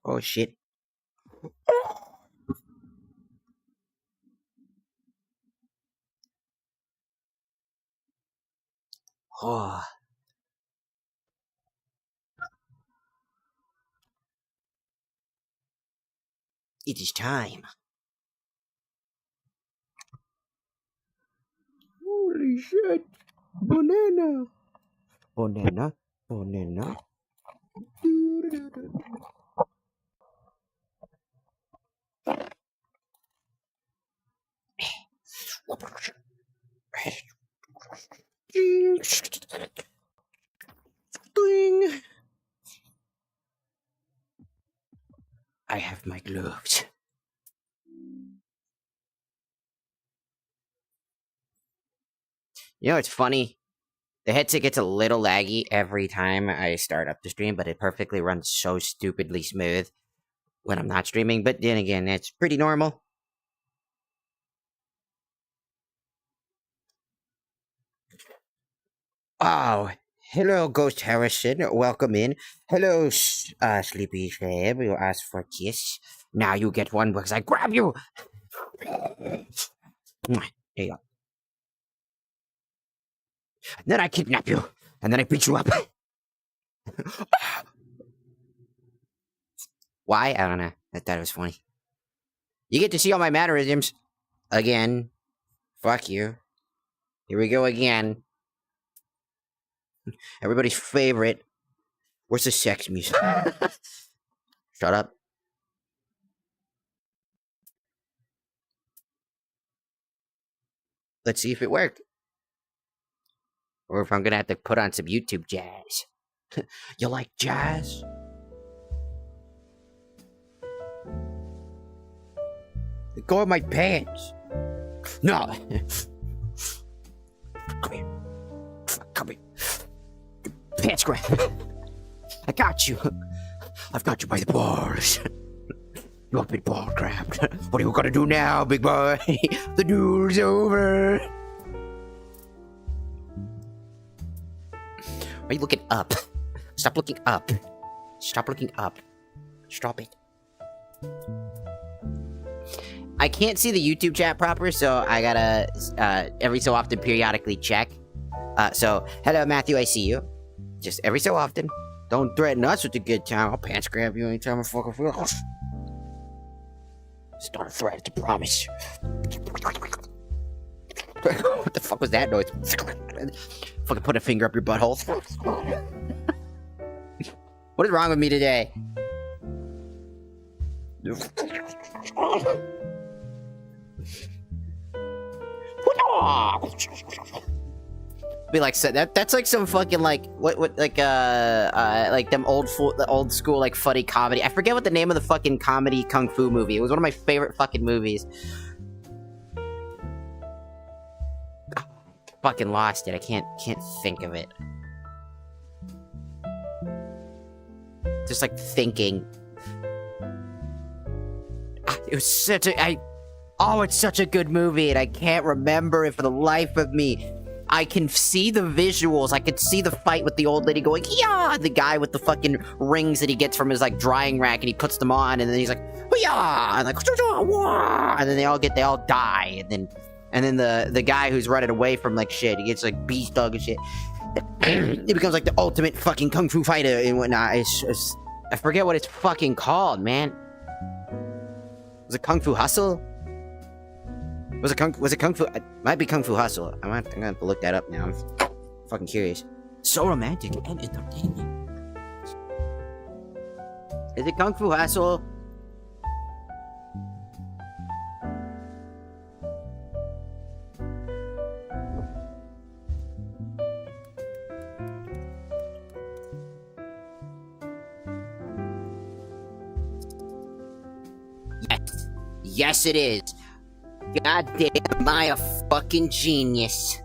Oh shit. Oh. It is time. Holy shit. Banana. Banana. Banana. Ding. I have my gloves. You know, it's funny. The headset gets a little laggy every time I start up the stream, but it perfectly runs so stupidly smooth when I'm not streaming. But then again, it's pretty normal. Oh, hello, Ghost Harrison. Welcome in. Hello, Sleepy Fab. You asked for a kiss. Now you get one because I grab you. There you go. And then I kidnap you. And then I beat you up. Why? I don't know. I thought it was funny. You get to see all my mannerisms. Again. Fuck you. Here we go again. Everybody's favorite. Where's the sex music? Shut up. Let's see if it worked. Or if I'm gonna have to put on some YouTube jazz. You like jazz? Go in my pants. No. Come here. Come here. Pants grab. I got you. I've got you by the balls. You've been ball grabbed. What are you gonna do now, big boy? The duel's over. Why are you looking up? Stop looking up. Stop looking up. Stop it. I can't see the YouTube chat proper, so I gotta every so often periodically check. So, hello Matthew, I see you. Just every so often. Don't threaten us with a good time. I'll pants grab you anytime I fucking feel. It's not a threat, it's a promise. What the fuck was that noise? Fucking put a finger up your butthole. What is wrong with me today? Be like that's like some fucking like what like them old school like funny comedy. I forget what the name of the fucking comedy kung fu movie. It was one of my favorite fucking movies. Fucking lost it. I can't think of it. Just like thinking. It was such a it's such a good movie, and I can't remember it for the life of me. I can see the visuals. I could see the fight with the old lady going, yeah, the guy with the fucking rings that he gets from his like drying rack, and he puts them on, and then he's like, yeah, and like, and then they all die, and then the guy who's running away from like shit, he gets like beast dog and shit. He becomes like the ultimate fucking kung fu fighter and whatnot. I forget what it's fucking called, man. Was it Kung Fu Hustle? Was it Kung Fu? It might be Kung Fu Hustle. I'm gonna have to look that up now. I'm fucking curious. So romantic and entertaining. Is it Kung Fu Hustle? Yes, it is. God damn, am I a fucking genius?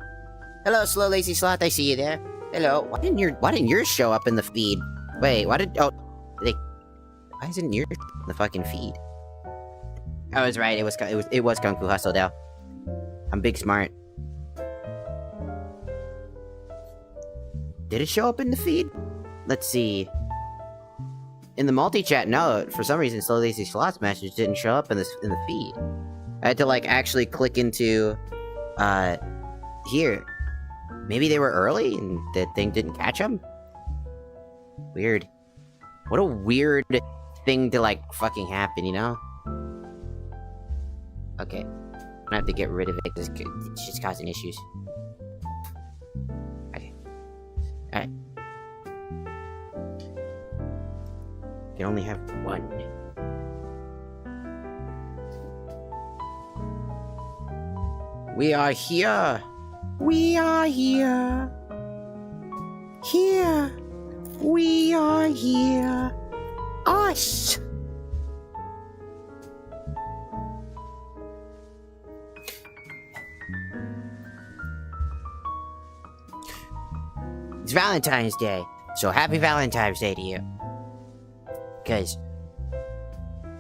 Hello, Slow Lazy Sloth, I see you there. Hello. Why didn't yours show up in the feed? Wait, why isn't yours in the fucking feed? I was right. It was Kung Fu Hustle, though. I'm big smart. Did it show up in the feed? Let's see. In the multi-chat, no, for some reason, Slow Lazy Slots message didn't show up in the feed. I had to, like, actually click into, here. Maybe they were early and the thing didn't catch them? Weird. What a weird thing to, like, fucking happen, you know? Okay. I'm gonna have to get rid of it because it's just causing issues. Okay. Alright. You can only have one. We are here. We are here. Here. We are here. Us. It's Valentine's Day, so happy Valentine's Day to you. Because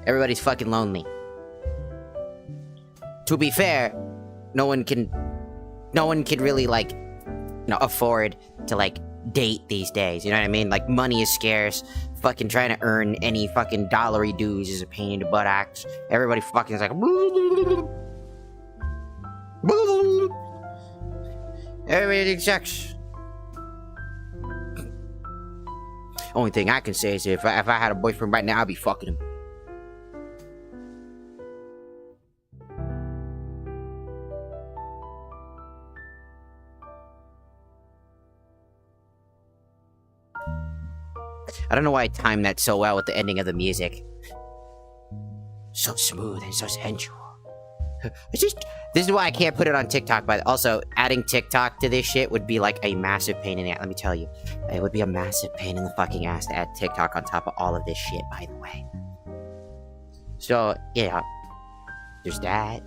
everybody's fucking lonely. To be fair, no one can really, like, you know, afford to, like, date these days, you know what I mean? Like, money is scarce. Fucking trying to earn any fucking dollary dues is a pain in the buttocks. Everybody fucking is like, everybody sucks. Only thing I can say is if I had a boyfriend right now, I'd be fucking him. I don't know why I timed that so well with the ending of the music. So smooth and so sensual. This is why I can't put it on TikTok, but also, adding TikTok to this shit would be like a massive pain in the ass, let me tell you. It would be a massive pain in the fucking ass to add TikTok on top of all of this shit, by the way. So, yeah. There's that.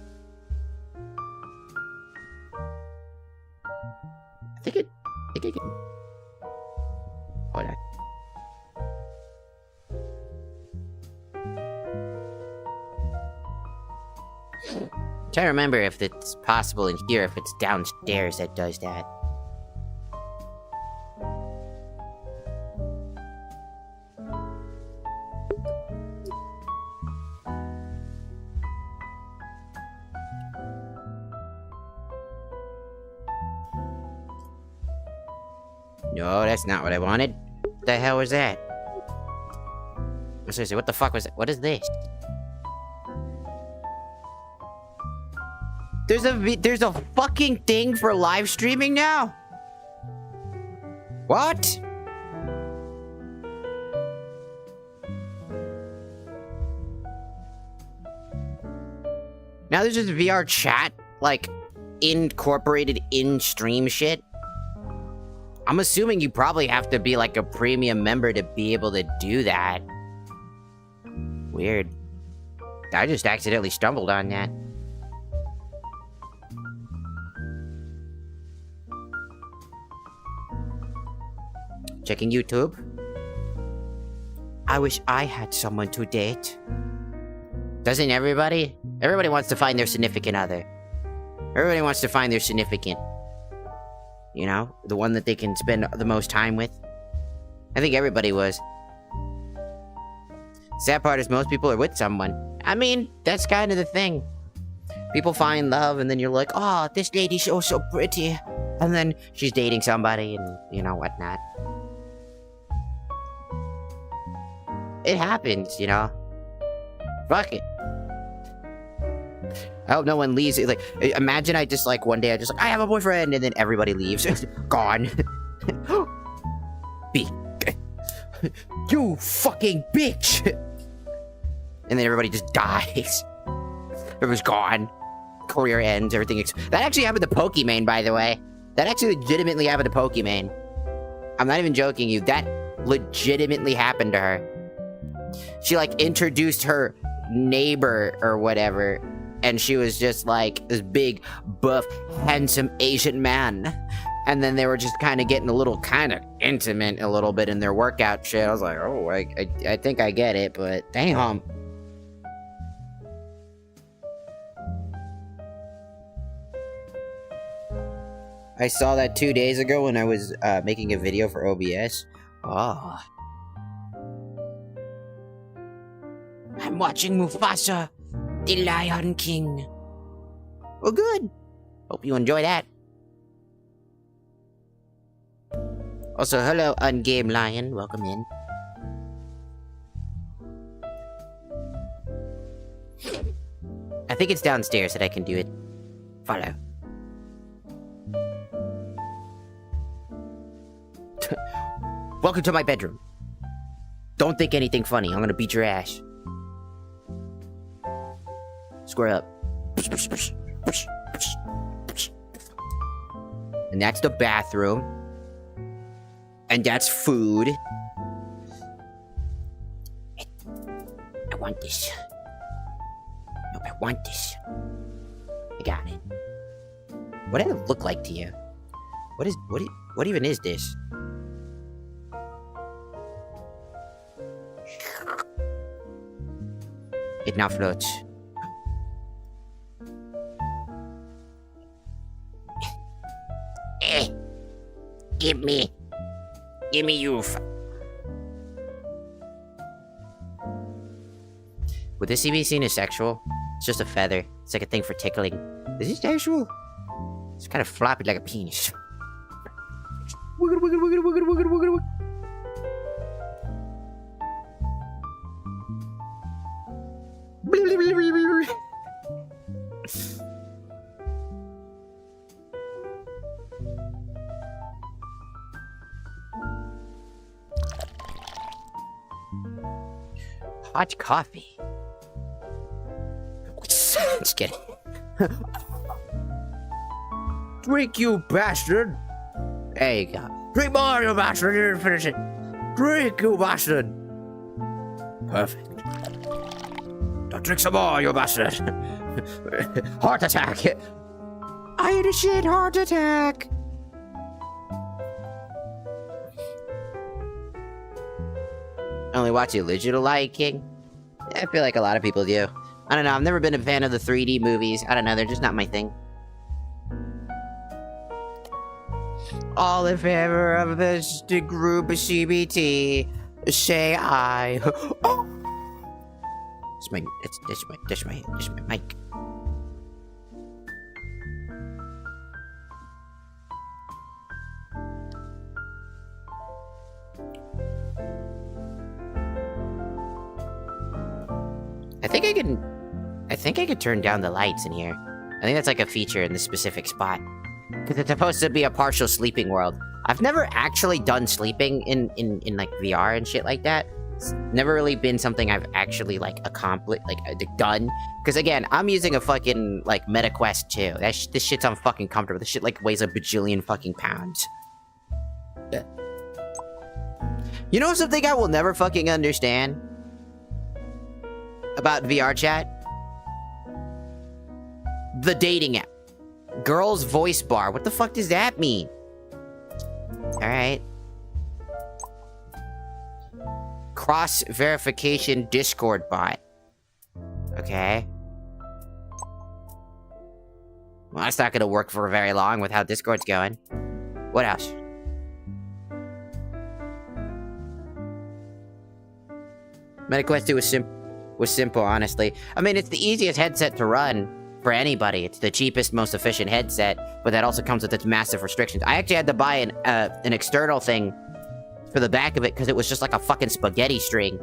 I think I can... Hold on. I'm trying to remember if it's possible in here, if it's downstairs that does that. No, that's not what I wanted. What the hell was that? Seriously, what the fuck was that? What is this? There's a fucking thing for live streaming now? What? Now there's just VR chat, like, incorporated in stream shit? I'm assuming you probably have to be, like, a premium member to be able to do that. Weird. I just accidentally stumbled on that. Checking YouTube. I wish I had someone to date. Doesn't everybody? Everybody wants to find their significant other. Everybody wants to find their significant. You know? The one that they can spend the most time with. I think everybody was. Sad part is most people are with someone. I mean, that's kind of the thing. People find love and then you're like, oh, this lady's so pretty. And then she's dating somebody and, you know, whatnot. It happens, you know? Fuck it. I hope no one leaves. Like, imagine I just, like, one day I just, like, I have a boyfriend, and then everybody leaves. Gone. You fucking bitch! And then everybody just dies. Everyone's gone. Career ends, everything. That actually happened to Pokimane, by the way. That actually legitimately happened to Pokimane. I'm not even joking you. That legitimately happened to her. She, like, introduced her neighbor or whatever, and she was just, like, this big, buff, handsome Asian man. And then they were just kind of getting a little kind of intimate a little bit in their workout shit. I was like, oh, I think I get it, but damn. I saw that 2 days ago when I was making a video for OBS. Oh. I'm watching Mufasa, the Lion King. Well, good. Hope you enjoy that. Also, hello, Ungame Lion. Welcome in. I think it's downstairs that I can do it. Follow. Welcome to my bedroom. Don't think anything funny. I'm gonna beat your ass. Square up. And that's the bathroom. And that's food. I want this. No, I want this. I got it. What did it look like to you? What even is this? It now floats. Give me you. Would this be seen as sexual? It's just a feather. It's like a thing for tickling. Is this sexual? It's kind of floppy like a penis. Wiggle, wiggle, wiggle, wiggle, wiggle, wiggle, wiggle. Hot coffee. Just kidding. Drink, you bastard! There you go. Drink more, you bastard! You didn't finish it. Drink, you bastard! Perfect. Don't drink some more, you bastard! Heart attack! I had a shit heart attack! I only watch the original Lion King. I feel like a lot of people do. I don't know, I've never been a fan of the 3D movies. I don't know, they're just not my thing. All in favor of this group of CBT, say aye. Oh! That's my mic. I think I could turn down the lights in here. I think that's like a feature in this specific spot. Because it's supposed to be a partial sleeping world. I've never actually done sleeping in like VR and shit like that. It's never really been something I've actually like accomplished, like done. Because again, I'm using a fucking like MetaQuest 2. This shit's unfucking comfortable. This shit like weighs a bajillion fucking pounds. You know something I will never fucking understand about VR chat? The dating app. Girls voice bar. What the fuck does that mean? Alright. Cross verification Discord bot. Okay. Well, that's not gonna work for very long with how Discord's going. What else? MetaQuest 2 was simple, honestly. I mean, it's the easiest headset to run for anybody. It's the cheapest, most efficient headset, but that also comes with its massive restrictions. I actually had to buy an external thing for the back of it because it was just like a fucking spaghetti string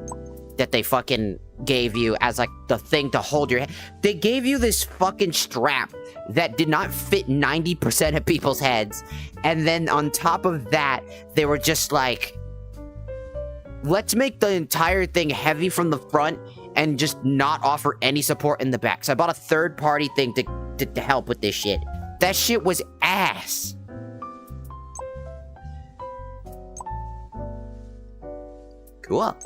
that they fucking gave you as like the thing to hold your head. They gave you this fucking strap that did not fit 90% of people's heads, and then on top of that, they were just like, let's make the entire thing heavy from the front and just not offer any support in the back. So I bought a third-party thing to help with this shit. That shit was ass. Cool.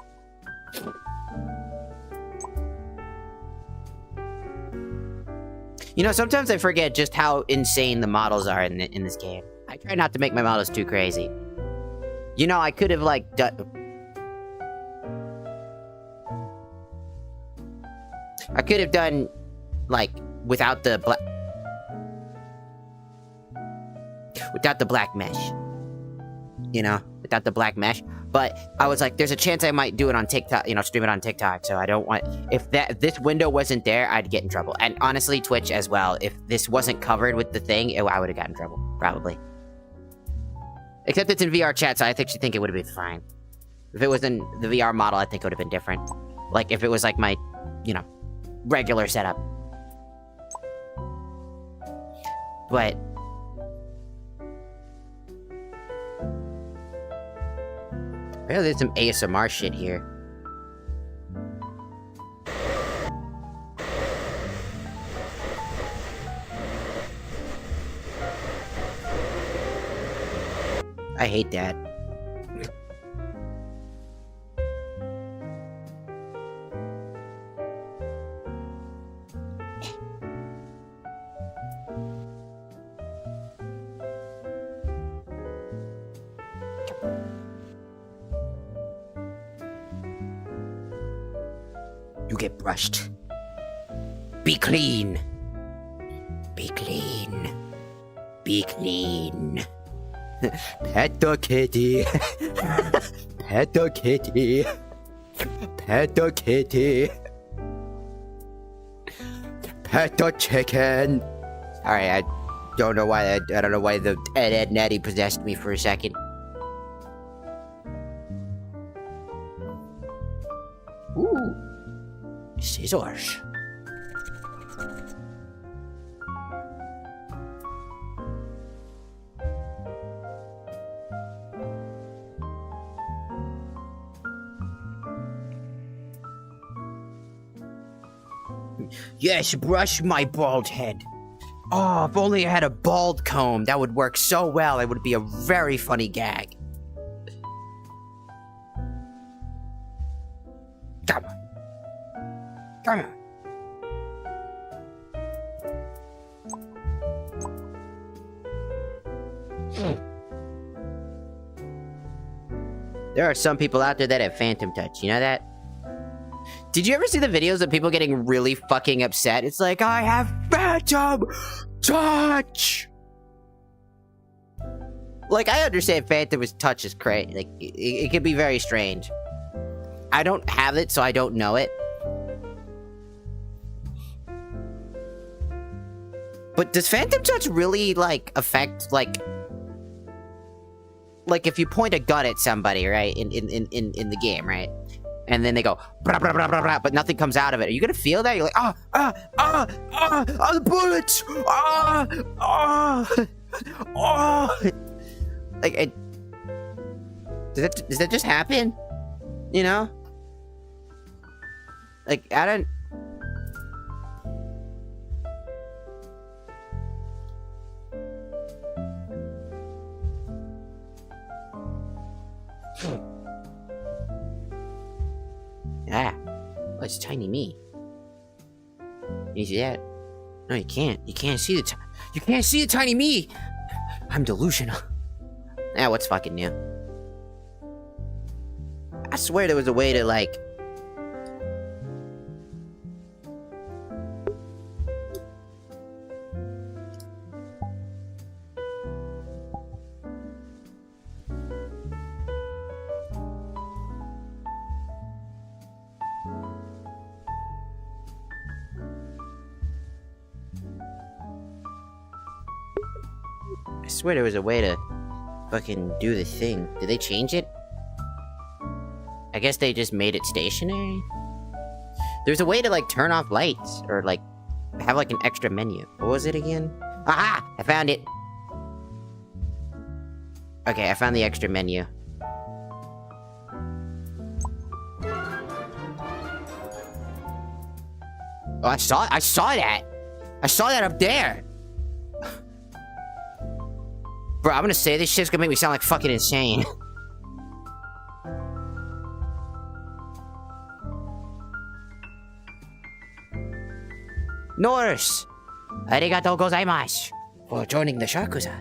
You know, sometimes I forget just how insane the models are in this game. I try not to make my models too crazy. You know, I could have, like, done... I could have done, like, without the black mesh. You know, without the black mesh. But I was like, there's a chance I might do it on TikTok, you know, stream it on TikTok. So I don't want, if this window wasn't there, I'd get in trouble. And honestly, Twitch as well, if this wasn't covered with the thing, I would have gotten in trouble, probably. Except it's in VR chat, so I actually think it would have been fine. If it was in the VR model, I think it would have been different. Like, if it was like my, you know, regular setup. But... Apparently there's some ASMR shit here. I hate that. You get brushed. Be clean. Be clean. Be clean. Pet the kitty. Pet the kitty. Pet the kitty. Pet the chicken. Alright, I don't know why I don't know why the Ed Nettie possessed me for a second. Ooh. Scissors. Yes, brush my bald head. Oh, if only I had a bald comb, that would work so well. It would be a very funny gag. Come on. Come on. There are some people out there that have phantom touch, you know that? Did you ever see the videos of people getting really fucking upset? It's like, I have phantom touch! Like, I understand phantom touch is crazy. Like, it can be very strange. I don't have it, so I don't know it. But does phantom touch really, like, affect, like, if you point a gun at somebody, right, in the game, right? And then they go, blah, blah, blah, blah, blah, but nothing comes out of it. Are you gonna feel that? You're like, the bullets! Like, does that just happen? You know? Like, I don't... Ah, oh, it's tiny me. Can you see that? No, you can't. You can't see the you can't see the tiny me. I'm delusional. Ah, what's fucking new? I swear there was a way to like. I swear there was a way to fucking do the thing. Did they change it? I guess they just made it stationary? There's a way to, like, turn off lights, or, like, have, like, an extra menu. What was it again? Aha! I found it! Okay, I found the extra menu. Oh, I saw that! I saw that up there! Bro, I'm gonna say this shit's gonna make me sound like fucking insane. Nurse! Arigatou gozaimasu for joining the Shakusa.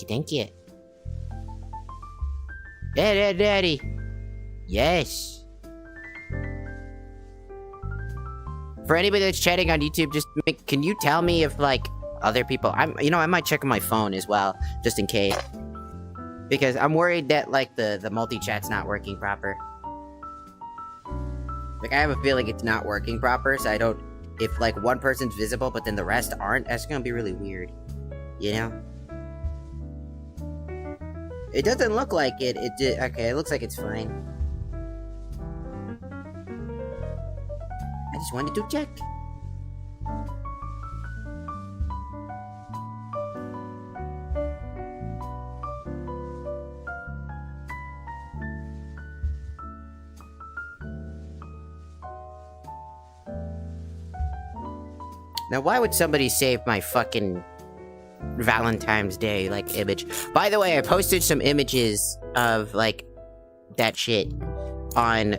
Thank you. Daddy. Yes. For anybody that's chatting on YouTube, can you tell me if, like, other people... I might check on my phone as well, just in case. Because I'm worried that, like, the multi-chat's not working proper. Like, I have a feeling it's not working proper, so I don't... If, like, one person's visible, but then the rest aren't, that's gonna be really weird. You know? It doesn't look like it. Okay, it looks like it's fine. I just wanted to check. Now, why would somebody save my fucking Valentine's Day, like, image? By the way, I posted some images of, like, that shit on,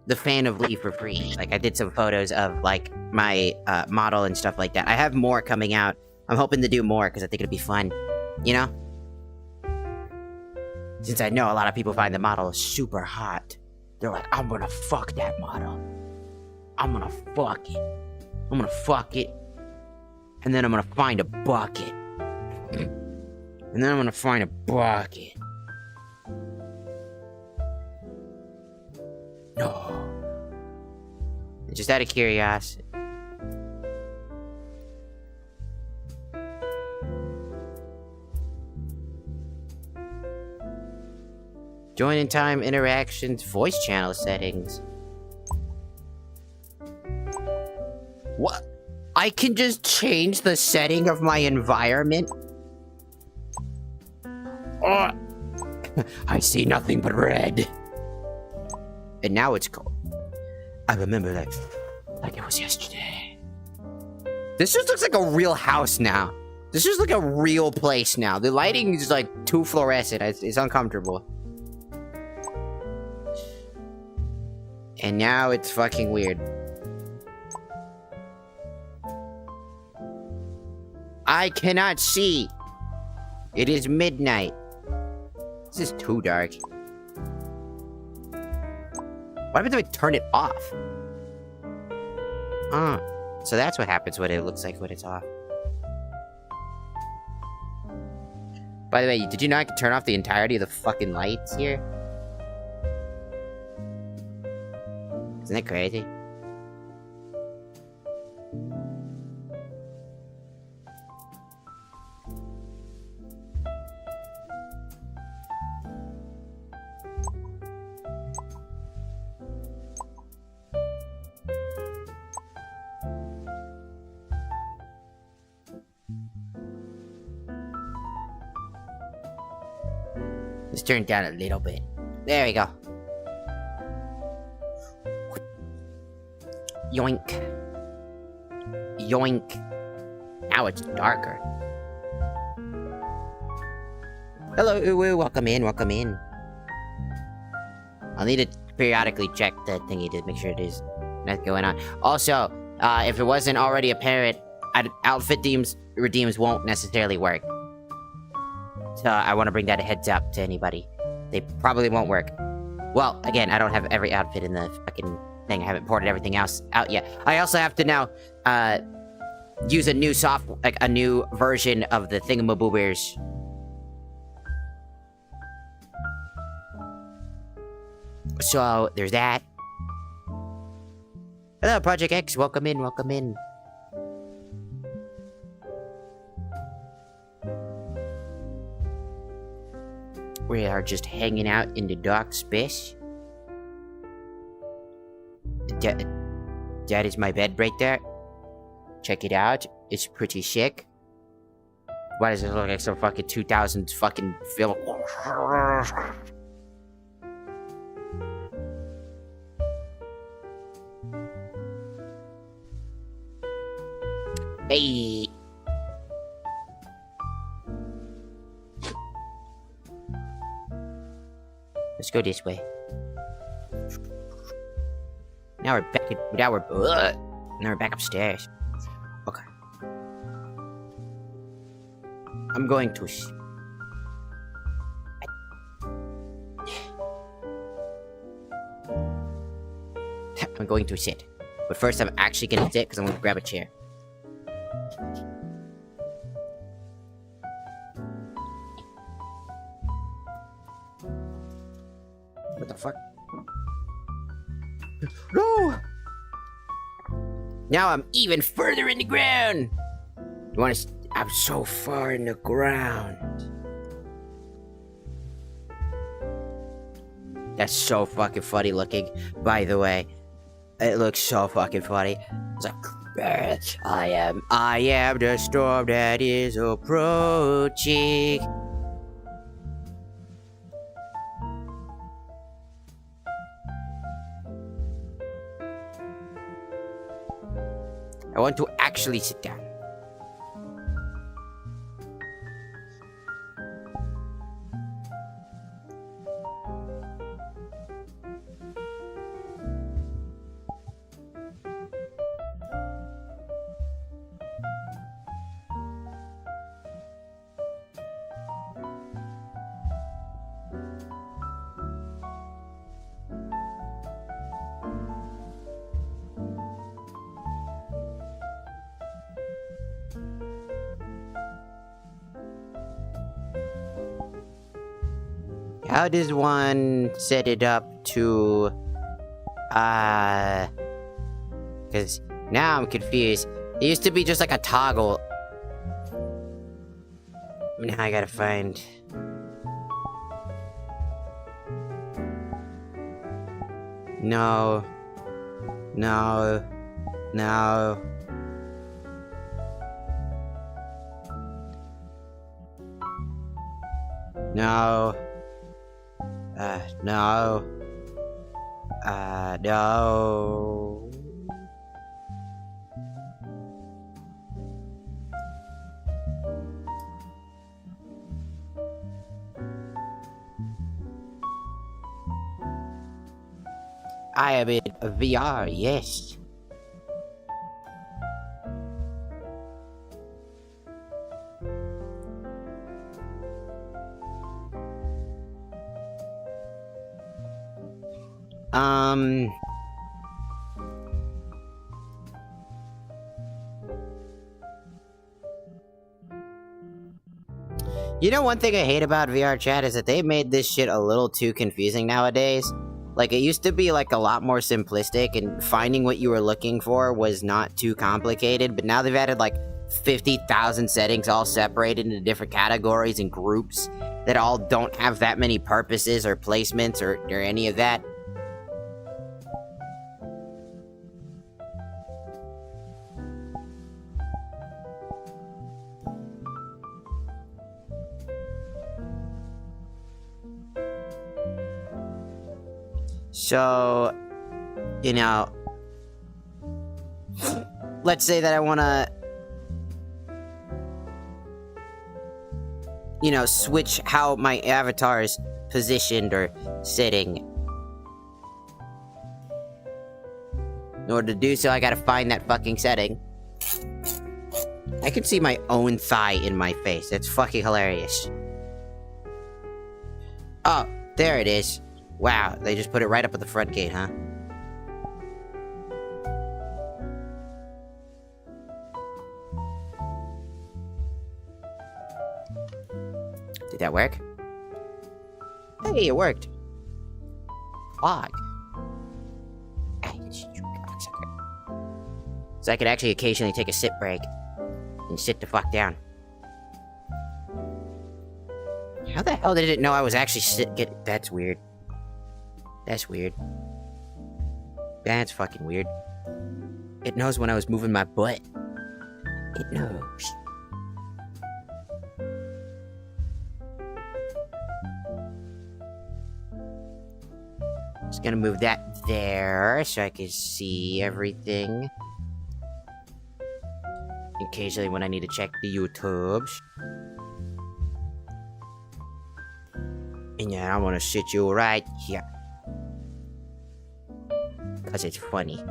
the Fan of Lee for free. Like, I did some photos of, like, my, model and stuff like that. I have more coming out. I'm hoping to do more, because I think it'd be fun. You know? Since I know a lot of people find the model super hot. They're like, I'm gonna fuck that model. I'm gonna fuck it. I'm gonna fuck it. And then I'm gonna find a bucket. And then I'm gonna find a bucket. No. Just out of curiosity. Join in time interactions, voice channel settings. What? I can just change the setting of my environment? Oh, I see nothing but red. And now it's cold. I remember that like it was yesterday. This just looks like a real house now. This just like a real place now. The lighting is like too fluorescent. It's uncomfortable. And now it's fucking weird. I cannot see. It is midnight. This is too dark. What happens if I turn it off? So that's what happens when it looks like when it's off. By the way, did you not turn off the entirety of the fucking lights here? Isn't that crazy? Let's turn it down a little bit. There we go. Yoink. Yoink. Now it's darker. Hello, Nooooo. Welcome in, welcome in. I'll need to periodically check the thingy to make sure it is not going on. Also, if it wasn't already apparent, outfit redeems won't necessarily work. So I want to bring that a heads up to anybody. They probably won't work. Well, again, I don't have every outfit in the fucking thing. I haven't ported everything else out yet. I also have to now use a new a new version of the thingamaboobers. So there's that. Hello, Project X. Welcome in. Welcome in. We are just hanging out in the dark space. That is my bed right there. Check it out. It's pretty sick. Why does it look like some fucking 2000s fucking film? Hey. Let's go this way. Now we're back. Now we're back upstairs. Okay. I'm going to. I'm going to sit, but first I'm actually gonna sit because I'm gonna grab a chair. What the fuck? No! Now I'm even further in the ground! You wanna I'm so far in the ground. That's so fucking funny looking, by the way. It looks so fucking funny. It's like, I am the storm that is approaching. I want to actually sit down. How does one set it up to, because now I'm confused. It used to be just like a toggle. Now I gotta find... No. No. No. No. No. No. I am in VR, yes. You know, one thing I hate about VR chat is that they made this shit a little too confusing nowadays. Like, it used to be, like, a lot more simplistic, and finding what you were looking for was not too complicated, but now they've added, like, 50,000 settings all separated into different categories and groups that all don't have that many purposes or placements or any of that. So, you know, let's say that I want to, you know, switch how my avatar is positioned or sitting. In order to do so, I gotta find that fucking setting. I can see my own thigh in my face. That's fucking hilarious. Oh, there it is. Wow, they just put it right up at the front gate, huh? Did that work? Hey, it worked. Log. So I could actually occasionally take a sit break and sit the fuck down. How the hell did it know I was actually that's weird. That's weird. That's fucking weird. It knows when I was moving my butt. It knows. Just gonna move that there so I can see everything. Occasionally when I need to check the YouTubes. And yeah, I wanna sit you right here. 'Cause it's funny.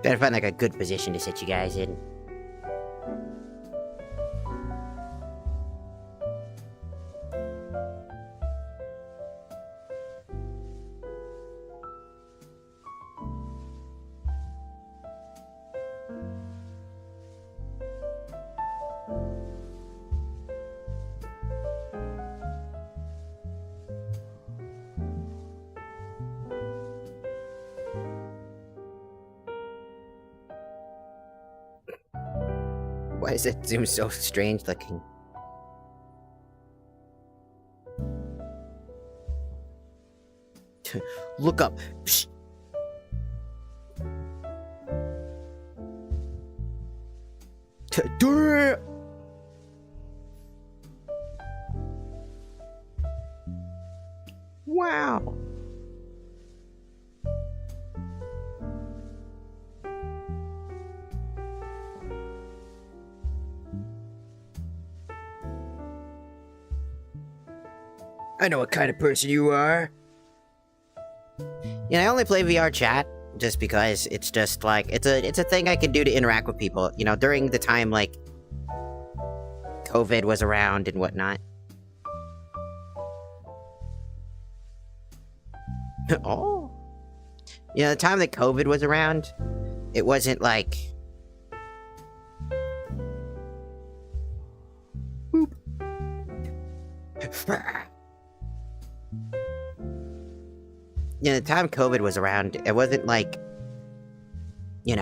Gotta find like a good position to sit you guys in. Why is that Zoom so strange looking? Look up. Psst. Wow. I know what kind of person you are. I only play VR chat just because it's just like it's a thing I can do to interact with people. During the time like COVID was around and whatnot. Oh. The time that COVID was around, it wasn't like boop. The time COVID was around, it wasn't like, Keep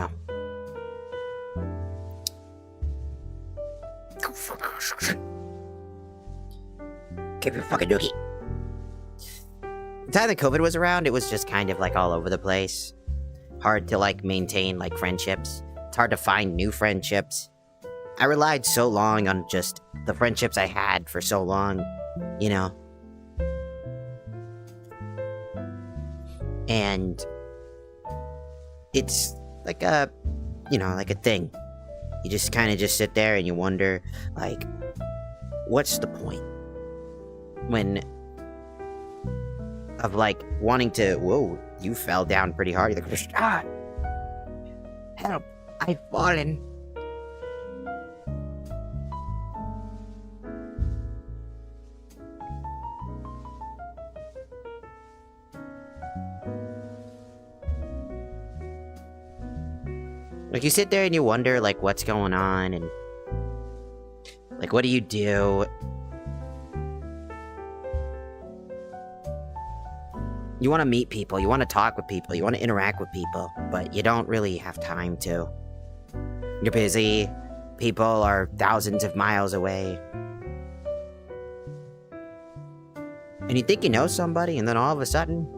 your fucking nookie. The time that COVID was around, it was just kind of like all over the place. Hard to like maintain like friendships. It's hard to find new friendships. I relied so long on just the friendships I had for so long, And it's like a thing. You just kind of just sit there and you wonder, like, what's the point? Of like wanting to, whoa, you fell down pretty hard. You're like, ah, help, I've fallen. Like, you sit there and you wonder, like, what's going on, and, like, what do you do? You want to meet people, you want to talk with people, you want to interact with people, but you don't really have time to. You're busy, people are thousands of miles away. And you think you know somebody, and then all of a sudden...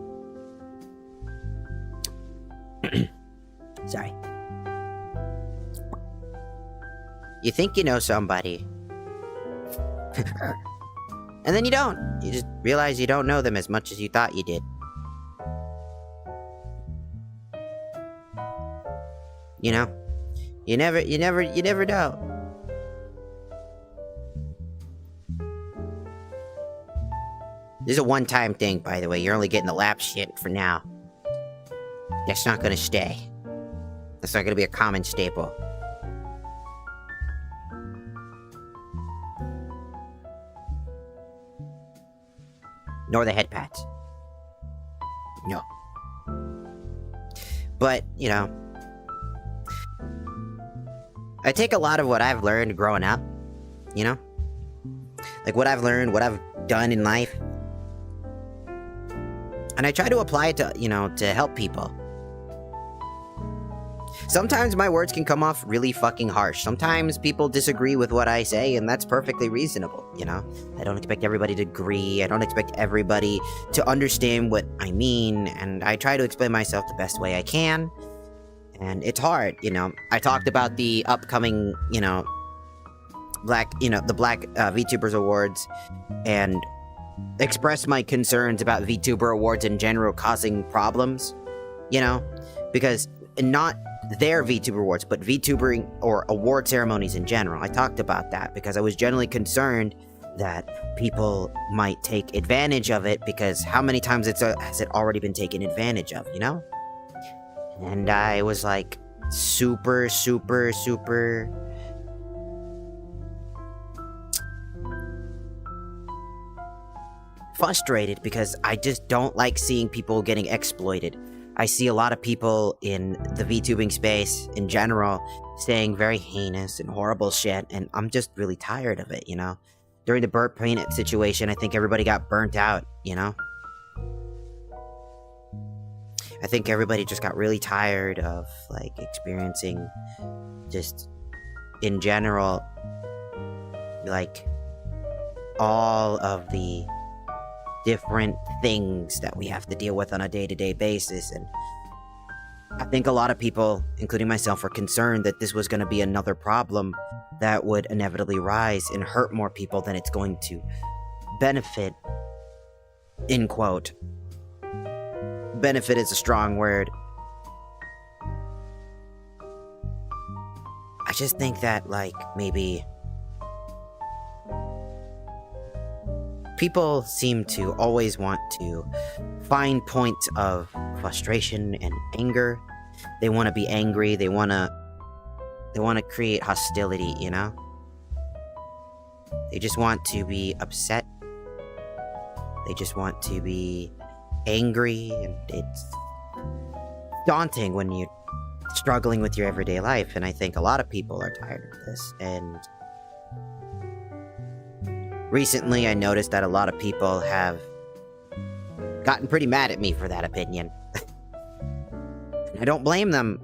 Sorry. You think you know somebody. And then you don't. You just realize you don't know them as much as you thought you did. You never know. This is a one-time thing, by the way. You're only getting the lap shit for now. That's not gonna stay. That's not gonna be a common staple. Nor the head pats. No. But, I take a lot of what I've learned growing up, Like what I've learned, what I've done in life. And I try to apply it to, to help people. Sometimes my words can come off really fucking harsh. Sometimes people disagree with what I say, and that's perfectly reasonable, I don't expect everybody to agree. I don't expect everybody to understand what I mean, and I try to explain myself the best way I can. And it's hard, I talked about the upcoming, the Black VTubers Awards, and expressed my concerns about VTuber Awards in general causing problems, because not their VTuber Awards, but VTubering or award ceremonies in general. I talked about that because I was generally concerned that people might take advantage of it, because how many times has it already been taken advantage of, And I was like, super, super, super frustrated because I just don't like seeing people getting exploited. I see a lot of people in the VTubing space in general saying very heinous and horrible shit, and I'm just really tired of it, you know? During the Burt Painted situation, I think everybody got burnt out, you know? I think everybody just got really tired of, like, experiencing just, in general, like, all of the different things that we have to deal with on a day-to-day basis, and I think a lot of people, including myself, were concerned that this was going to be another problem that would inevitably rise and hurt more people than it's going to benefit, in quote. Benefit is a strong word. I just think that, like, maybe people seem to always want to find points of frustration and anger. They want to be angry. They want to create hostility, you know? They just want to be upset. They just want to be angry, and it's daunting when you're struggling with your everyday life, and I think a lot of people are tired of this, and recently I noticed that a lot of people have gotten pretty mad at me for that opinion. I don't blame them.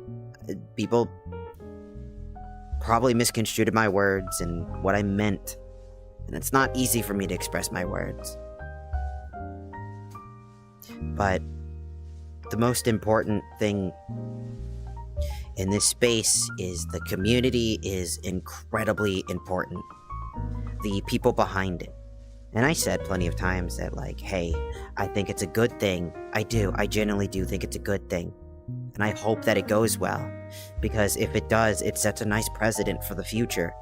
People probably misconstrued my words and what I meant, and it's not easy for me to express my words. But the most important thing in this space is the community is incredibly important. The people behind it. And I said plenty of times that, like, hey, I think it's a good thing. I genuinely do think it's a good thing. And I hope that it goes well. Because if it does, it sets a nice precedent for the future.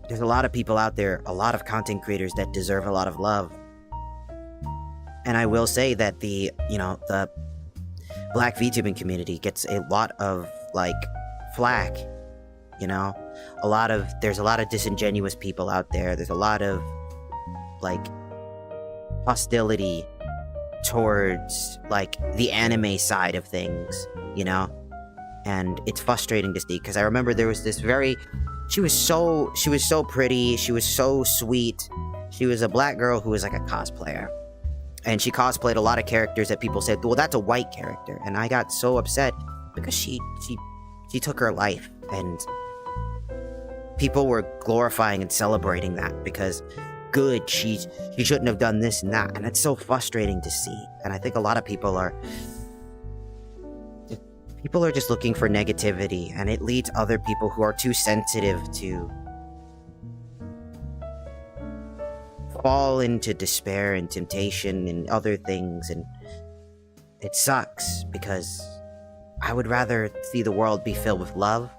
There's a lot of people out there, a lot of content creators that deserve a lot of love. And I will say that the Black VTubing community gets a lot of, like, flack, you know? There's a lot of disingenuous people out there. There's a lot of, like, hostility towards, like, the anime side of things, you know? And it's frustrating to see, because I remember there was this she was so pretty, she was so sweet. She was a black girl who was, like, a cosplayer. And she cosplayed a lot of characters that people said, well, that's a white character. And I got so upset because she took her life, and people were glorifying and celebrating that because good, she shouldn't have done this and that. And it's so frustrating to see. And I think a lot of people are just looking for negativity, and it leads other people who are too sensitive to fall into despair and temptation and other things, and it sucks because I would rather see the world be filled with love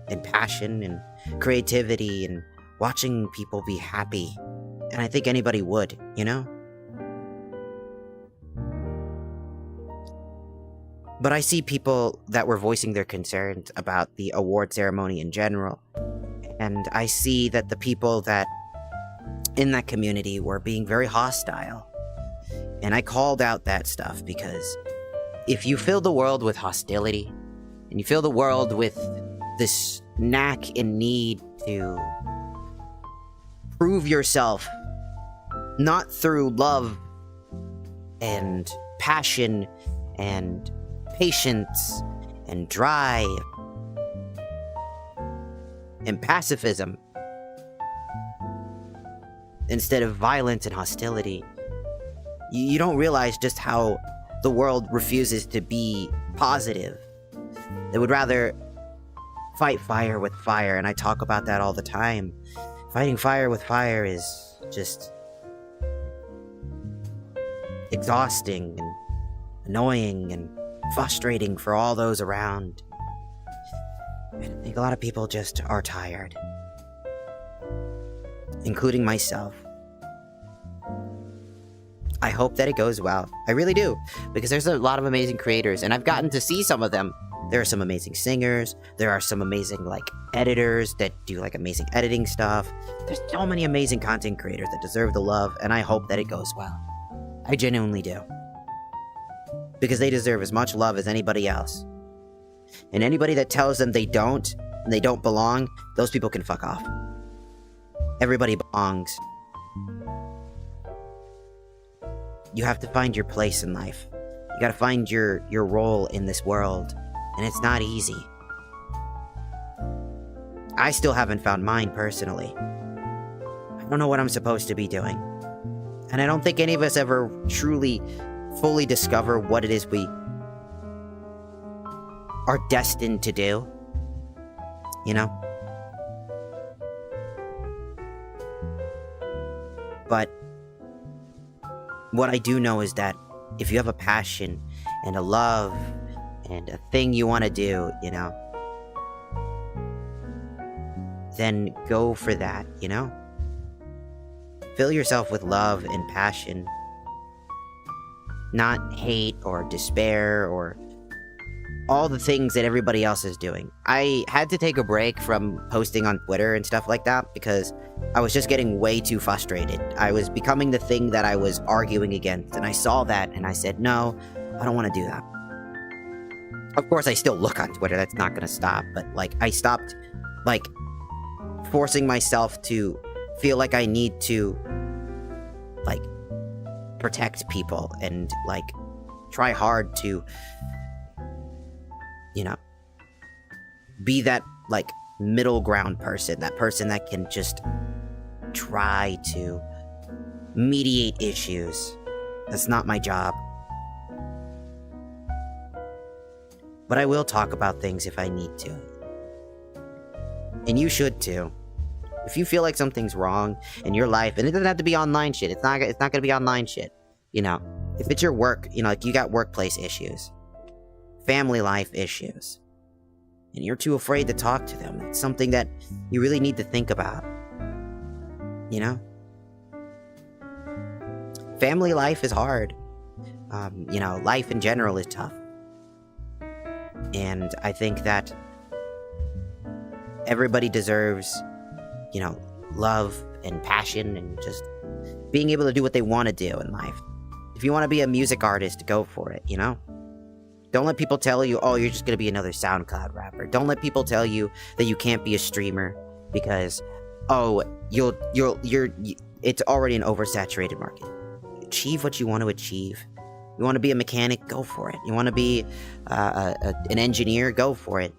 and passion and creativity and watching people be happy. And I think anybody would, you know? But I see people that were voicing their concerns about the award ceremony in general, and I see that the people that in that community were being very hostile. And I called out that stuff because if you fill the world with hostility, and you fill the world with this knack and need to prove yourself, not through love and passion and patience and drive and pacifism, instead of violence and hostility, you don't realize just how the world refuses to be positive. They would rather fight fire with fire, and I talk about that all the time. Fighting fire with fire is just exhausting and annoying and frustrating for all those around. And I think a lot of people just are tired, including myself. I hope that it goes well. I really do, because there's a lot of amazing creators, and I've gotten to see some of them. There are some amazing singers. There are some amazing, like, editors that do, like, amazing editing stuff. There's so many amazing content creators that deserve the love, and I hope that it goes well. I genuinely do. Because they deserve as much love as anybody else. And anybody that tells them they don't, and they don't belong, those people can fuck off. Everybody belongs. You have to find your place in life. You gotta find your role in this world. And it's not easy. I still haven't found mine personally. I don't know what I'm supposed to be doing. And I don't think any of us ever truly, fully discover what it is we are destined to do. You know? But what I do know is that if you have a passion and a love and a thing you want to do, you know, then go for that, you know? Fill yourself with love and passion, not hate or despair or all the things that everybody else is doing. I had to take a break from posting on Twitter and stuff like that because I was just getting way too frustrated. I was becoming the thing that I was arguing against, and I saw that and I said, no, I don't want to do that. Of course, I still look on Twitter, that's not gonna stop, but, like, I stopped, like, forcing myself to feel like I need to, like, protect people and, like, try hard to, you know, be that, like, middle ground person, that person that can just try to mediate issues. That's not my job. But I will talk about things if I need to. And you should too. If you feel like something's wrong in your life, and it doesn't have to be online shit. It's not gonna be online shit. You know, if it's your work, you know, like you got workplace issues, family life issues, and you're too afraid to talk to them, it's something that you really need to think about. You know? Family life is hard. You know, life in general is tough. And I think that everybody deserves, you know, love and passion and just being able to do what they want to do in life. If you want to be a music artist, go for it, you know? Don't let people tell you, oh, you're just going to be another SoundCloud rapper. Don't let people tell you that you can't be a streamer because, oh, it's already an oversaturated market. Achieve what you want to achieve. You want to be a mechanic? Go for it. You want to be an engineer? Go for it.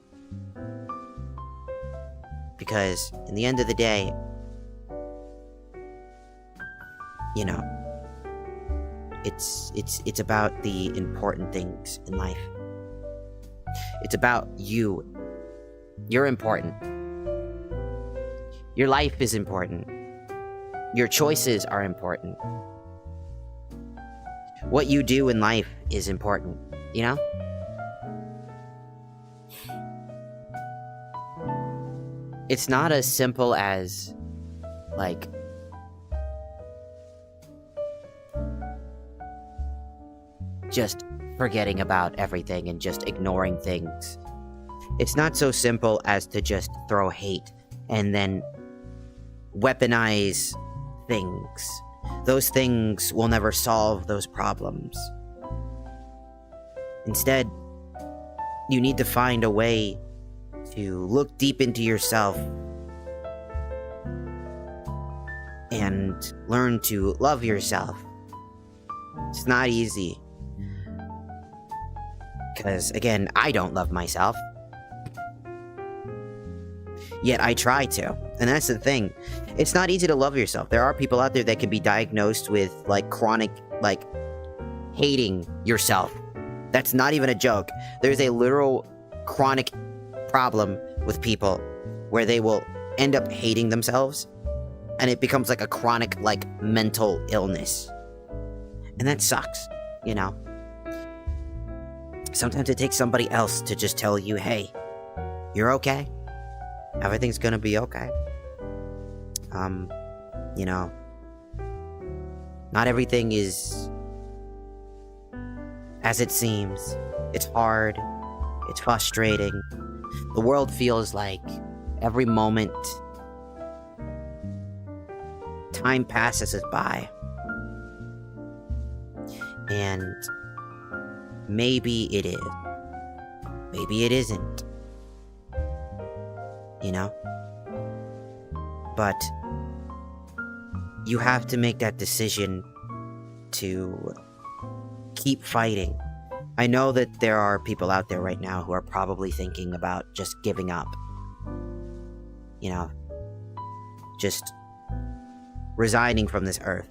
Because in the end of the day, you know, it's about the important things in life. It's about you. You're important. Your life is important. Your choices are important. What you do in life is important, you know? It's not as simple as, like, just forgetting about everything and just ignoring things. It's not so simple as to just throw hate and then weaponize things. Those things will never solve those problems. Instead, you need to find a way to look deep into yourself and learn to love yourself. It's not easy. Because, again, I don't love myself. Yet I try to. And that's the thing. It's not easy to love yourself. There are people out there that can be diagnosed with, like, chronic, like, hating yourself. That's not even a joke. There's a literal chronic problem with people where they will end up hating themselves. And it becomes like a chronic, like, mental illness. And that sucks, you know? Sometimes it takes somebody else to just tell you, hey, you're okay. Everything's gonna be okay. You know, not everything is as it seems. It's hard. It's frustrating. The world feels like every moment time passes us by. And maybe it is. Maybe it isn't. You know? But you have to make that decision to keep fighting. I know that there are people out there right now who are probably thinking about just giving up. You know, just resigning from this earth.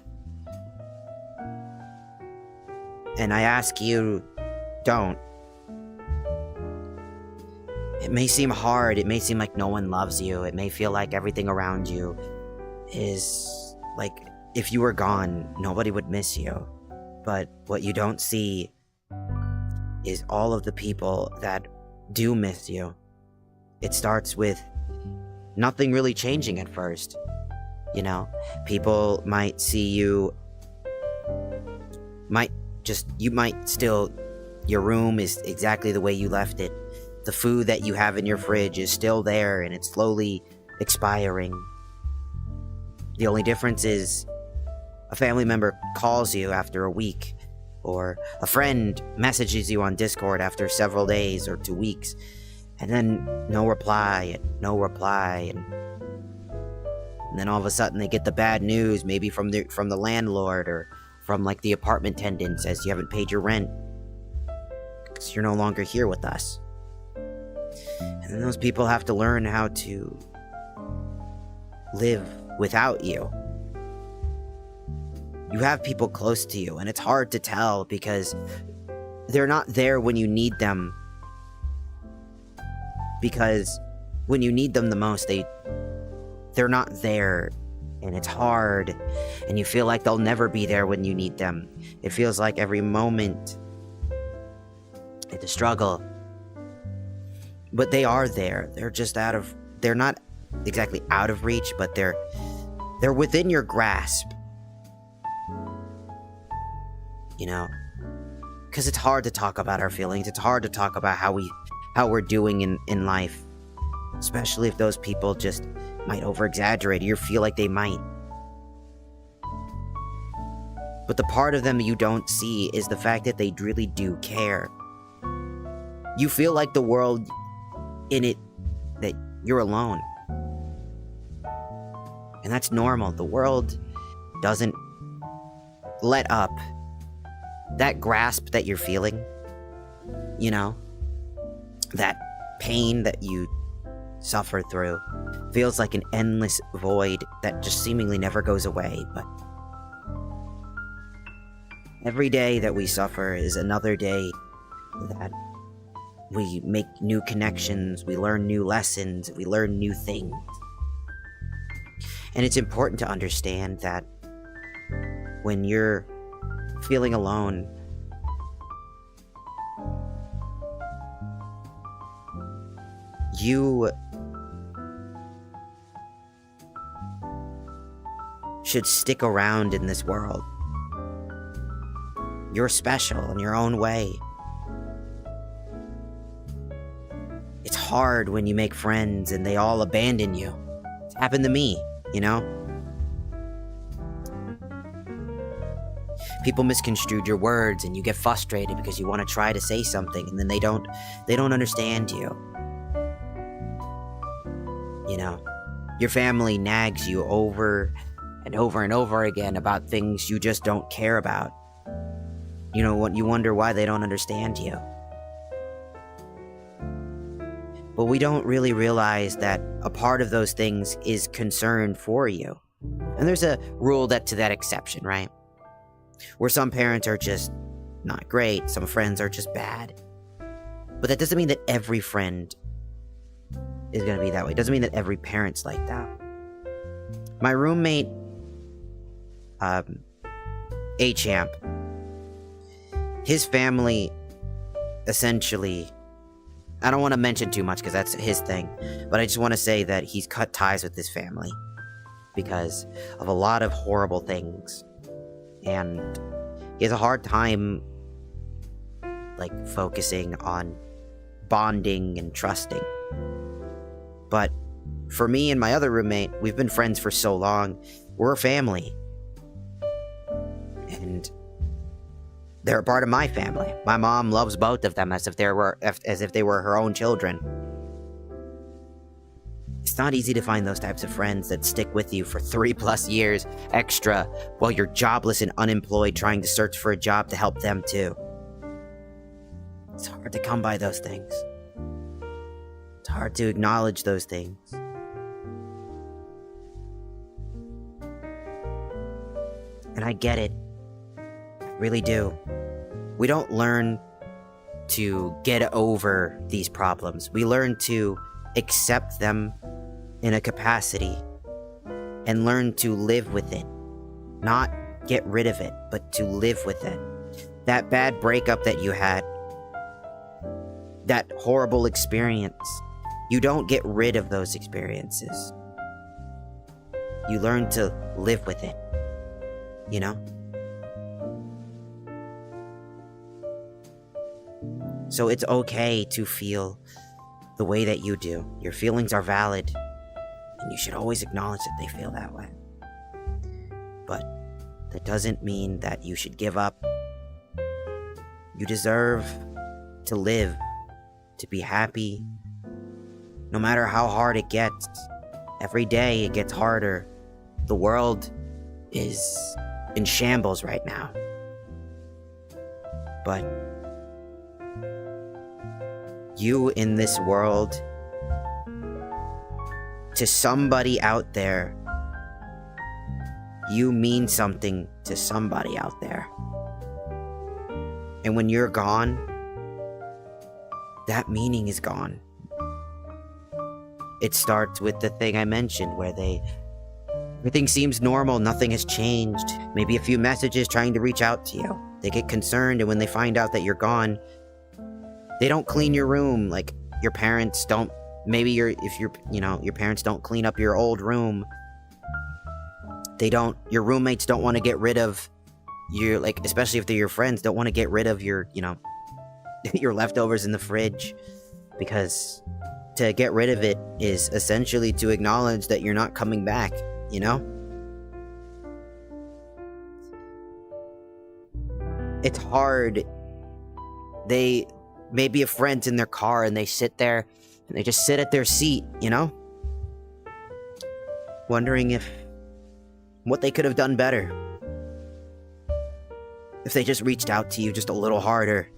And I ask you, don't. It may seem hard, it may seem like no one loves you, it may feel like everything around you is like if you were gone, nobody would miss you. But what you don't see is all of the people that do miss you. It starts with nothing really changing at first. You know, people might see you, your room is exactly the way you left it. The food that you have in your fridge is still there and it's slowly expiring. The only difference is a family member calls you after a week, or a friend messages you on Discord after several days or 2 weeks, and then no reply, and then all of a sudden they get the bad news, maybe from the landlord or from like the apartment attendant, says you haven't paid your rent because you're no longer here with us. And then those people have to learn how to live without you. You have people close to you, and it's hard to tell because they're not there when you need them. Because when you need them the most, they're not there, and it's hard, and you feel like they'll never be there when you need them. It feels like every moment it's a struggle. But they are there. They're not exactly out of reach, but they're within your grasp. You know, because it's hard to talk about our feelings. It's hard to talk about how we're doing in life, especially if those people just might over-exaggerate, or you feel like they might. But the part of them you don't see is the fact that they really do care. You feel like the world in it, that you're alone. And that's normal. The world doesn't let up. That grasp that you're feeling, you know, that pain that you suffer through, feels like an endless void that just seemingly never goes away. But every day that we suffer is another day that we make new connections, we learn new lessons, we learn new things. And it's important to understand that when you're feeling alone, you should stick around in this world. You're special in your own way. It's hard when you make friends and they all abandon you. It's happened to me, you know? People misconstrued your words and you get frustrated because you want to try to say something and then they don't understand you. You know, your family nags you over and over and over again about things you just don't care about. You know what? You wonder why they don't understand you. But we don't really realize that a part of those things is concern for you. And there's a rule to that exception, right? Where some parents are just not great, some friends are just bad. But that doesn't mean that every friend is going to be that way. It doesn't mean that every parent's like that. My roommate, A-Champ, his family, essentially, I don't want to mention too much because that's his thing, but I just want to say that he's cut ties with his family because of a lot of horrible things. And he has a hard time like focusing on bonding and trusting. But for me and my other roommate, we've been friends for so long. We're a family. And they're a part of my family. My mom loves both of them as if they were her own children. It's not easy to find those types of friends that stick with you for 3+ years extra while you're jobless and unemployed trying to search for a job to help them too. It's hard to come by those things. It's hard to acknowledge those things. And I get it. I really do. We don't learn to get over these problems. We learn to accept them in a capacity and learn to live with it. Not get rid of it, but to live with it. That bad breakup that you had, that horrible experience, you don't get rid of those experiences. You learn to live with it, you know? So it's okay to feel the way that you do. Your feelings are valid, and you should always acknowledge that they feel that way. But that doesn't mean that you should give up. You deserve to live, to be happy, no matter how hard it gets. Every day it gets harder. The world is in shambles right now. But you in this world, to somebody out there, you mean something to somebody out there. And when you're gone, that meaning is gone. It starts with the thing I mentioned where everything seems normal, nothing has changed. Maybe a few messages trying to reach out to you. They get concerned, and when they find out that you're gone, they don't clean your room like your parents don't. Maybe your parents don't clean up your old room. Your roommates don't want to get rid of your, like, especially if they're your friends, don't want to get rid of your, your leftovers in the fridge, because to get rid of it is essentially to acknowledge that you're not coming back, It's hard. Maybe a friend's in their car and they sit there and they just sit at their seat, wondering what they could have done better. If they just reached out to you just a little harder.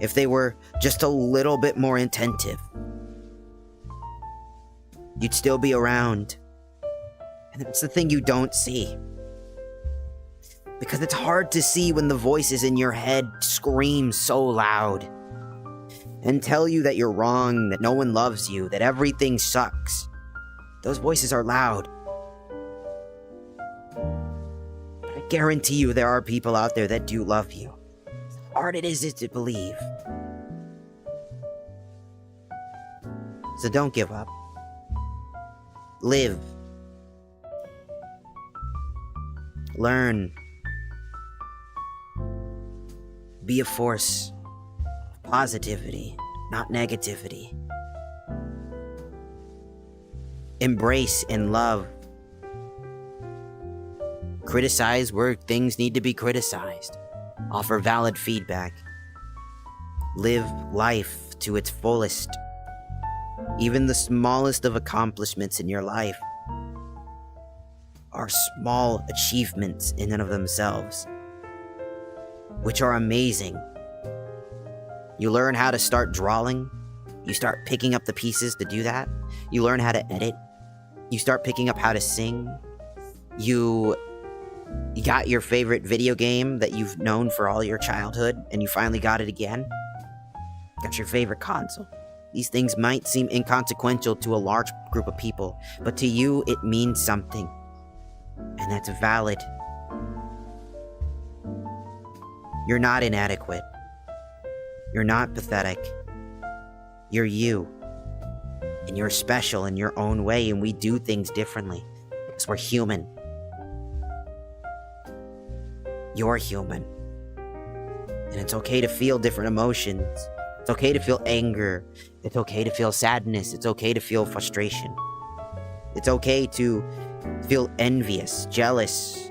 If they were just a little bit more attentive. You'd still be around. And that's the thing you don't see. Because it's hard to see when the voices in your head scream so loud and tell you that you're wrong, that no one loves you, that everything sucks. Those voices are loud. But I guarantee you there are people out there that do love you. As hard it is to believe. So don't give up. Live. Learn. Be a force of positivity, not negativity. Embrace and love. Criticize where things need to be criticized. Offer valid feedback. Live life to its fullest. Even the smallest of accomplishments in your life are small achievements in and of themselves, which are amazing. You learn how to start drawing. You start picking up the pieces to do that. You learn how to edit. You start picking up how to sing. You got your favorite video game that you've known for all your childhood, and you finally got it again. Got your favorite console. These things might seem inconsequential to a large group of people, but to you, it means something. And that's valid. You're not inadequate. You're not pathetic. You're you. And you're special in your own way, and we do things differently because we're human. You're human. And it's okay to feel different emotions. It's okay to feel anger. It's okay to feel sadness. It's okay to feel frustration. It's okay to feel envious, jealous.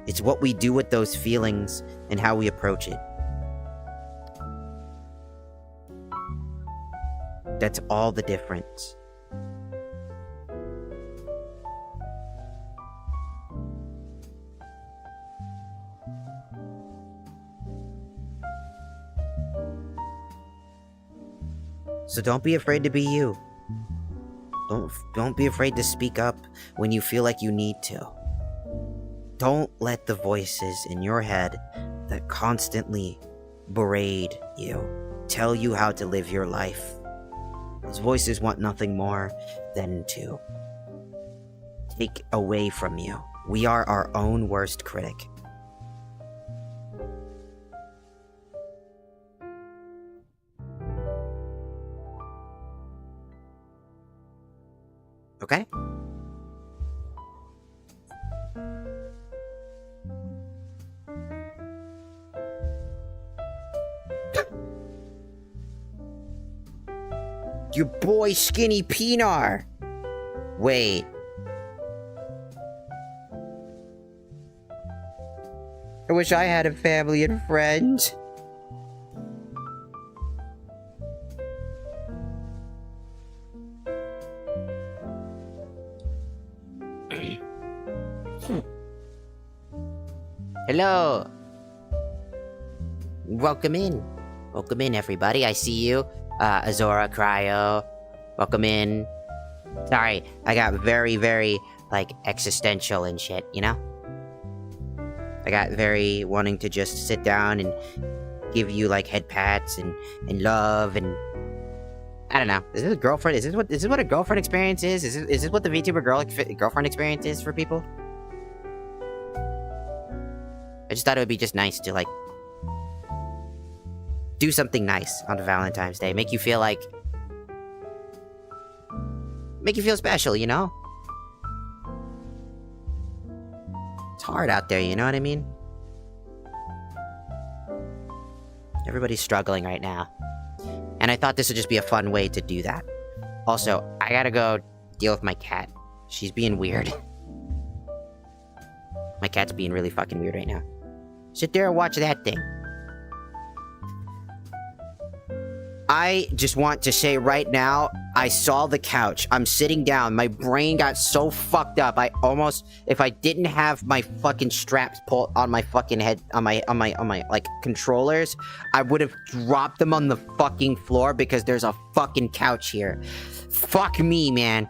It's what we do with those feelings and how we approach it. That's all the difference. So don't be afraid to be you. Don't be afraid to speak up when you feel like you need to. Don't let the voices in your head that constantly berate you tell you how to live your life. Those voices want nothing more than to take away from you. We are our own worst critic. Okay? Your boy Skinny Pinar. Wait. I wish I had a family and friends. Hello. Welcome in. Welcome in, everybody. I see you. Azora, Cryo. Welcome in. Sorry, I got very, very, like, existential and shit, you know? I got very wanting to just sit down and give you, like, head pats and love and... I don't know. Is this a girlfriend? Is this what a girlfriend experience is? Is this what the VTuber girlfriend experience is for people? I just thought it would be just nice to, like, do something nice on Valentine's Day. Make you feel like... Make you feel special, you know? It's hard out there, you know what I mean? Everybody's struggling right now. And I thought this would just be a fun way to do that. Also, I gotta go deal with my cat. She's being weird. My cat's being really fucking weird right now. Sit there and watch that thing. I just want to say right now, I saw the couch. I'm sitting down. My brain got so fucked up. I almost, if I didn't have my fucking straps pulled on my fucking head, on my like controllers, I would have dropped them on the fucking floor because there's a fucking couch here. Fuck me, man.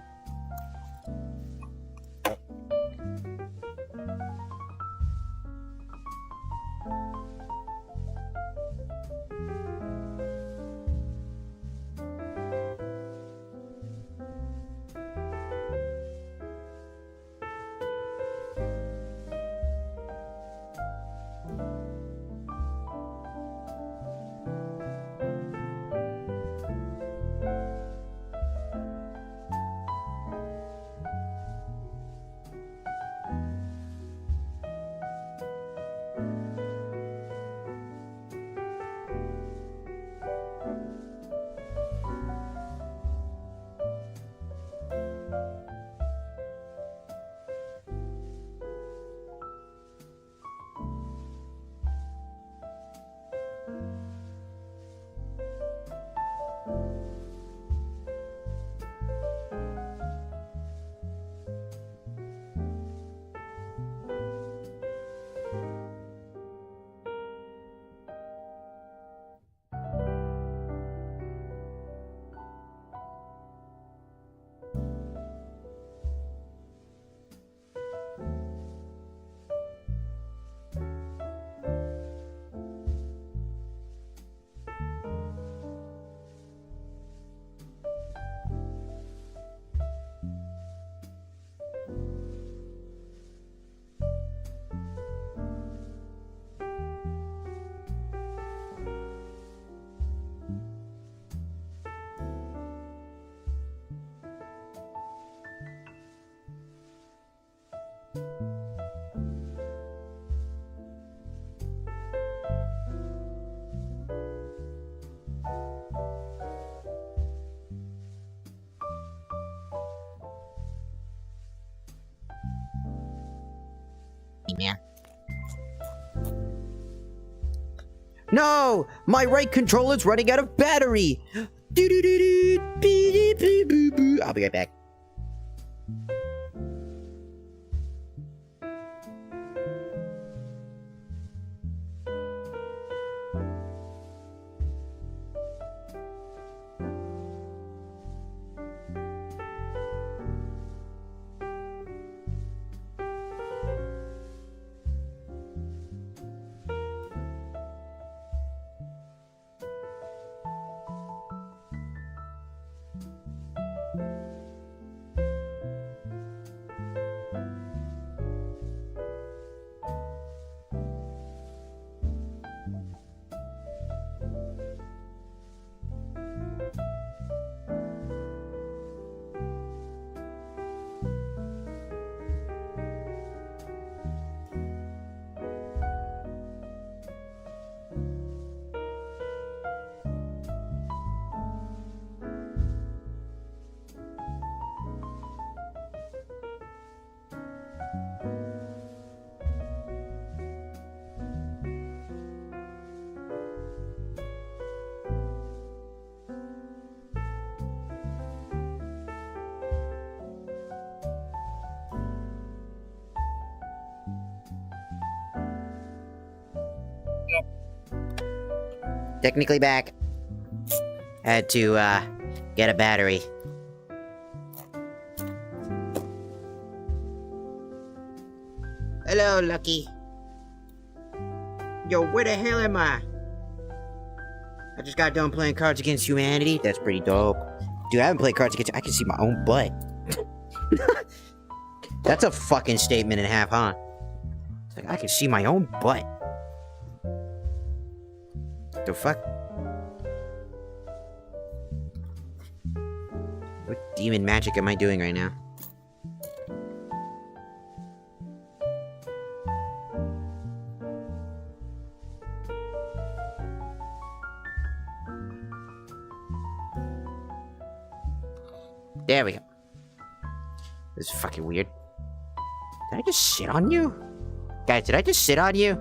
man. No! My right controller's running out of battery! I'll be right back. Technically back. Had to, get a battery. Hello, Lucky. Yo, where the hell am I? I just got done playing Cards Against Humanity. That's pretty dope. Dude, I haven't played Cards Against... I can see my own butt. That's a fucking statement and a half, huh? It's like, I can see my own butt. The fuck? What demon magic am I doing right now? There we go. This is fucking weird. Did I just sit on you? Guys, did I just sit on you?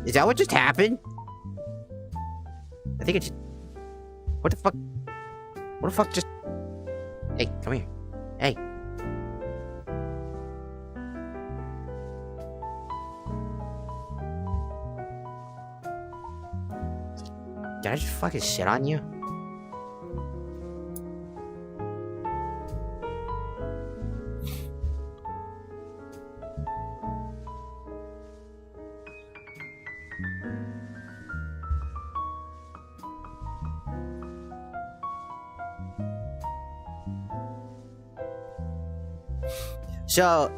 Is that what just happened? I think it's... What the fuck? What the fuck just... Hey, come here. Hey. Did I just fucking sit on you? So,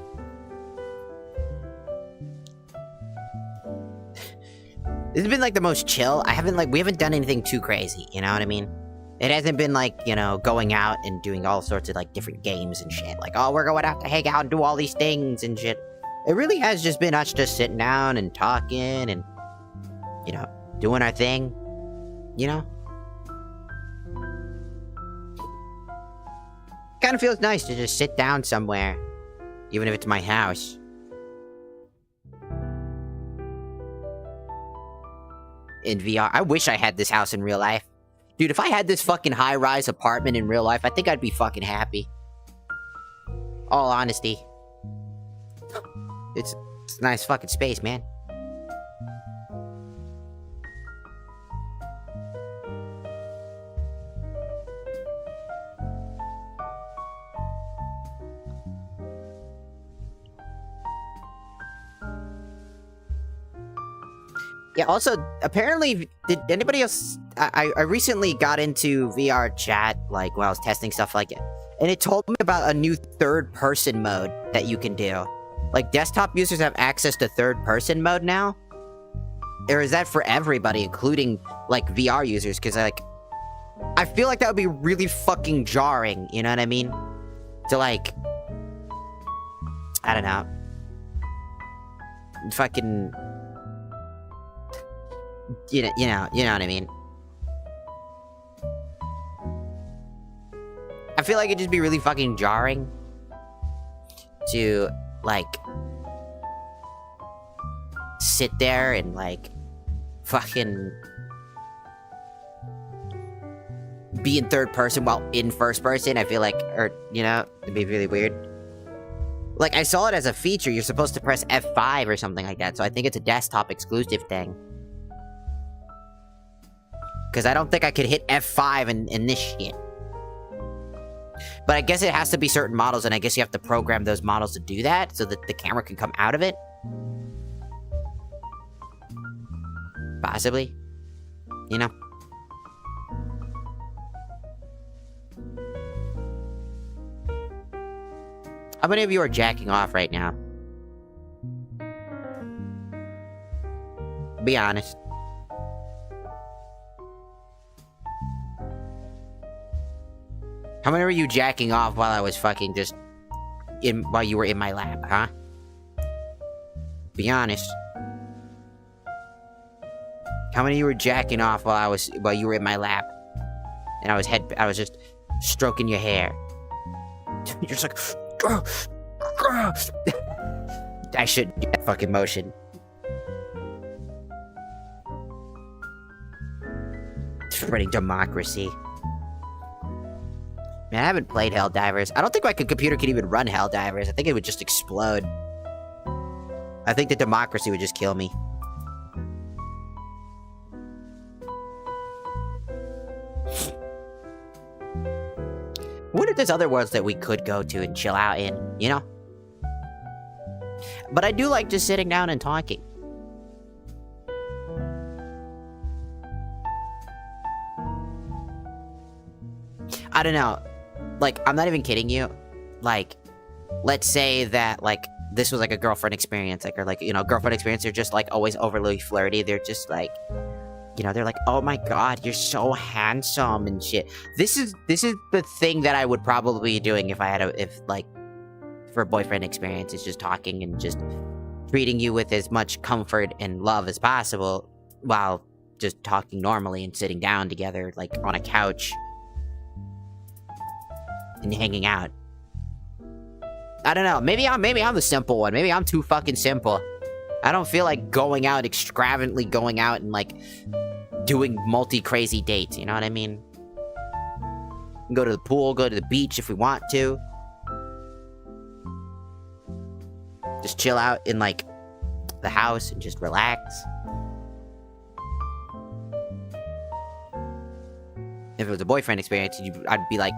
this has been like the most chill. We haven't done anything too crazy, you know what I mean? It hasn't been like, you know, going out and doing all sorts of like different games and shit. Like, oh, we're going out to hang out and do all these things and shit. It really has just been us just sitting down and talking and, you know, doing our thing, you know? Kind of feels nice to just sit down somewhere. Even if it's my house. In VR. I wish I had this house in real life. Dude, if I had this fucking high-rise apartment in real life, I think I'd be fucking happy. All honesty. It's a nice fucking space, man. Yeah, also, apparently, did anybody else... I recently got into VR chat, like, while I was testing stuff like it. And it told me about a new third-person mode that you can do. Like, desktop users have access to third-person mode now? Or is that for everybody, including, like, VR users? Because, like, I feel like that would be really fucking jarring, you know what I mean? To, like... I don't know. Fucking... You know what I mean? I feel like it'd just be really fucking jarring to, like, sit there and, like, fucking be in third person while in first person. I feel like, or, you know, it'd be really weird. Like, I saw it as a feature. You're supposed to press F5 or something like that, so I think it's a desktop exclusive thing. Because I don't think I could hit F5 in this shit. But I guess it has to be certain models, and I guess you have to program those models to do that, so that the camera can come out of it. Possibly. You know? How many of you are jacking off right now? Be honest. How many were you jacking off while I was fucking just while you were in my lap, huh? Be honest. How many of you were jacking off while you were in my lap? And I was just stroking your hair. You're just like, I shouldn't do that fucking motion. Spreading democracy. Man, I haven't played Helldivers. I don't think my computer could even run Helldivers. I think it would just explode. I think the democracy would just kill me. What if there's other worlds that we could go to and chill out in, you know? But I do like just sitting down and talking. I don't know. Like, I'm not even kidding you. Like, let's say that, like, this was like a girlfriend experience, like, or like, you know, girlfriend experience, they're just like always overly flirty. They're just like, you know, they're like, oh my god, you're so handsome and shit. This is the thing that I would probably be doing if I had for a boyfriend experience, is just talking and just treating you with as much comfort and love as possible while just talking normally and sitting down together, like, on a couch and hanging out. I don't know. Maybe I'm the simple one. Maybe I'm too fucking simple. I don't feel like going out, extravagantly going out and, like, doing multi-crazy dates, you know what I mean? We can go to the pool, go to the beach if we want to. Just chill out in, like, the house and just relax. If it was a boyfriend experience, I'd be like,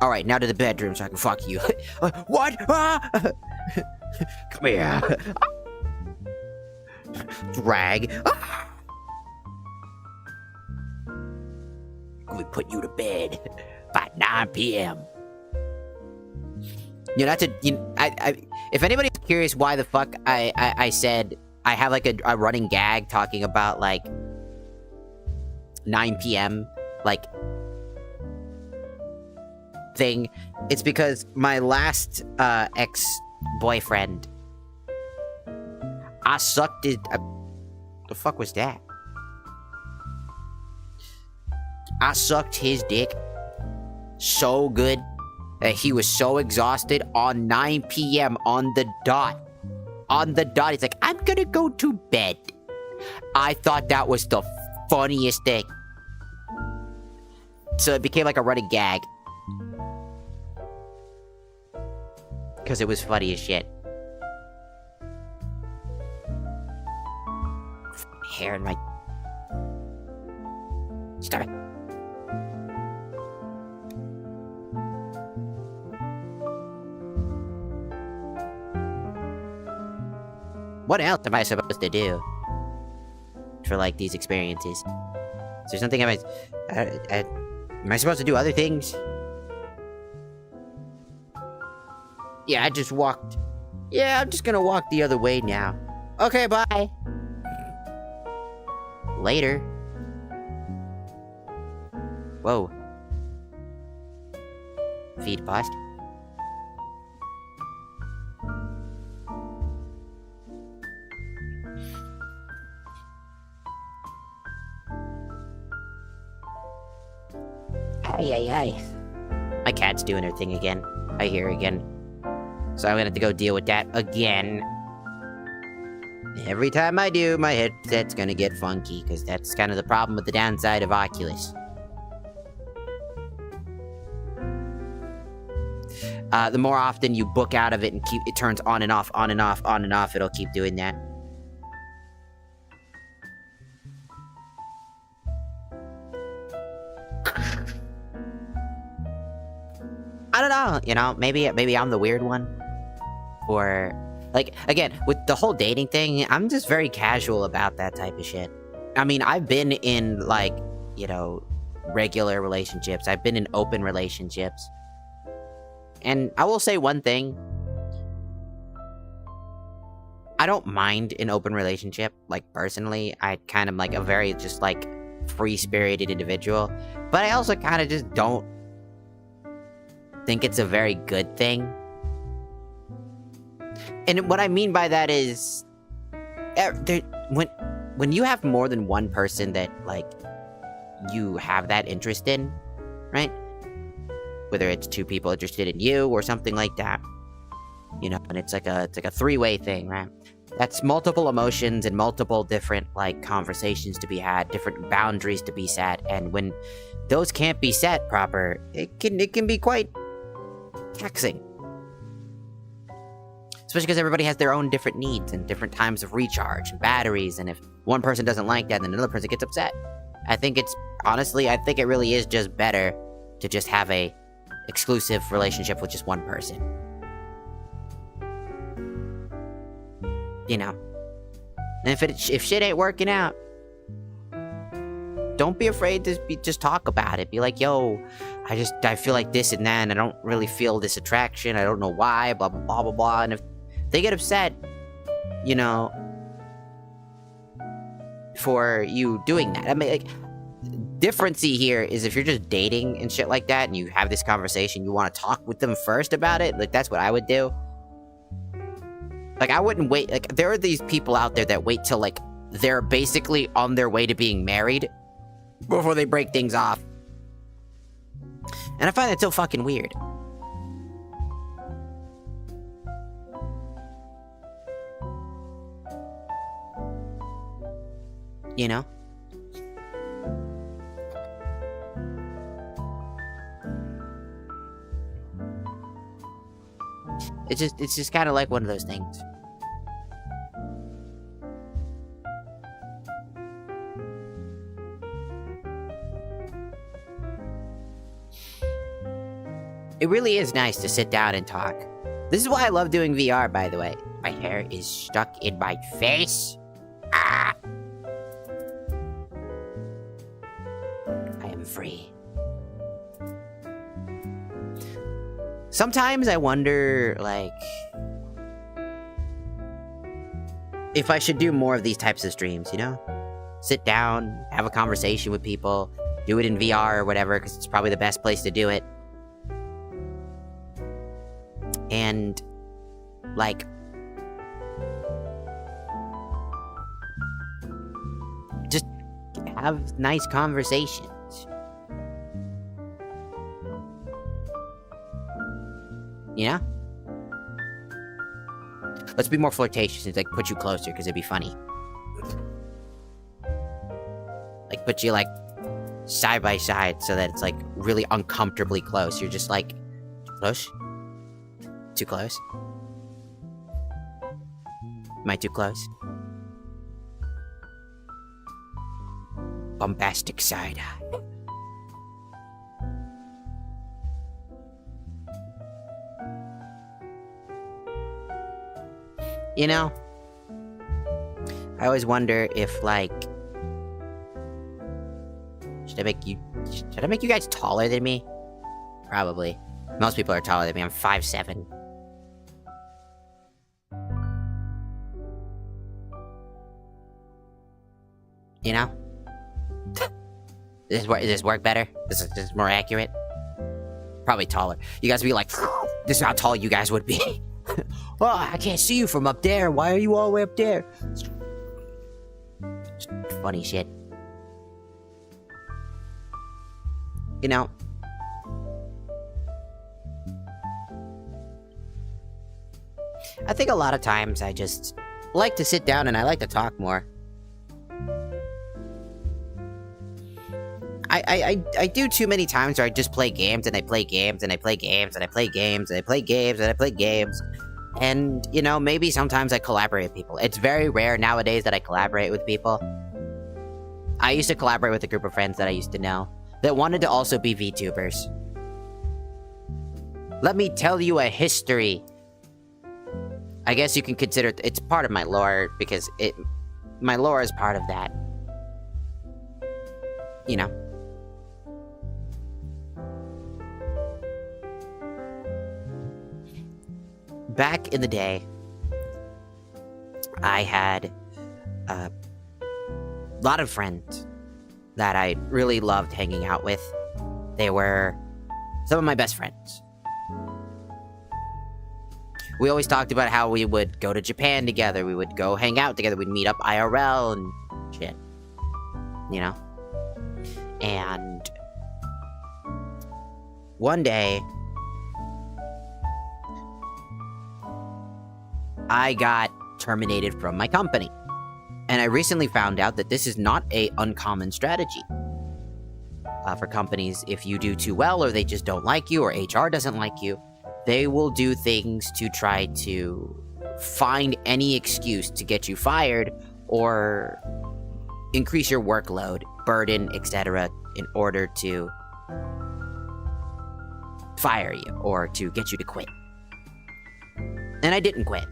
alright, now to the bedroom so I can fuck you. What? Ah! Come here. Drag. Ah! We put you to bed by 9 p.m. You know, if anybody's curious why the fuck I said I have like a running gag talking about like 9 p.m. like thing, it's because my last ex-boyfriend, I sucked his the fuck was that? I sucked his dick so good that he was so exhausted on 9 p.m. on the dot. On the dot, he's like, I'm gonna go to bed. I thought that was the funniest thing. So it became like a running gag. Because it was funny as shit. Hair in my... Stop it. What else am I supposed to do for, like, these experiences? Is there something am I supposed to do other things? Yeah, I just walked. Yeah, I'm just gonna walk the other way now. Okay, bye. Later. Whoa. Feed paused. Hey. My cat's doing her thing again. I hear her again. So I'm gonna have to go deal with that again. Every time I do, my headset's gonna get funky, because that's kind of the problem with the downside of Oculus. The more often you book out of it and it turns on and off, on and off, on and off, it'll keep doing that. I don't know, you know, maybe I'm the weird one. Or, like, again, with the whole dating thing, I'm just very casual about that type of shit. I mean, I've been in, like, you know, regular relationships. I've been in open relationships. And I will say one thing. I don't mind an open relationship, like, personally. I kind of, like, a very, just, like, free-spirited individual. But I also kind of just don't think it's a very good thing. And what I mean by that is, when you have more than one person that, like, you have that interest in, right? Whether it's two people interested in you or something like that, you know, and it's like a three-way thing, right? That's multiple emotions and multiple different, like, conversations to be had, different boundaries to be set, and when those can't be set proper, it can be quite taxing. Especially because everybody has their own different needs and different times of recharge and batteries, and if one person doesn't like that, then another person gets upset. I think it really is just better to just have a exclusive relationship with just one person. You know? And if shit ain't working out, don't be afraid to just talk about it. Be like, yo, I feel like this and that, and I don't really feel this attraction. I don't know why, blah, blah, blah, blah, blah. And if they get upset, you know, for you doing that. I mean, like, differency here is if you're just dating and shit like that, and you have this conversation, you want to talk with them first about it. Like, that's what I would do. Like, I wouldn't wait. Like, there are these people out there that wait till, like, they're basically on their way to being married before they break things off. And I find that so fucking weird. You know? It's just kind of like one of those things. It really is nice to sit down and talk. This is why I love doing VR, by the way. My hair is stuck in my face. Ah! I am free. Sometimes I wonder, like, if I should do more of these types of streams, you know? Sit down, have a conversation with people, do it in VR or whatever, because it's probably the best place to do it. And, like, just have nice conversations. You know? Let's be more flirtatious and, like, put you closer, because it'd be funny. Like, put you, like, side by side so that it's, like, really uncomfortably close. You're just, like, close? Too close? Am I too close? Bombastic side eye. You know, I always wonder if, like, should I make you guys taller than me? Probably. Most people are taller than me. I'm 5'7". You know? Does this work better? Is this more accurate? Probably taller. You guys would be like, this is how tall you guys would be. Oh, I can't see you from up there. Why are you all the way up there? Funny shit. You know, I think a lot of times I just like to sit down and I like to talk more. I do too many times where I just play games and I play games and I play games and I play games and I play games and I play games. And, you know, maybe sometimes I collaborate with people. It's very rare nowadays that I collaborate with people. I used to collaborate with a group of friends that I used to know that wanted to also be VTubers. Let me tell you a history. I guess you can consider it's part of my lore because my lore is part of that. You know. Back in the day, I had a lot of friends that I really loved hanging out with. They were some of my best friends. We always talked about how we would go to Japan together, we would go hang out together, we'd meet up IRL and shit. You know? And one day, I got terminated from my company. And I recently found out that this is not a uncommon strategy. For companies, if you do too well or they just don't like you or HR doesn't like you, they will do things to try to find any excuse to get you fired or increase your workload, burden, etc. in order to fire you or to get you to quit. And I didn't quit.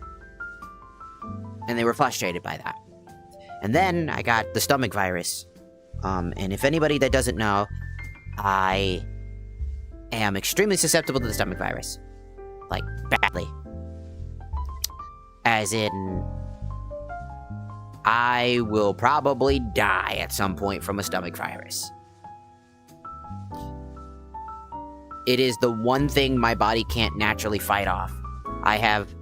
And they were frustrated by that. And then I got the stomach virus. And if anybody that doesn't know, I am extremely susceptible to the stomach virus. Like, badly. As in, I will probably die at some point from a stomach virus. It is the one thing my body can't naturally fight off. I have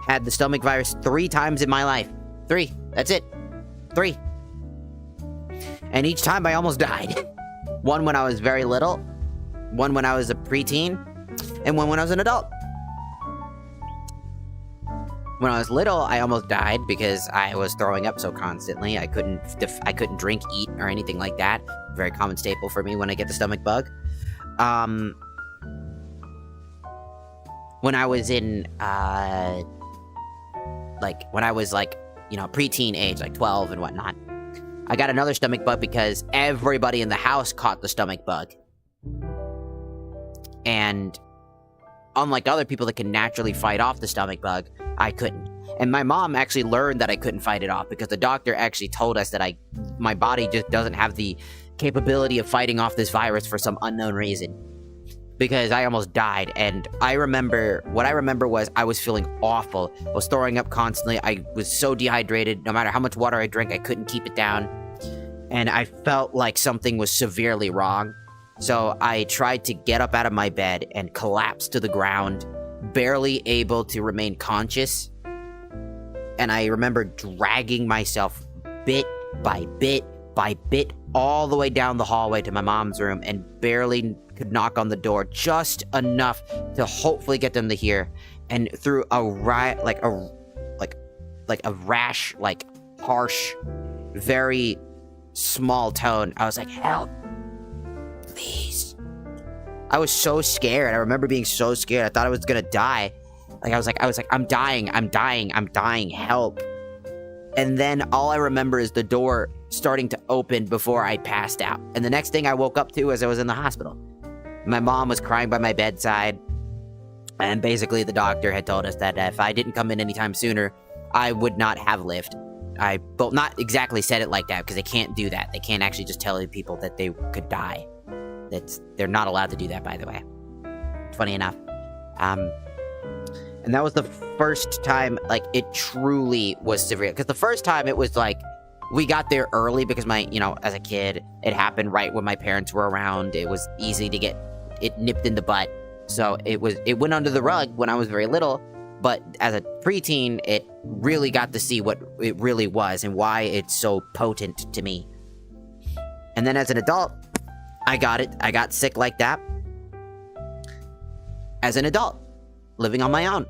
had the stomach virus 3 times in my life. 3. That's it. 3. And each time I almost died. One when I was very little, one when I was a preteen, and one when I was an adult. When I was little, I almost died because I was throwing up so constantly. I couldn't drink, eat, or anything like that. Very common staple for me when I get the stomach bug. When I was in, when I was preteen age, like 12 and whatnot, I got another stomach bug because everybody in the house caught the stomach bug. And unlike other people that can naturally fight off the stomach bug, I couldn't. And my mom actually learned that I couldn't fight it off because the doctor actually told us that my body just doesn't have the capability of fighting off this virus for some unknown reason. Because I almost died, and what I remember was I was feeling awful. I was throwing up constantly. I was so dehydrated. No matter how much water I drank, I couldn't keep it down. And I felt like something was severely wrong. So I tried to get up out of my bed and collapse to the ground, barely able to remain conscious. And I remember dragging myself bit by bit by bit all the way down the hallway to my mom's room and barely could knock on the door just enough to hopefully get them to hear. And through a rash, harsh, very small tone, I was like, "Help, please." I was so scared. I remember being so scared. I thought I was gonna die. I was like, I'm dying, help. And then all I remember is the door starting to open before I passed out. And the next thing I woke up to was I was in the hospital. My mom was crying by my bedside. And basically the doctor had told us that if I didn't come in anytime sooner, I would not have lived. Not exactly said it like that, because they can't do that. They can't actually just tell people that they could die. They're not allowed to do that, by the way. Funny enough. And that was the first time, it truly was severe. Because the first time it was we got there early because as a kid, it happened right when my parents were around. It was easy to get it nipped in the butt. So it went under the rug when I was very little. But as a preteen, it really got to see what it really was and why it's so potent to me. And then as an adult, I got it. I got sick like that. As an adult, living on my own.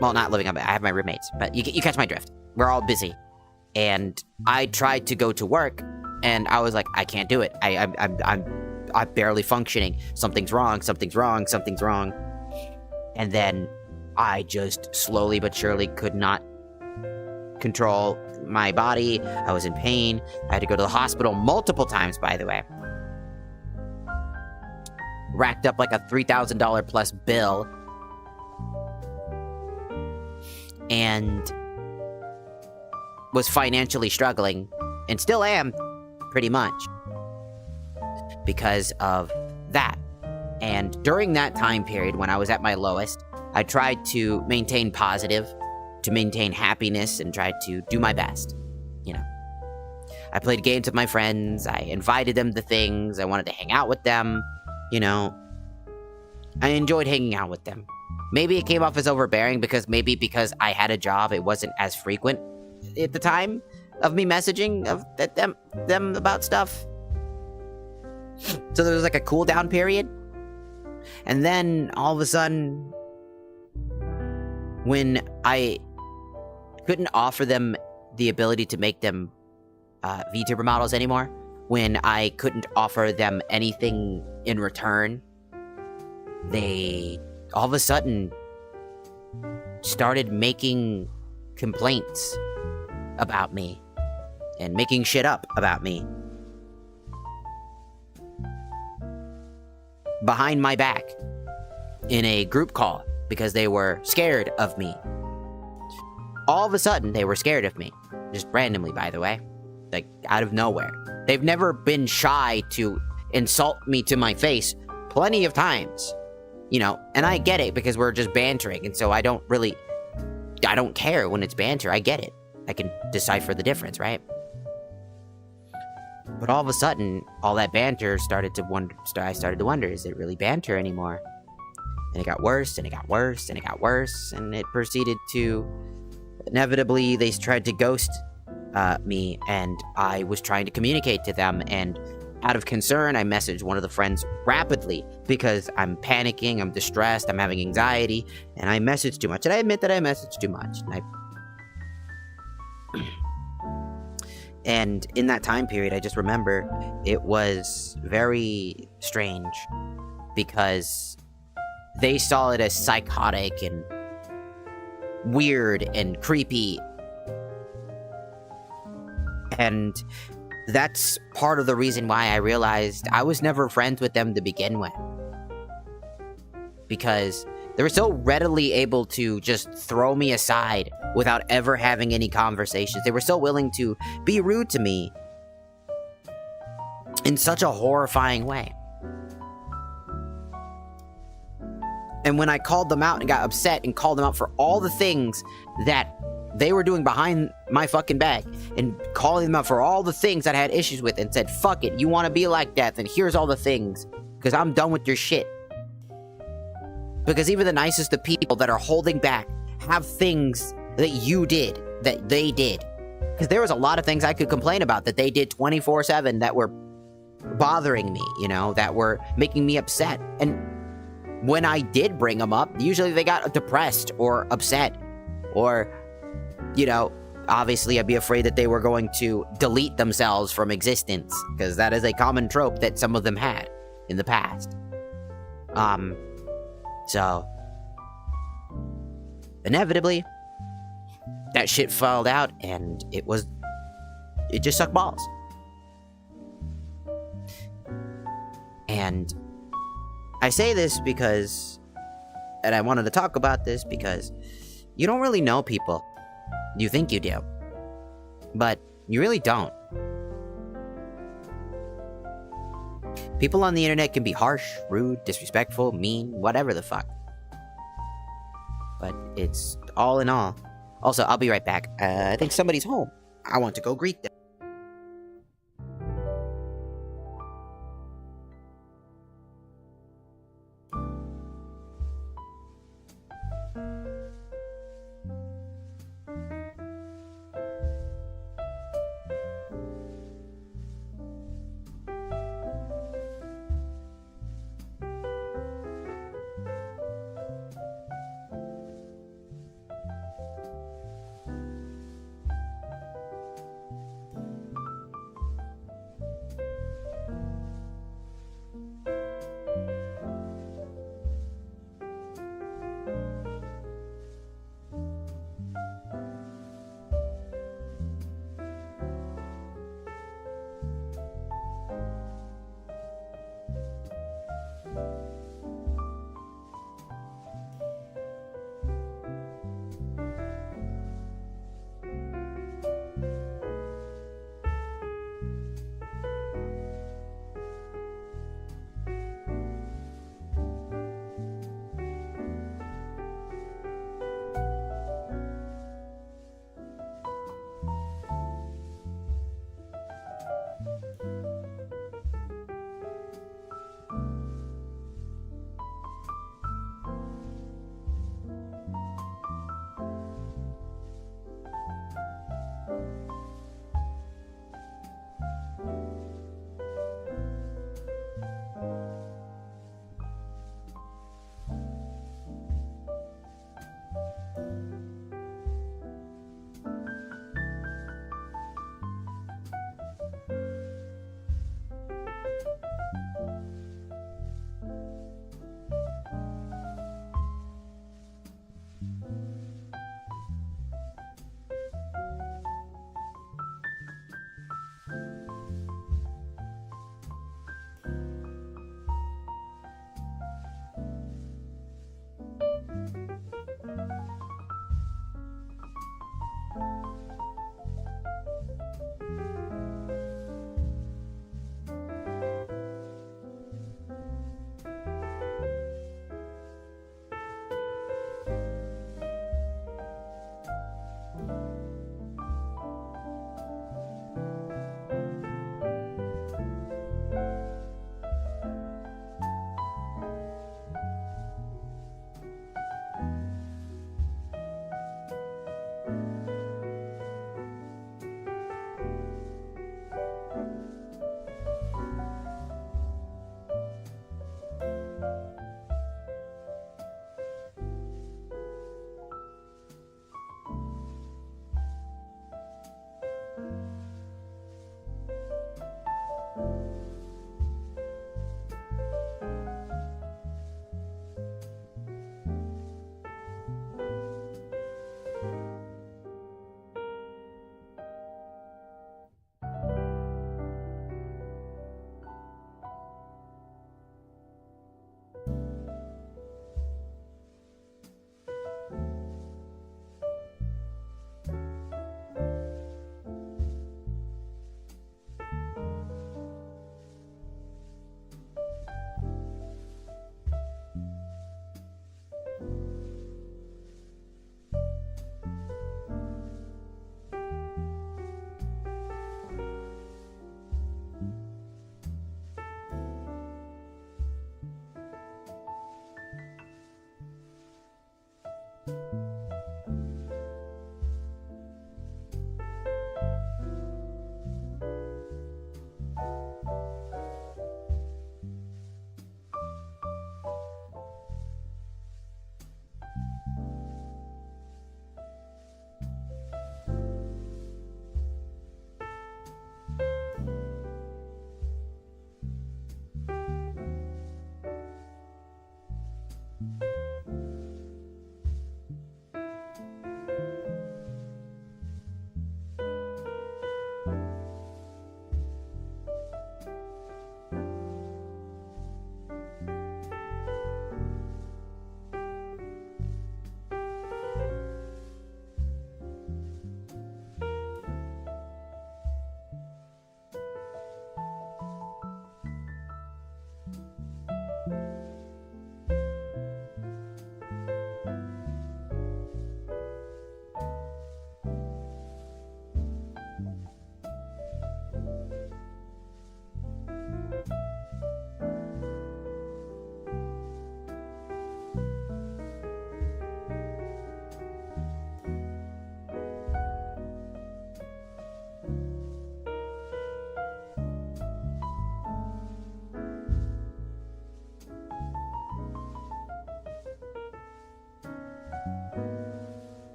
Well, not living on my own. I have my roommates, but you catch my drift. We're all busy. And I tried to go to work, and I was like, I can't do it. I'm barely functioning. Something's wrong, something's wrong, something's wrong. And then I just slowly but surely could not control my body. I was in pain. I had to go to the hospital multiple times, by the way. Racked up like a $3,000 plus bill. And was financially struggling, and still am, pretty much, because of that. And during that time period, when I was at my lowest, I tried to maintain positive, to maintain happiness, and tried to do my best, you know. I played games with my friends, I invited them to things, I wanted to hang out with them, you know. I enjoyed hanging out with them. Maybe it came off as overbearing because I had a job, it wasn't as frequent at the time of me messaging them about stuff. So there was like a cool down period. And then all of a sudden, when I couldn't offer them the ability to make them VTuber models anymore, when I couldn't offer them anything in return, they all of a sudden started making complaints about me and making shit up about me behind my back in a group call because they were scared of me. All of a sudden, they were scared of me. Just randomly, by the way. Like, out of nowhere. They've never been shy to insult me to my face plenty of times. You know, and I get it because we're just bantering, and so I don't care when it's banter. I get it. I can decipher the difference, right? But all of a sudden, all that banter I started to wonder, is it really banter anymore? And it got worse, and it got worse, and it got worse, and it proceeded to, inevitably, they tried to ghost me, and I was trying to communicate to them, and out of concern, I messaged one of the friends rapidly because I'm panicking, I'm distressed, I'm having anxiety, and I messaged too much. And I admit that I messaged too much. And in that time period, I just remember it was very strange because they saw it as psychotic and weird and creepy. And that's part of the reason why I realized I was never friends with them to begin with. Because they were so readily able to just throw me aside without ever having any conversations. They were so willing to be rude to me in such a horrifying way. And when I called them out and got upset and called them out for all the things that they were doing behind my fucking back, and calling them out for all the things that I had issues with, and said, fuck it, you want to be like that, then here's all the things, because I'm done with your shit. Because even the nicest of people that are holding back have things that you did, that they did. Because there was a lot of things I could complain about that they did 24/7 that were bothering me, you know, that were making me upset. And when I did bring them up, usually they got depressed or upset, or, you know, obviously I'd be afraid that they were going to delete themselves from existence, because that is a common trope that some of them had in the past. So, inevitably, that shit fell out, and it just sucked balls. And I say this because, and I wanted to talk about this because you don't really know people. You think you do, but you really don't. People on the internet can be harsh, rude, disrespectful, mean, whatever the fuck. But it's all in all. Also, I'll be right back. I think somebody's home. I want to go greet them.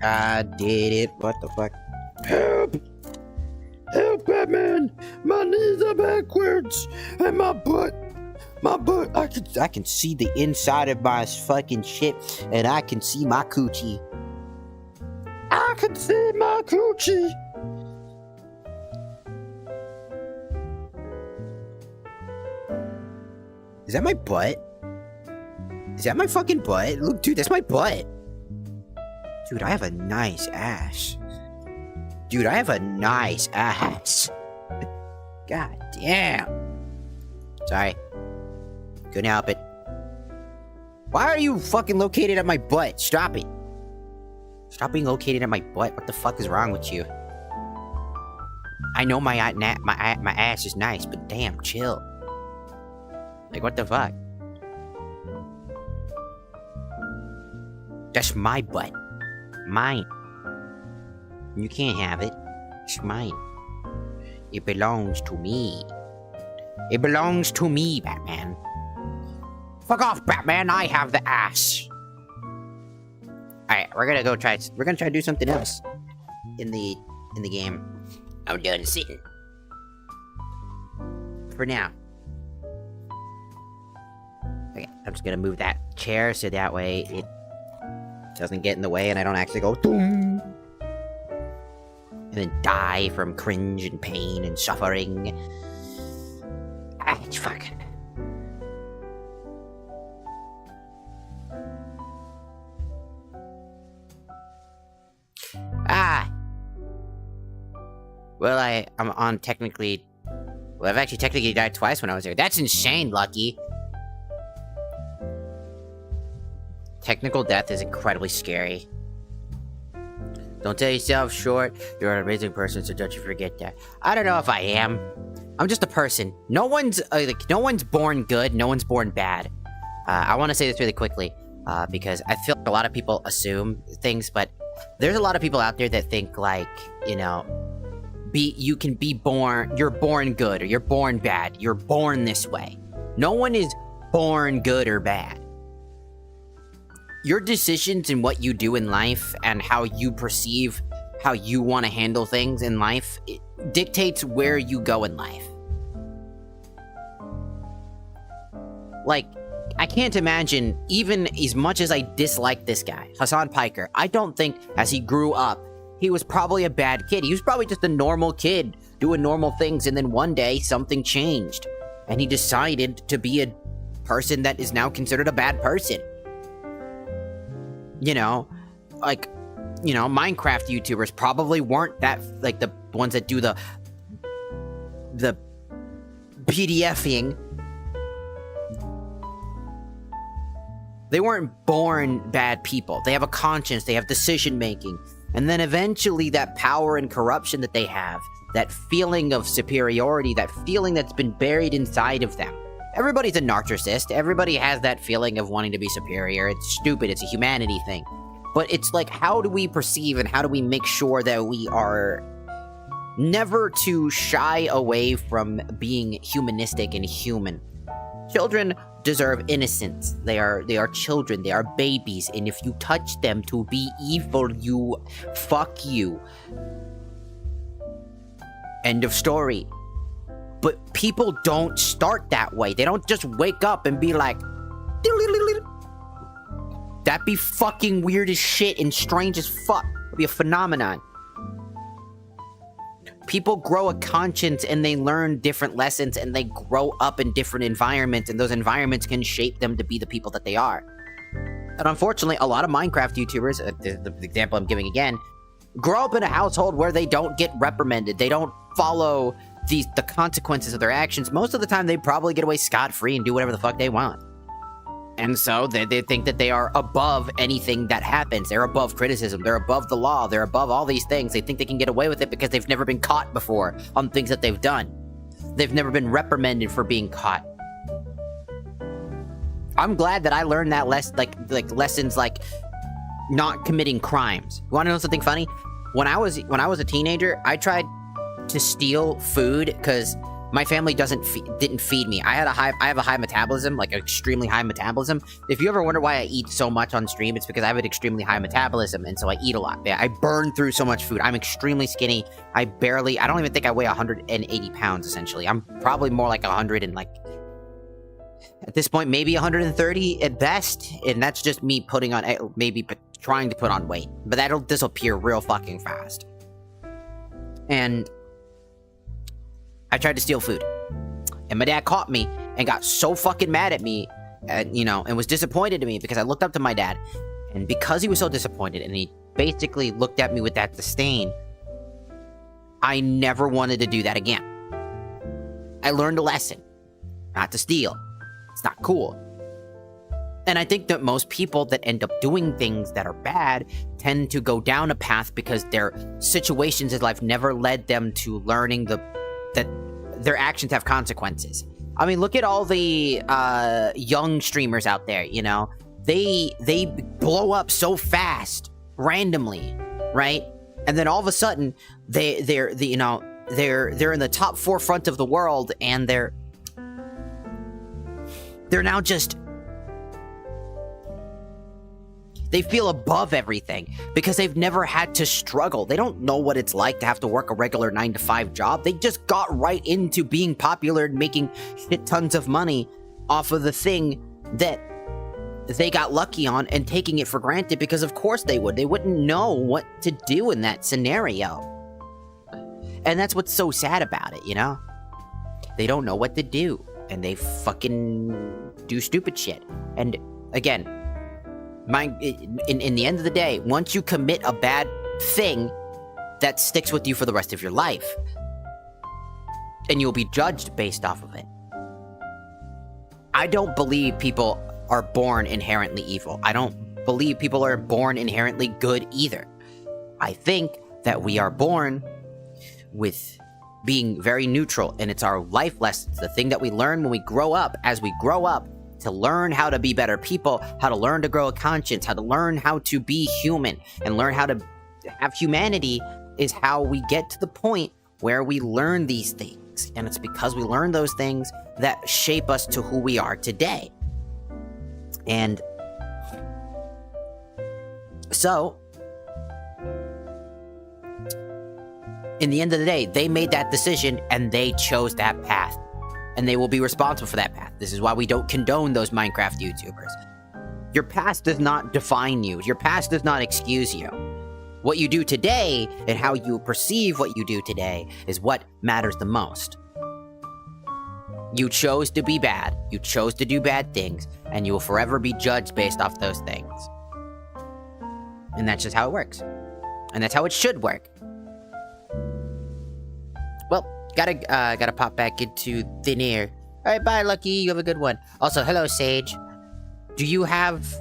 I did it. What the fuck? Help! Help, Batman! My knees are backwards, and my butt, I can see the inside of my fucking shit, and I can see my coochie. I can see my coochie. Is that my butt? Is that my fucking butt? Look, dude, that's my butt. Dude, I have a nice ass. Dude, I have a nice ass. God damn. Sorry. Couldn't help it. Why are you fucking located at my butt? Stop it. Stop being located at my butt. What the fuck is wrong with you? I know my ass is nice, but damn, chill. Like, what the fuck? That's my butt. Mine. You can't have it. It's mine. It belongs to me. It belongs to me, Batman. Fuck off, Batman. I have the ass. Alright, we're gonna try to do something else in the game. I'm done sitting. For now. Okay, I'm just gonna move that chair so that way it doesn't get in the way and I don't actually go boom and then die from cringe and pain and suffering. Ah, it's fucking. Well, I'm on technically. Well, I've actually technically died twice when I was there. That's insane, Lucky. Technical death is incredibly scary. Don't tell yourself short. You're an amazing person, so don't you forget that. I don't know if I am. I'm just a person. No one's born good. No one's born bad. I want to say this really quickly because I feel like a lot of people assume things, but there's a lot of people out there that think like, you know, you can be born. You're born good or you're born bad. You're born this way. No one is born good or bad. Your decisions and what you do in life and how you perceive how you want to handle things in life, it dictates where you go in life. Like, I can't imagine, even as much as I dislike this guy, Hassan Piker, I don't think as he grew up, he was probably a bad kid. He was probably just a normal kid doing normal things, and then one day something changed, and he decided to be a person that is now considered a bad person. You know, like, you know, Minecraft YouTubers probably weren't that, like, the ones that do the PDFing. They weren't born bad people. They have a conscience, they have decision making. And then eventually that power and corruption that they have, that feeling of superiority, that feeling that's been buried inside of them. Everybody's a narcissist. Everybody has that feeling of wanting to be superior. It's stupid. It's a humanity thing. But it's like, how do we perceive and how do we make sure that we are never to shy away from being humanistic and human? Children deserve innocence. They are children. They are babies. And if you touch them to be evil, fuck you. End of story. But people don't start that way. They don't just wake up and be like, that'd be fucking weird as shit and strange as fuck. It'd be a phenomenon. People grow a conscience and they learn different lessons and they grow up in different environments, and those environments can shape them to be the people that they are. And unfortunately, a lot of Minecraft YouTubers, the example I'm giving again, grow up in a household where they don't get reprimanded. They don't follow the consequences of their actions. Most of the time, they probably get away scot-free and do whatever the fuck they want. And so they think that they are above anything that happens. They're above criticism. They're above the law. They're above all these things. They think they can get away with it because they've never been caught before on things that they've done. They've never been reprimanded for being caught. I'm glad that I learned that lessons like not committing crimes. You want to know something funny? When I was a teenager, I tried to steal food because My family didn't feed me. I have a high metabolism, like extremely high metabolism. If you ever wonder why I eat so much on stream, it's because I have an extremely high metabolism, and so I eat a lot. Yeah, I burn through so much food. I'm extremely skinny. I don't even think I weigh 180 pounds, essentially. I'm probably more like 100 and like, at this point, maybe 130 at best, and that's just me putting on, trying to put on weight. But that'll disappear real fucking fast. And I tried to steal food. And my dad caught me and got so fucking mad at me, and was disappointed in me because I looked up to my dad. And because he was so disappointed and he basically looked at me with that disdain, I never wanted to do that again. I learned a lesson. Not to steal. It's not cool. And I think that most people that end up doing things that are bad tend to go down a path because their situations in life never led them to learning that their actions have consequences. I mean, look at all the young streamers out there, They blow up so fast, randomly, right? And then all of a sudden, they're in the top forefront of the world, and they're now just... They feel above everything because they've never had to struggle. They don't know what it's like to have to work a regular 9-to-5 job. They just got right into being popular and making shit tons of money off of the thing that they got lucky on and taking it for granted because of course they would. They wouldn't know what to do in that scenario. And that's what's so sad about it, They don't know what to do and they fucking do stupid shit. And again, in the end of the day, once you commit a bad thing, that sticks with you for the rest of your life. And you'll be judged based off of it. I don't believe people are born inherently evil. I don't believe people are born inherently good either. I think that we are born with being very neutral, and it's our life lessons, the thing that we learn when we grow up, as we grow up, to learn how to be better people, how to learn to grow a conscience, how to learn how to be human, and learn how to have humanity is how we get to the point where we learn these things. And it's because we learn those things that shape us to who we are today. And so, in the end of the day, they made that decision and they chose that path. And they will be responsible for that path. This is why we don't condone those Minecraft YouTubers. Your past does not define you. Your past does not excuse you. What you do today and how you perceive what you do today is what matters the most. You chose to be bad. You chose to do bad things. And you will forever be judged based off those things. And that's just how it works. And that's how it should work. Well, gotta pop back into thin air. Alright, bye, Lucky. You have a good one. Also, hello, Sage. Do you happen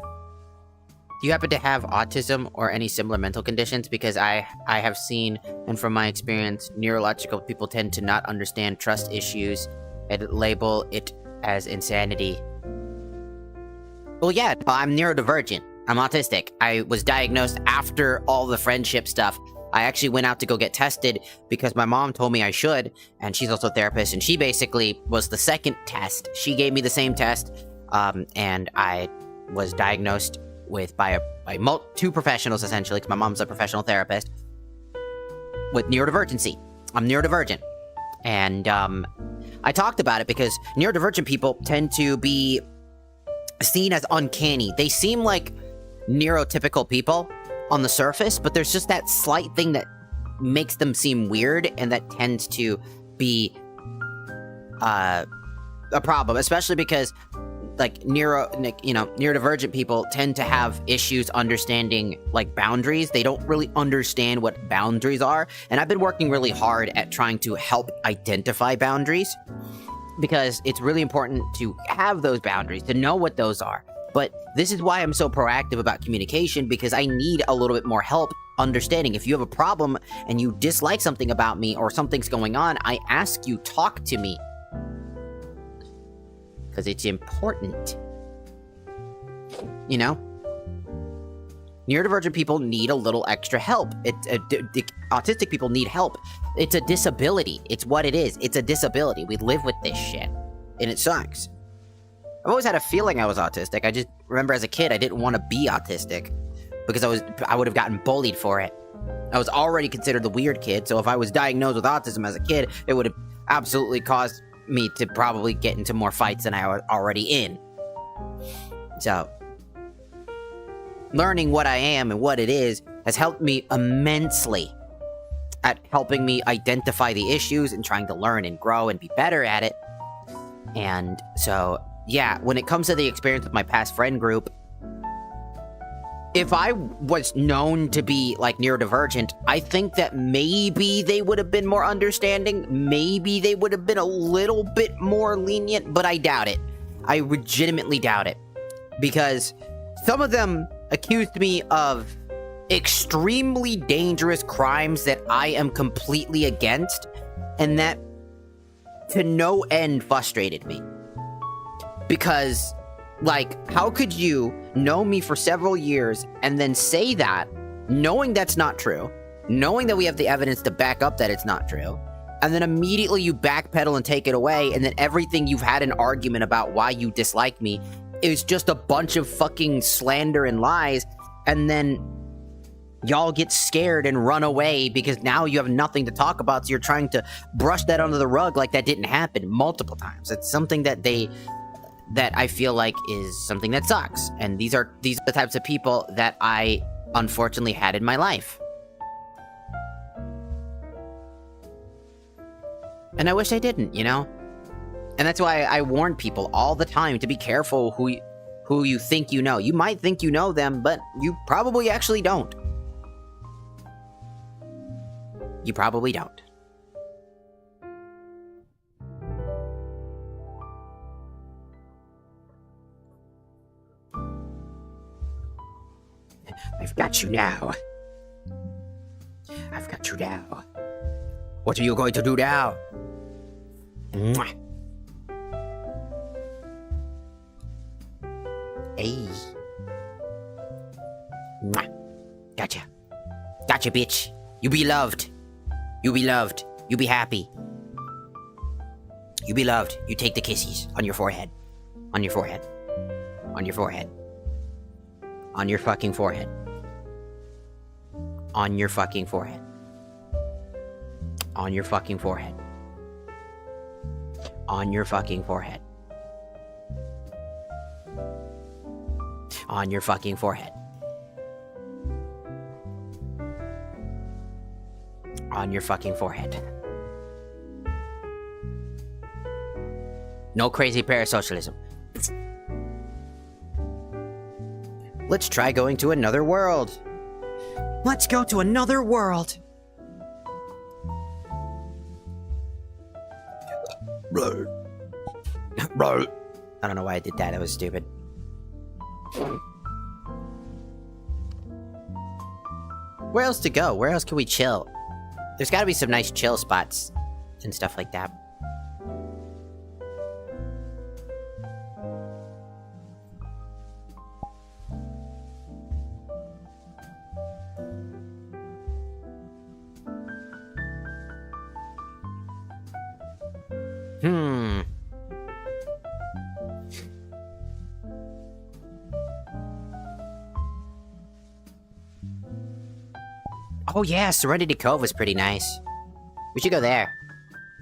to have autism or any similar mental conditions? Because I have seen, and from my experience, neurological people tend to not understand trust issues and label it as insanity. Well, yeah, I'm neurodivergent. I'm autistic. I was diagnosed after all the friendship stuff. I actually went out to go get tested because my mom told me I should, and she's also a therapist, and she basically was the second test. She gave me the same test, and I was diagnosed by two professionals, essentially, because my mom's a professional therapist, with neurodivergency. I'm neurodivergent. And I talked about it because neurodivergent people tend to be seen as uncanny. They seem like neurotypical people on the surface, but there's just that slight thing that makes them seem weird, and that tends to be a problem, especially because neurodivergent people tend to have issues understanding boundaries. They don't really understand what boundaries are, and I've been working really hard at trying to help identify boundaries, because it's really important to have those boundaries, to know what those are. But this is why I'm so proactive about communication, because I need a little bit more help understanding. If you have a problem and you dislike something about me or something's going on, I ask you, talk to me. Because it's important. Neurodivergent people need a little extra help. Autistic people need help It's a disability. It's what it is. It's a disability. We live with this shit. And it sucks. I've always had a feeling I was autistic. I just remember as a kid, I didn't want to be autistic because I would have gotten bullied for it. I was already considered the weird kid, so if I was diagnosed with autism as a kid, it would have absolutely caused me to probably get into more fights than I was already in. So, learning what I am and what it is has helped me immensely at helping me identify the issues and trying to learn and grow and be better at it. And so, yeah, when it comes to the experience with my past friend group, if I was known to be, like, neurodivergent, I think that maybe they would have been more understanding. Maybe they would have been a little bit more lenient, but I doubt it. I legitimately doubt it. Because some of them accused me of extremely dangerous crimes that I am completely against, and that to no end frustrated me. Because, like, how could you know me for several years and then say that, knowing that's not true, knowing that we have the evidence to back up that it's not true, and then immediately you backpedal and take it away, and then everything you've had an argument about why you dislike me is just a bunch of fucking slander and lies, and then y'all get scared and run away because now you have nothing to talk about, so you're trying to brush that under the rug like that didn't happen multiple times. It's something that I feel like is something that sucks. And these are the types of people that I unfortunately had in my life. And I wish I didn't, you know? And that's why I warn people all the time to be careful who you think you know. You might think you know them, but you probably actually don't. You probably don't. I've got you now. I've got you now. What are you going to do now? Mwah. Hey. Mwah. Gotcha. Gotcha, bitch. You be loved. You be loved. You be happy. You be loved. You take the kisses on your forehead. On your forehead. On your forehead. On your fucking forehead. On your fucking forehead. On your fucking forehead. On your fucking forehead. On your fucking forehead. On your fucking forehead. No crazy parasocialism. Let's try going to another world. Let's go to another world. I don't know why I did that. That was stupid. Where else to go? Where else can we chill? There's gotta be some nice chill spots and stuff like that. Oh yeah, Serenity Cove was pretty nice. We should go there.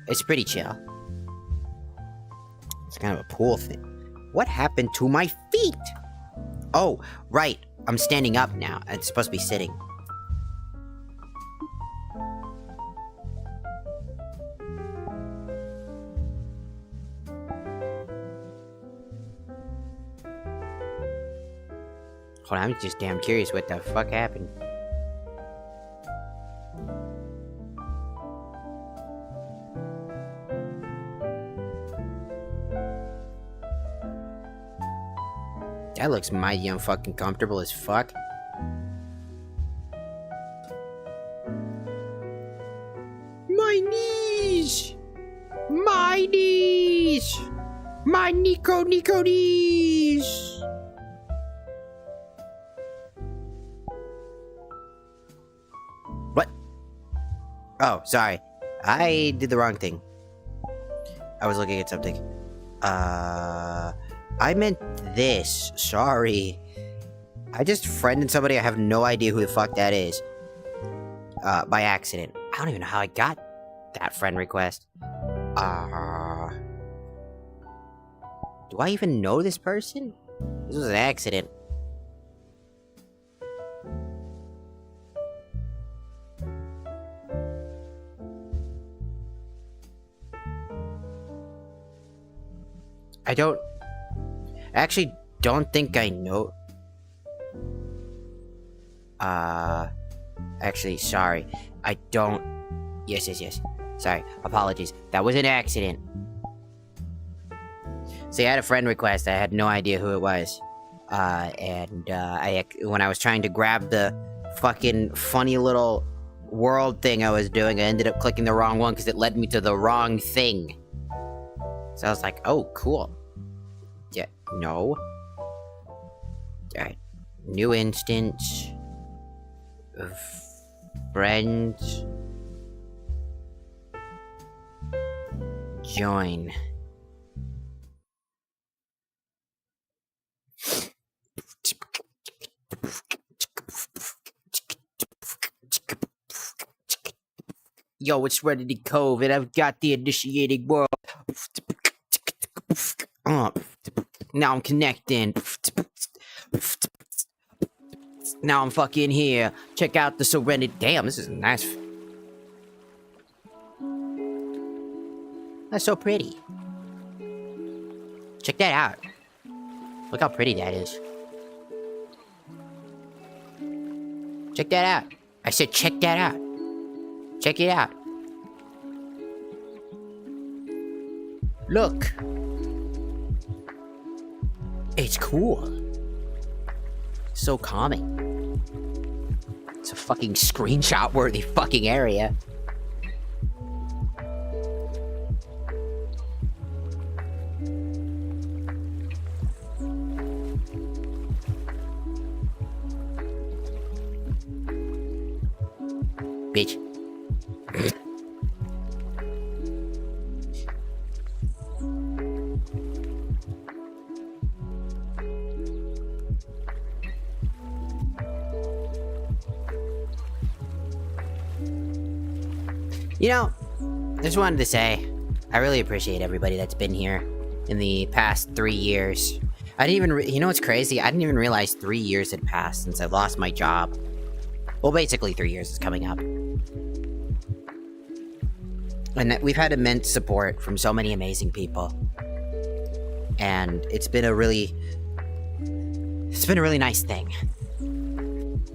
It's pretty chill. It's kind of a pool thing. What happened to my feet? Oh, right. I'm standing up now. It's supposed to be sitting. Hold on, I'm just damn curious what the fuck happened. That looks mighty unfucking comfortable as fuck. My knees! My knees! My Nico knees! What? Oh, sorry. I did the wrong thing. I was looking at something. I meant this. Sorry. I just friended somebody. I have no idea who the fuck that is. By accident. I don't even know how I got that friend request. Do I even know this person? This was an accident. I actually don't think I know. Actually, sorry. I don't. Yes. Sorry. Apologies. That was an accident. See, I had a friend request. I had no idea who it was. When I was trying to grab the fucking funny little world thing I was doing, I ended up clicking the wrong one because it led me to the wrong thing. So I was like, oh, cool. Yeah, no. Alright. New instance. Friends. Join. Yo, it's Reddity Cove, and I've got the initiating world. Now I'm connecting. Now I'm fucking here. Check out the Serenity. Damn, this is nice. That's so pretty. Check that out. Look how pretty that is. Check that out. I said check that out. Check it out. Look. It's cool. So calming. It's a fucking screenshot-worthy fucking area. Bitch. You know, I just wanted to say, I really appreciate everybody that's been here in the past 3 years. I didn't even, you know what's crazy? I didn't even realize 3 years had passed since I lost my job. Well, basically 3 years is coming up. And that we've had immense support from so many amazing people. And it's been a really nice thing.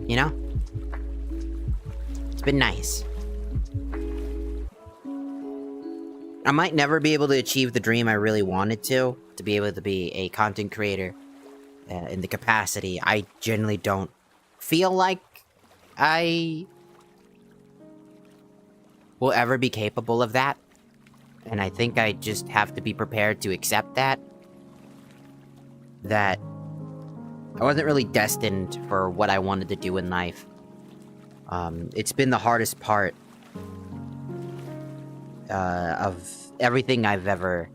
You know? It's been nice. I might never be able to achieve the dream I really wanted to be able to be a content creator in the capacity. I generally don't feel like I will ever be capable of that. And I think I just have to be prepared to accept that I wasn't really destined for what I wanted to do in life. It's been the hardest part of everything I've ever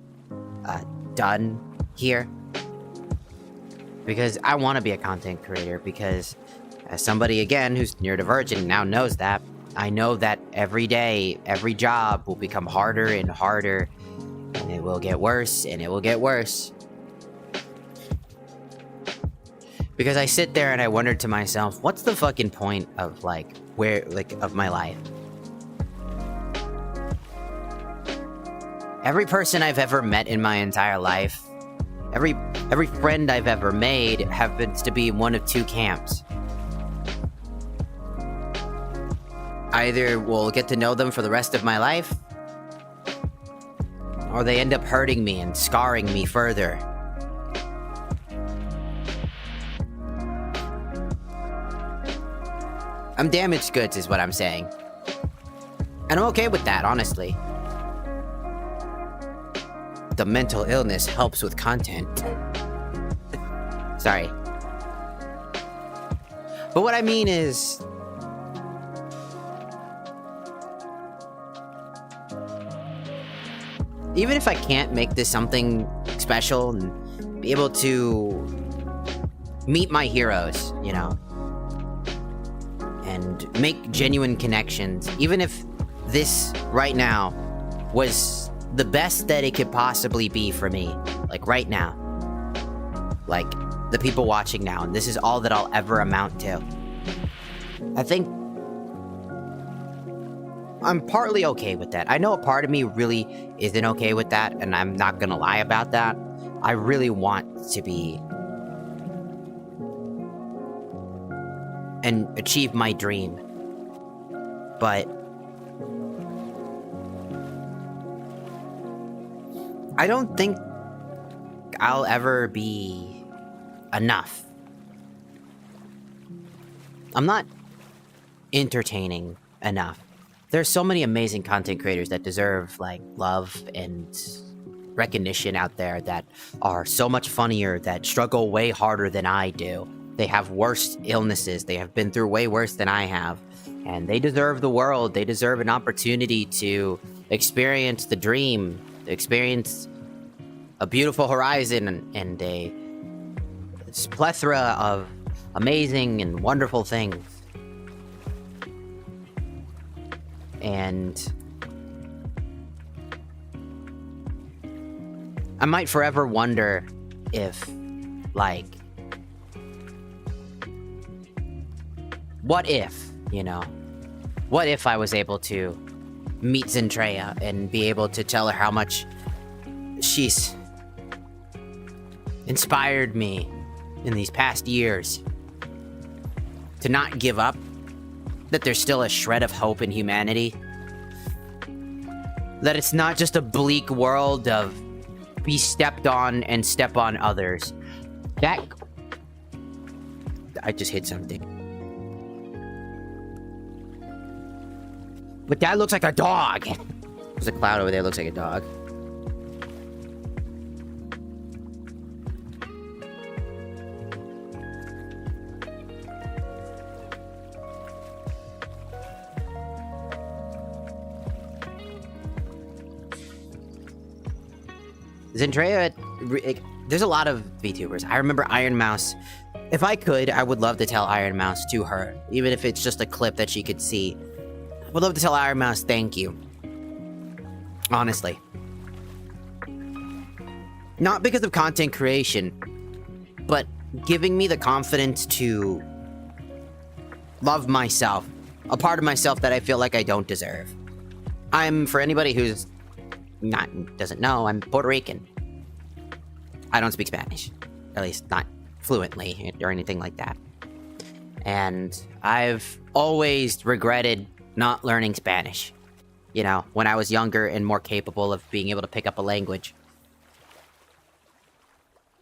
done here. Because I want to be a content creator, because as somebody, again, who's neurodivergent now knows that, I know that every day, every job will become harder and harder, and it will get worse, and it will get worse. Because I sit there and I wonder to myself, what's the fucking point of, of my life? Every person I've ever met in my entire life, every friend I've ever made happens to be in one of two camps. Either we'll get to know them for the rest of my life, or they end up hurting me and scarring me further. I'm damaged goods is what I'm saying. And I'm okay with that, honestly. The mental illness helps with content. Sorry. But what I mean is, even if I can't make this something special and be able to meet my heroes, you know, and make genuine connections, even if this right now was the best that it could possibly be for me, like right now, like the people watching now, and this is all that I'll ever amount to. I think I'm partly okay with that. I know a part of me really isn't okay with that, and I'm not gonna lie about that. I really want to be and achieve my dream, but I don't think I'll ever be enough. I'm not entertaining enough. There's so many amazing content creators that deserve, like, love and recognition out there that are so much funnier, that struggle way harder than I do. They have worse illnesses. They have been through way worse than I have. And they deserve the world. They deserve an opportunity to experience the dream, experience a beautiful horizon and a plethora of amazing and wonderful things. And I might forever wonder if, like, what if, you know, what if I was able to meet Zendaya and be able to tell her how much she's inspired me in these past years to not give up, that there's still a shred of hope in humanity, that it's not just a bleak world of be stepped on and step on others. That... I just hit something. But that looks like a dog! There's a cloud over there that looks like a dog. Zendaya, there's a lot of VTubers. I remember Iron Mouse. If I could, I would love to tell Iron Mouse to her, even if it's just a clip that she could see. I would love to tell Iron Mouse thank you. Honestly. Not because of content creation, but giving me the confidence to love myself. A part of myself that I feel like I don't deserve. For anybody who's doesn't know, I'm Puerto Rican. I don't speak Spanish. At least not fluently or anything like that. And I've always regretted not learning Spanish. You know, when I was younger and more capable of being able to pick up a language.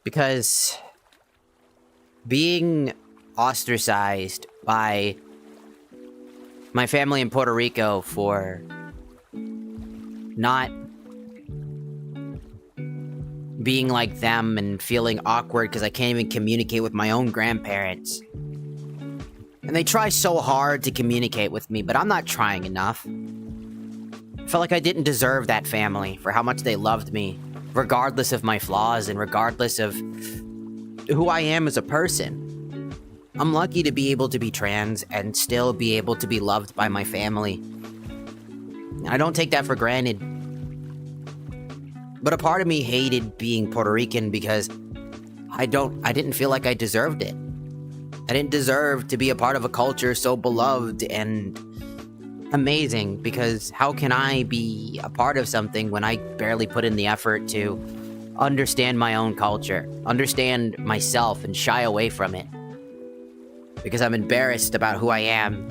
Because being ostracized by my family in Puerto Rico for not being like them and feeling awkward because I can't even communicate with my own grandparents. And they try so hard to communicate with me, but I'm not trying enough. I felt like I didn't deserve that family for how much they loved me, regardless of my flaws and regardless of who I am as a person. I'm lucky to be able to be trans and still be able to be loved by my family. And I don't take that for granted. But a part of me hated being Puerto Rican because I didn't feel like I deserved it. I didn't deserve to be a part of a culture so beloved and amazing, because how can I be a part of something when I barely put in the effort to understand my own culture, understand myself, and shy away from it? Because I'm embarrassed about who I am.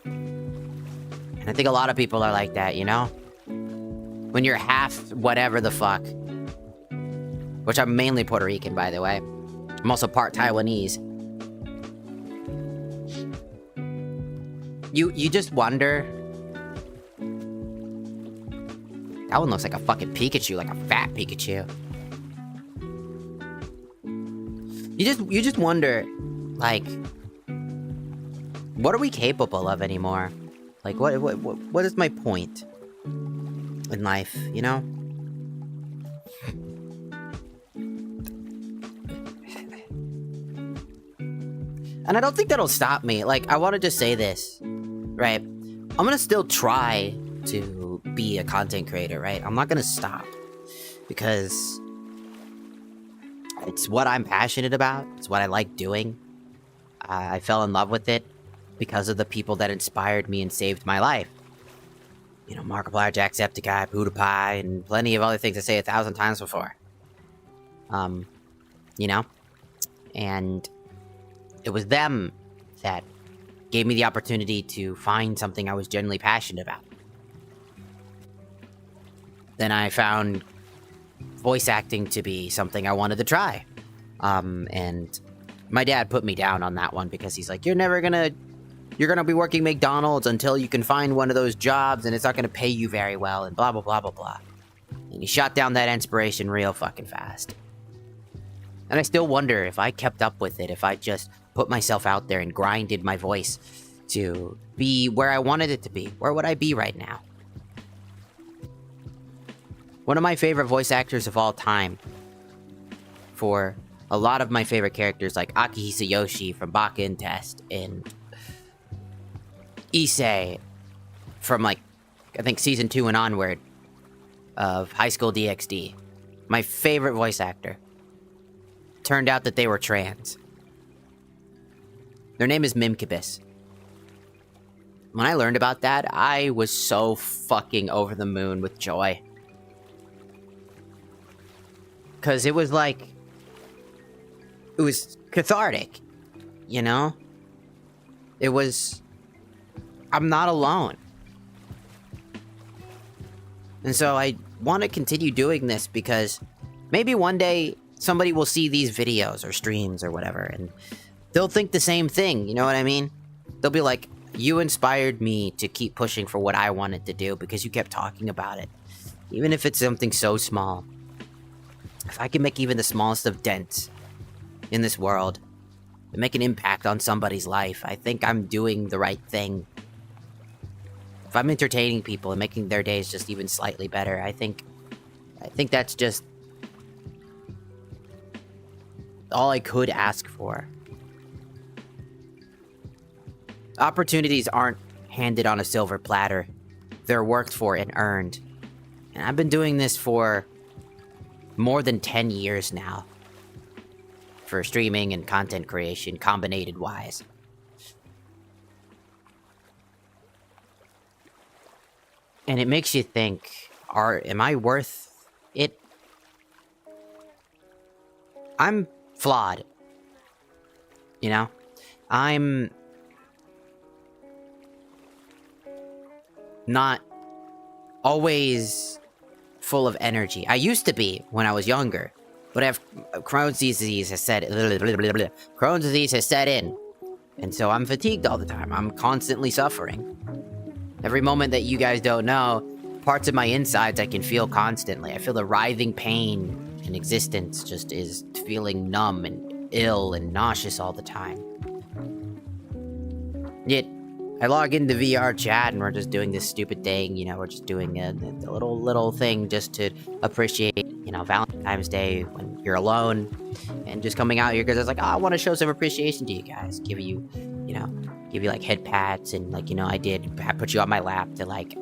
And I think a lot of people are like that, you know? When you're half whatever the fuck. Which I'm mainly Puerto Rican, by the way. I'm also part Taiwanese. You just wonder... That one looks like a fucking Pikachu, like a fat Pikachu. You just wonder, like... What are we capable of anymore? Like, what is my point? in life, you know? And I don't think that'll stop me. Like, I want to just say this, right? I'm gonna still try to be a content creator, right? I'm not gonna stop. Because it's what I'm passionate about. It's what I like doing. I fell in love with it because of the people that inspired me and saved my life. You know, Markiplier, Jacksepticeye, PewDiePie, and plenty of other things I say 1,000 times before. You know? And it was them that gave me the opportunity to find something I was genuinely passionate about. Then I found voice acting to be something I wanted to try. And my dad put me down on that one because he's like, you're gonna be working McDonald's until you can find one of those jobs and it's not gonna pay you very well and blah, blah, blah, blah, blah. And he shot down that inspiration real fucking fast. And I still wonder if I kept up with it, if I just put myself out there and grinded my voice to be where I wanted it to be. Where would I be right now? One of my favorite voice actors of all time, for a lot of my favorite characters like Akihisa Yoshi from Baka and Test, and Issei from, like, I think Season 2 and onward of High School DxD. My favorite voice actor. Turned out that they were trans. Their name is Mimkibis. When I learned about that, I was so fucking over the moon with joy. Because it was like... It was cathartic, you know? It was... I'm not alone. And so I want to continue doing this because maybe one day somebody will see these videos or streams or whatever and they'll think the same thing, you know what I mean? They'll be like, you inspired me to keep pushing for what I wanted to do because you kept talking about it. Even if it's something so small. If I can make even the smallest of dents in this world and make an impact on somebody's life, I think I'm doing the right thing. If I'm entertaining people and making their days just even slightly better, I think that's just all I could ask for. Opportunities aren't handed on a silver platter. They're worked for and earned. And I've been doing this for more than 10 years now. For streaming and content creation, combinated wise. And it makes you think, am I worth it? I'm flawed. You know? I'm not always full of energy. I used to be when I was younger. But I have Crohn's disease has set Crohn's disease has set in. And so I'm fatigued all the time. I'm constantly suffering. Every moment that you guys don't know, parts of my insides I can feel constantly. I feel the writhing pain in existence just is feeling numb and ill and nauseous all the time. Yet, I log into VR chat and we're just doing this stupid thing, you know, we're just doing a little thing just to appreciate, you know, Valentine's Day when you're alone and just coming out here because it's like, oh, I want to show some appreciation to you guys. Give you like head pats and like, you know, I put you on my lap to like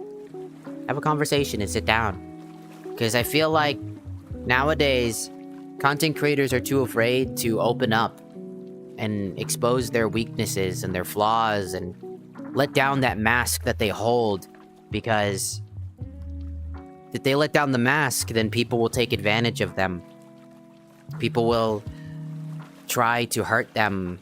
have a conversation and sit down. Because I feel like nowadays content creators are too afraid to open up and expose their weaknesses and their flaws and let down that mask that they hold, because if they let down the mask, then people will take advantage of them. People will try to hurt them.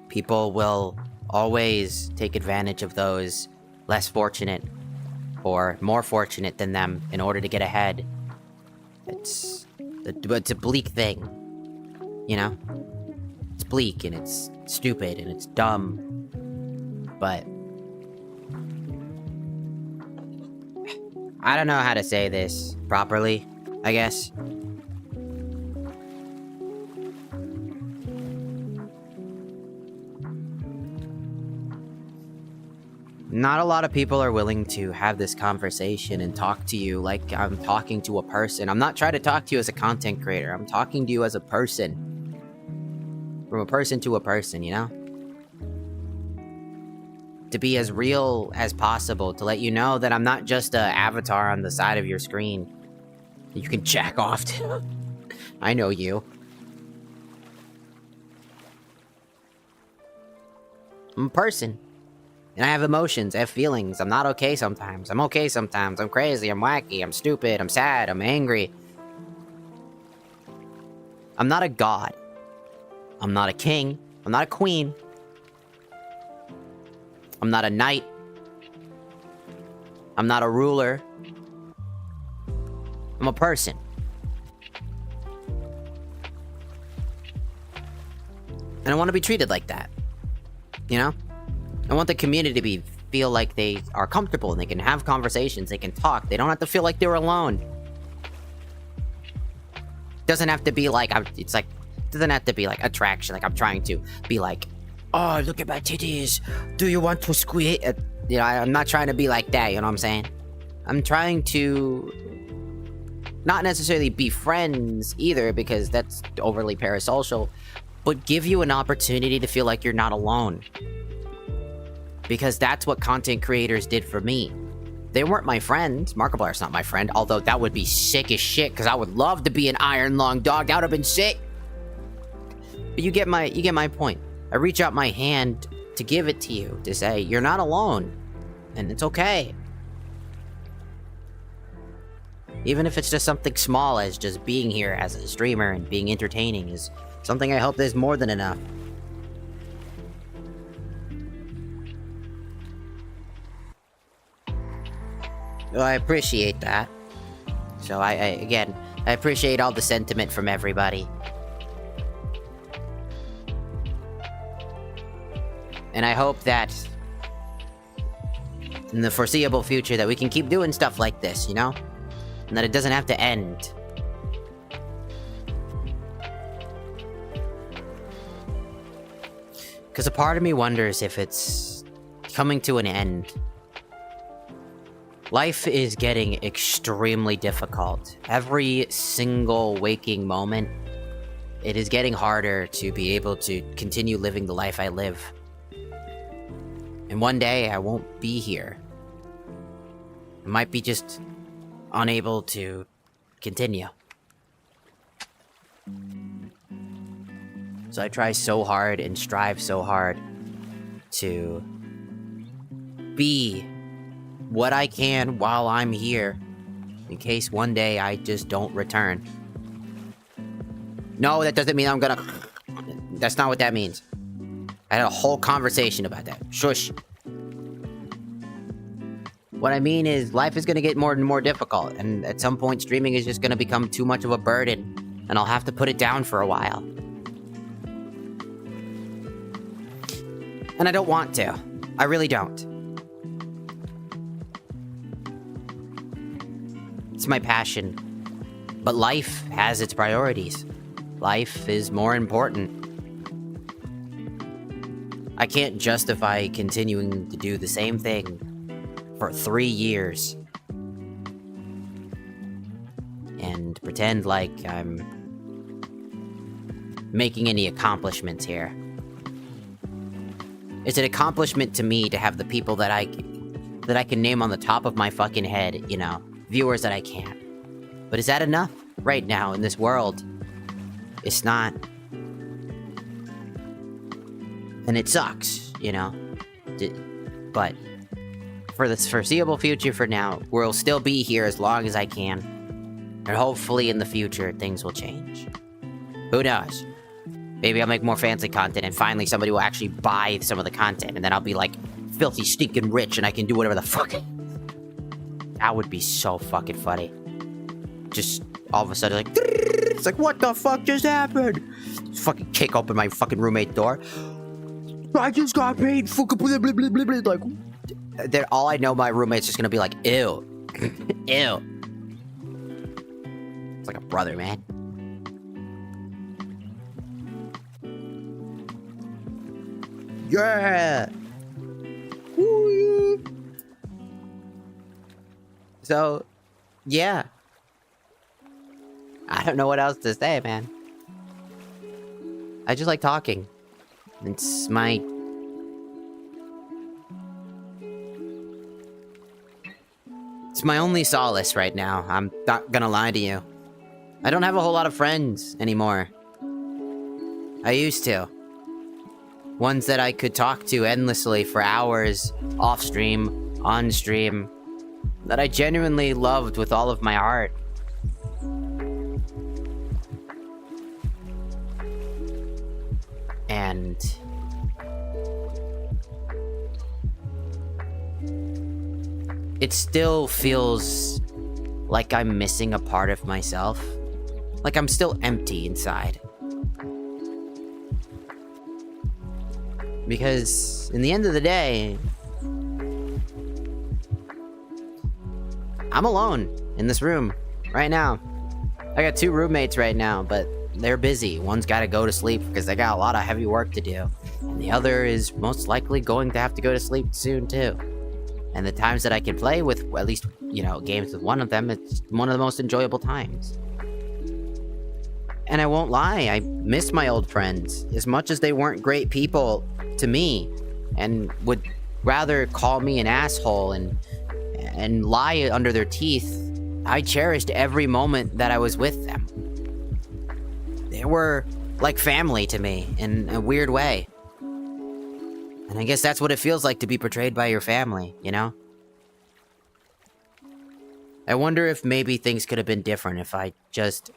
People will always take advantage of those less fortunate or more fortunate than them in order to get ahead. It's a bleak thing, you know? It's bleak and it's stupid and it's dumb. But I don't know how to say this properly, I guess. Not a lot of people are willing to have this conversation and talk to you like I'm talking to a person. I'm not trying to talk to you as a content creator. I'm talking to you as a person. From a person to a person, you know? To be as real as possible, to let you know that I'm not just an avatar on the side of your screen that you can jack off to. I know you. I'm a person. And I have emotions, I have feelings. I'm not okay sometimes. I'm okay sometimes. I'm crazy, I'm wacky, I'm stupid, I'm sad, I'm angry. I'm not a god. I'm not a king. I'm not a queen. I'm not a knight. I'm not a ruler. I'm a person. And I want to be treated like that. You know? I want the community to feel like they are comfortable and they can have conversations, they can talk. They don't have to feel like they're alone. Doesn't have to be like, doesn't have to be like attraction, like I'm trying to be like, oh, look at my titties. Do you want to squeeze? You know, I'm not trying to be like that, you know what I'm saying? I'm trying to not necessarily be friends either, because that's overly parasocial, but give you an opportunity to feel like you're not alone. Because that's what content creators did for me. They weren't my friends. Markiplier's not my friend, although that would be sick as shit, because I would love to be an iron lung dog. That would have been sick. But you get my point. I reach out my hand to give it to you, to say, you're not alone. And it's okay. Even if it's just something small as just being here as a streamer and being entertaining is something I hope is more than enough. Well, I appreciate that. So I appreciate all the sentiment from everybody. And I hope that in the foreseeable future that we can keep doing stuff like this, you know? And that it doesn't have to end. Because a part of me wonders if it's coming to an end. Life is getting extremely difficult. Every single waking moment, it is getting harder to be able to continue living the life I live. And one day, I won't be here. I might be just unable to continue. So I try so hard and strive so hard to be what I can while I'm here, in case one day I just don't return. No, that doesn't mean I'm gonna... That's not what that means. I had a whole conversation about that. Shush. What I mean is, life is gonna get more and more difficult, and at some point streaming is just gonna become too much of a burden, and I'll have to put it down for a while. And I don't want to. I really don't. It's my passion. But life has its priorities. Life is more important. I can't justify continuing to do the same thing for 3 years and pretend like I'm making any accomplishments here. It's an accomplishment to me to have the people that I can name on the top of my fucking head, you know, viewers that I can't. But is that enough? Right now, in this world, it's not. And it sucks, you know? But for the foreseeable future for now, we'll still be here as long as I can. And hopefully in the future, things will change. Who knows? Maybe I'll make more fancy content and finally somebody will actually buy some of the content. And then I'll be like, filthy, stinking rich and I can do whatever the fuck. That would be so fucking funny. Just all of a sudden, like, it's like, what the fuck just happened? Just fucking kick open my fucking roommate door. I just got paid. Fucking blah, blah, blah, blah, blah. Like, then all I know, my roommate's just gonna be like, ew. Ew. It's like a brother, man. Yeah. Ooh, So, yeah. I don't know what else to say, man. I just like talking. It's my... It's my only solace right now. I'm not gonna lie to you. I don't have a whole lot of friends anymore. I used to. Ones that I could talk to endlessly for hours, off-stream, on-stream. That I genuinely loved with all of my heart. And... it still feels like I'm missing a part of myself. Like I'm still empty inside. Because in the end of the day, I'm alone in this room right now. I got 2 roommates right now, but they're busy. One's got to go to sleep because they got a lot of heavy work to do. And the other is most likely going to have to go to sleep soon too. And the times that I can play with, at least, you know, games with one of them, it's one of the most enjoyable times. And I won't lie, I miss my old friends. As much as they weren't great people to me, and would rather call me an asshole and lie under their teeth, I cherished every moment that I was with them. They were like family to me, in a weird way. And I guess that's what it feels like to be portrayed by your family, you know? I wonder if maybe things could have been different if I just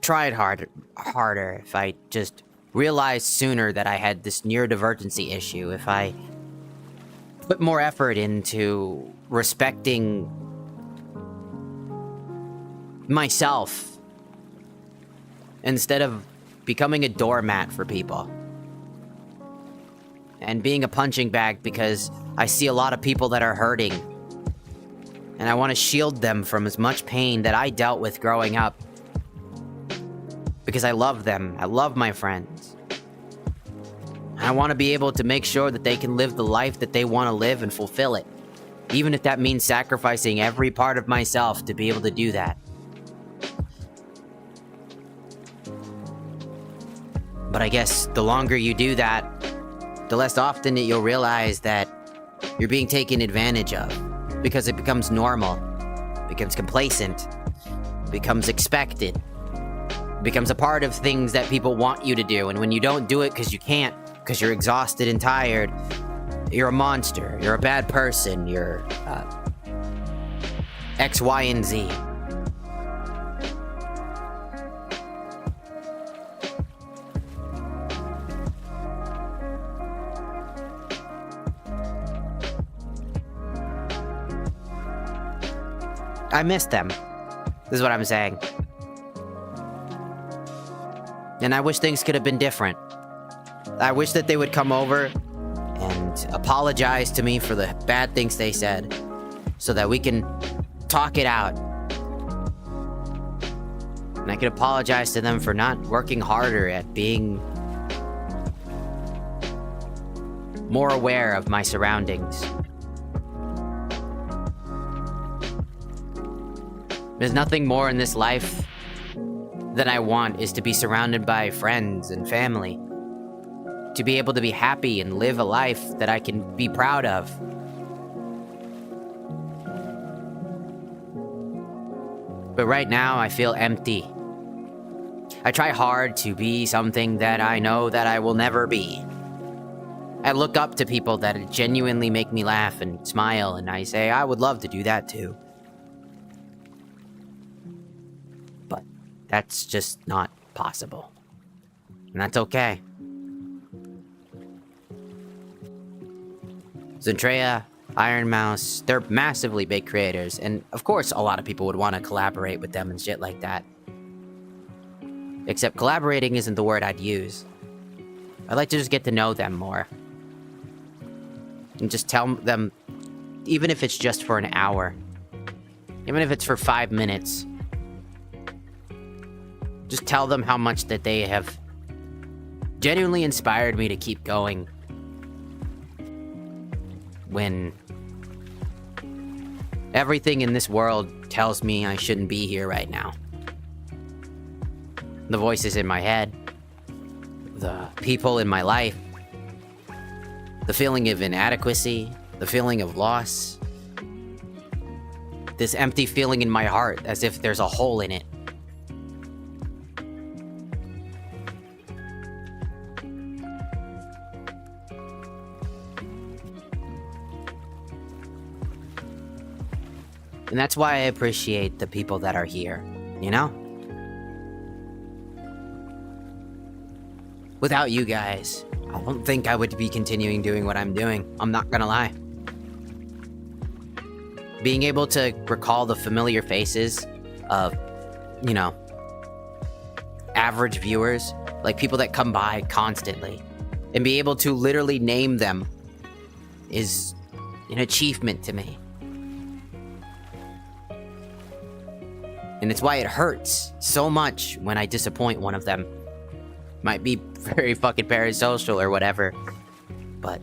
tried harder, if I just realized sooner that I had this neurodivergency issue, if I put more effort into respecting myself instead of becoming a doormat for people. And being a punching bag because I see a lot of people that are hurting. And I want to shield them from as much pain that I dealt with growing up. Because I love them. I love my friends. I want to be able to make sure that they can live the life that they want to live and fulfill it. Even if that means sacrificing every part of myself to be able to do that. But I guess the longer you do that, the less often you'll realize that you're being taken advantage of. Because it becomes normal, becomes complacent, becomes expected, becomes a part of things that people want you to do. And when you don't do it because you can't, because you're exhausted and tired, you're a monster, you're a bad person, you're X, Y, and Z. I miss them. This is what I'm saying. And I wish things could have been different. I wish that they would come over and apologize to me for the bad things they said, so that we can talk it out. And I could apologize to them for not working harder at being more aware of my surroundings. There's nothing more in this life that I want is to be surrounded by friends and family. To be able to be happy and live a life that I can be proud of. But right now, I feel empty. I try hard to be something that I know that I will never be. I look up to people that genuinely make me laugh and smile, and I say, I would love to do that too. That's just not possible. And that's okay. Zentrea, Iron Mouse, they're massively big creators, and of course a lot of people would want to collaborate with them and shit like that. Except collaborating isn't the word I'd use. I'd like to just get to know them more. And just tell them, even if it's just for an hour, even if it's for 5 minutes, just tell them how much that they have genuinely inspired me to keep going. When Everything in this world tells me I shouldn't be here right now. The voices in my head, the people in my life, the feeling of inadequacy, the feeling of loss, this empty feeling in my heart as if there's a hole in it. And that's why I appreciate the people that are here, you know? Without you guys, I don't think I would be continuing doing what I'm doing. I'm not gonna lie. Being able to recall the familiar faces of, you know, average viewers, like people that come by constantly, and be able to literally name them is an achievement to me. And it's why it hurts so much when I disappoint one of them. Might be very fucking parasocial or whatever, but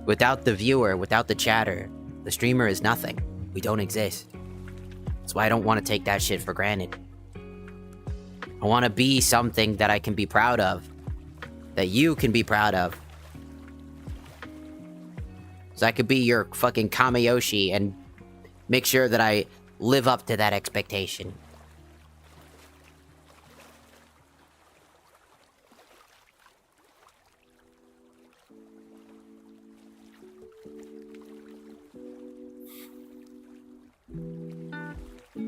without the viewer, without the chatter, the streamer is nothing. We don't exist. That's why I don't want to take that shit for granted. I want to be something that I can be proud of, that you can be proud of. So I could be your fucking Kamayoshi and make sure that I live up to that expectation.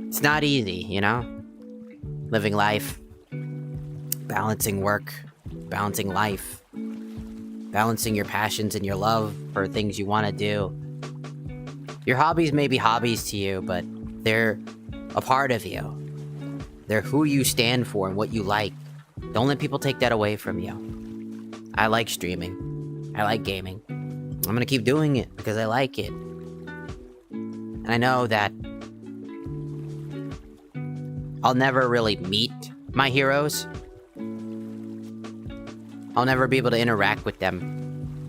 It's not easy, you know? Living life, balancing work, balancing life, balancing your passions and your love for things you want to do. Your hobbies may be hobbies to you, but they're a part of you. They're who you stand for and what you like. Don't let people take that away from you. I like streaming. I like gaming. I'm gonna keep doing it because I like it. And I know that I'll never really meet my heroes. I'll never be able to interact with them.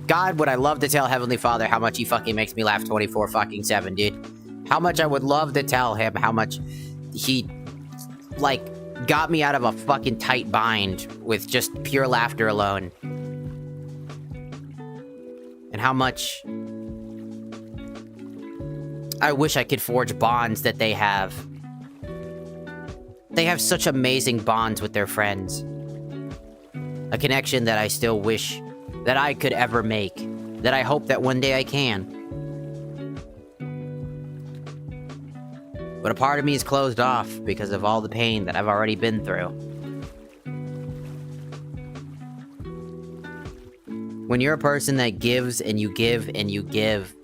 God, would I love to tell Heavenly Father how much he fucking makes me laugh 24-7, dude. How much I would love to tell him how much he, like, got me out of a fucking tight bind with just pure laughter alone. And how much I wish I could forge bonds that they have. They have such amazing bonds with their friends. A connection that I still wish that I could ever make. That I hope that one day I can. But a part of me is closed off because of all the pain that I've already been through. When you're a person that gives and you give and you give,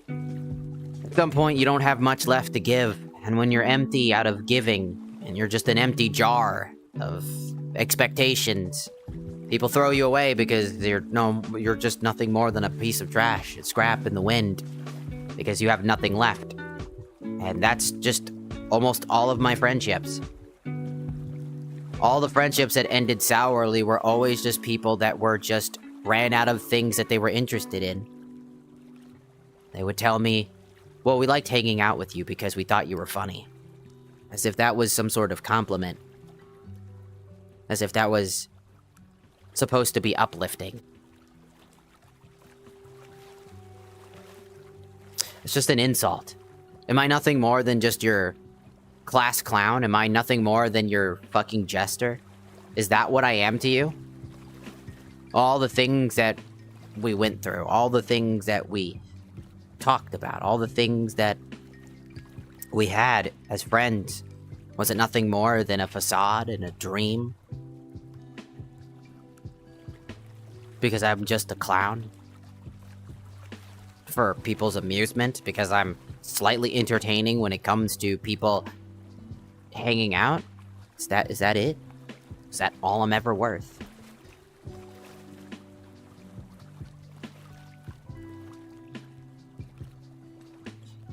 at some point you don't have much left to give. And when you're empty out of giving, and you're just an empty jar of expectations, people throw you away because you're just nothing more than a piece of trash, scrap in the wind, because you have nothing left. And that's just almost all of my friendships. All the friendships that ended sourly were always just people that were just ran out of things that they were interested in. They would tell me, well, we liked hanging out with you because we thought you were funny. As if that was some sort of compliment. As if that was supposed to be uplifting. It's just an insult. Am I nothing more than just your class clown? Am I nothing more than your fucking jester? Is that what I am to you? All the things that we went through, all the things that we talked about, all the things that we had as friends, was it nothing more than a facade and a dream? Because I'm just a clown? For people's amusement? Because I'm slightly entertaining when it comes to people hanging out? Is that it? Is that all I'm ever worth?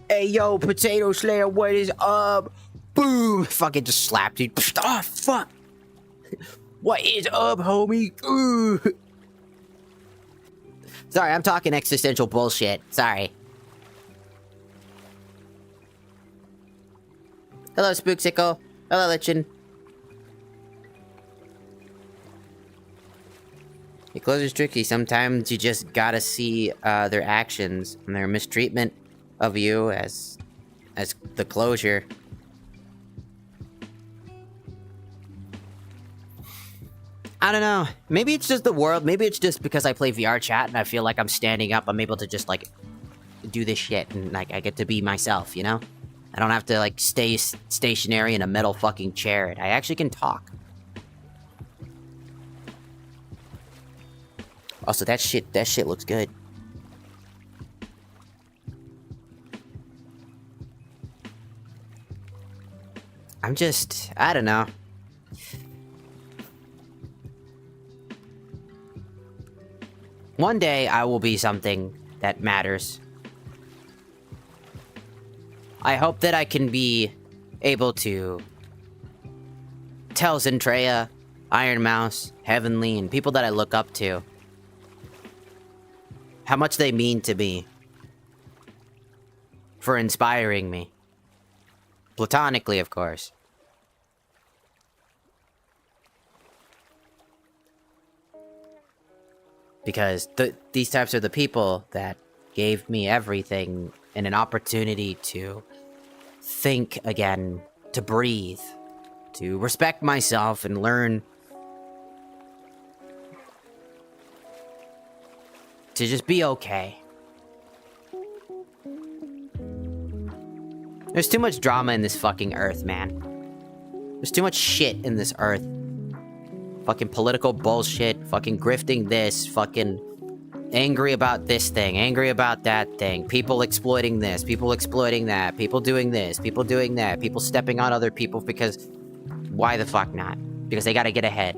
Hey, yo, Potato Slayer, what is up? Boom! Fucking just slapped you. Oh, fuck! What is up, homie? Ooh. Sorry, I'm talking existential bullshit. Sorry. Hello, Spooksicle. Hello, Lichen. Your closer's tricky. Sometimes you just gotta see their actions and their mistreatment of you as the closure. I don't know. Maybe it's just the world. Maybe it's just because I play VR chat and I feel like I'm standing up. I'm able to just, like, do this shit. And, like, I get to be myself, you know? I don't have to, like, stay stationary in a metal fucking chair. I actually can talk. Also, that shit looks good. I don't know. One day, I will be something that matters. I hope that I can be able to tell Zentreya, Iron Mouse, Heavenly, and people that I look up to how much they mean to me for inspiring me. Platonically, of course. Because these types are the people that gave me everything and an opportunity to think again, to breathe, to respect myself and learn to just be okay. There's too much drama in this fucking earth, man. There's too much shit in this earth. Fucking political bullshit, fucking grifting this, fucking angry about this thing, angry about that thing, people exploiting this, people exploiting that, people doing this, people doing that, people stepping on other people because why the fuck not? Because they gotta get ahead.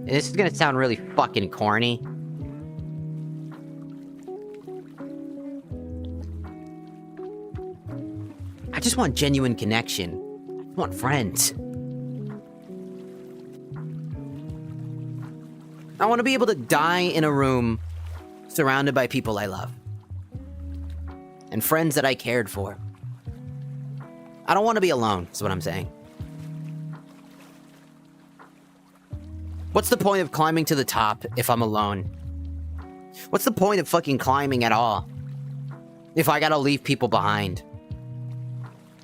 This is gonna sound really fucking corny. I just want genuine connection. I want friends. I want to be able to die in a room surrounded by people I love. And friends that I cared for. I don't want to be alone, is what I'm saying. What's the point of climbing to the top if I'm alone? What's the point of fucking climbing at all if I gotta leave people behind?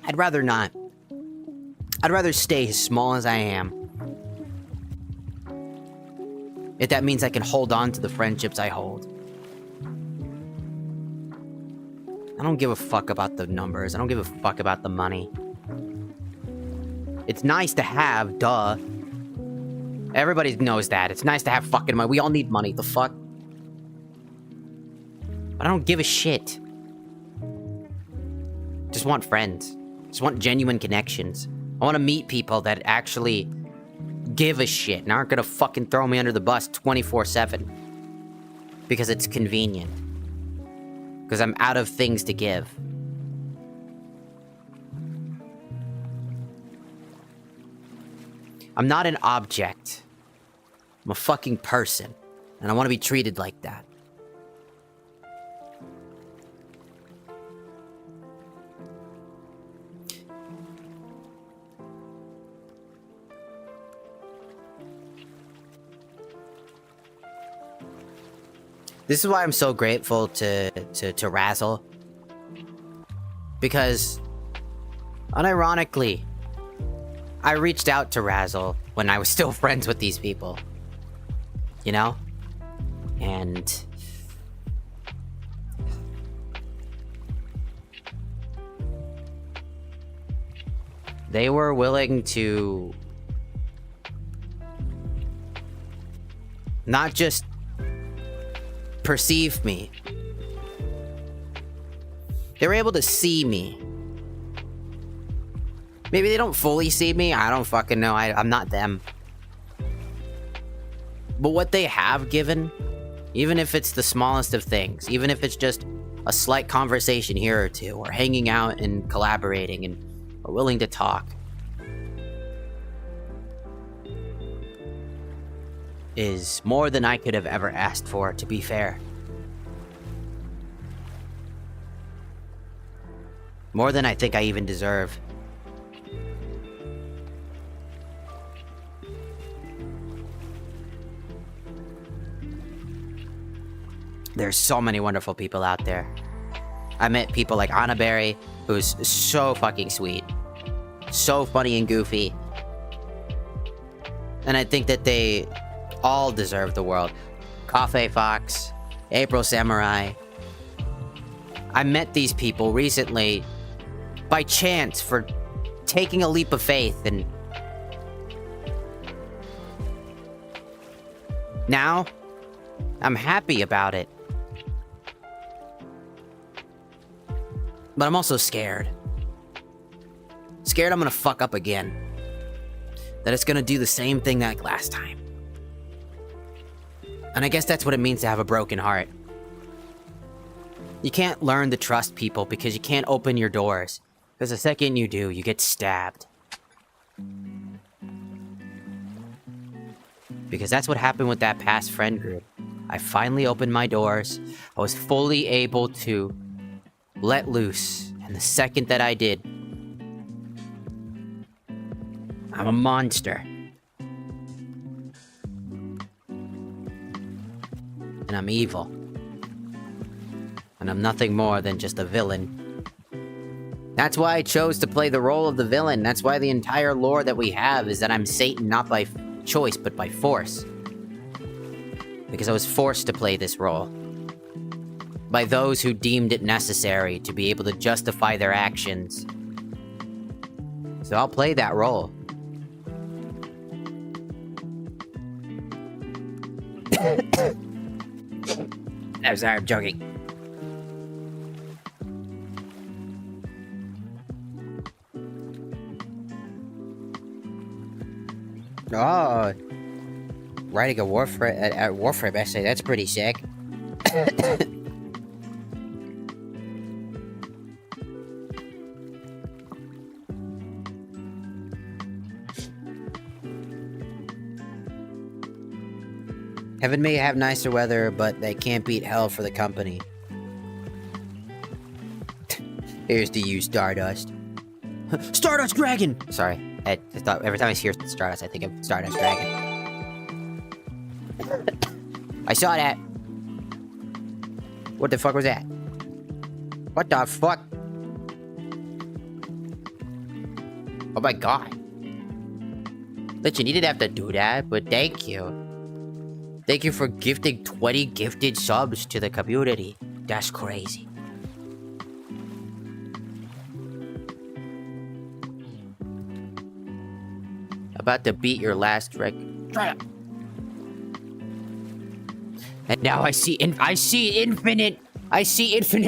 I'd rather not. I'd rather stay as small as I am. If that means I can hold on to the friendships I hold. I don't give a fuck about the numbers. I don't give a fuck about the money. It's nice to have, duh. Everybody knows that. It's nice to have fucking money. We all need money. The fuck? But I don't give a shit. Just want friends. Just want genuine connections. I want to meet people that actually give a shit and aren't gonna fucking throw me under the bus 24/7. Because it's convenient. Because I'm out of things to give. I'm not an object. I'm a fucking person. And I want to be treated like that. This is why I'm so grateful to Razzle. Because, unironically, I reached out to Razzle when I was still friends with these people. You know? And they were willing to not just perceive me. They were able to see me. Maybe they don't fully see me. I don't fucking know. I'm not them. But what they have given, even if it's the smallest of things, even if it's just a slight conversation here or two, or hanging out and collaborating and are willing to talk, is more than I could have ever asked for, to be fair. More than I think I even deserve. There's so many wonderful people out there. I met people like Anna Berry, who's so fucking sweet. So funny and goofy. And I think that they all deserve the world. Coffee Fox, April Samurai. I met these people recently by chance for taking a leap of faith, and now I'm happy about it. But I'm also scared. Scared I'm gonna fuck up again. That it's gonna do the same thing like last time. And I guess that's what it means to have a broken heart. You can't learn to trust people because you can't open your doors. Because the second you do, you get stabbed. Because that's what happened with that past friend group. I finally opened my doors. I was fully able to let loose. And the second that I did, I'm a monster. And I'm evil. And I'm nothing more than just a villain. That's why I chose to play the role of the villain. That's why the entire lore that we have is that I'm Satan not by choice, but by force. Because I was forced to play this role. By those who deemed it necessary to be able to justify their actions. So I'll play that role. I'm sorry, I'm joking. Oh, riding a warframe essay, that's pretty sick. Heaven may have nicer weather, but they can't beat hell for the company. Here's to you, Stardust. Stardust Dragon! Sorry, I thought every time I hear Stardust, I think of Stardust Dragon. I saw that. What the fuck was that? What the fuck? Oh my god. Listen, you didn't have to do that, but thank you. Thank you for gifting 20 gifted subs to the community. That's crazy. About to beat your last record. And now I see infinite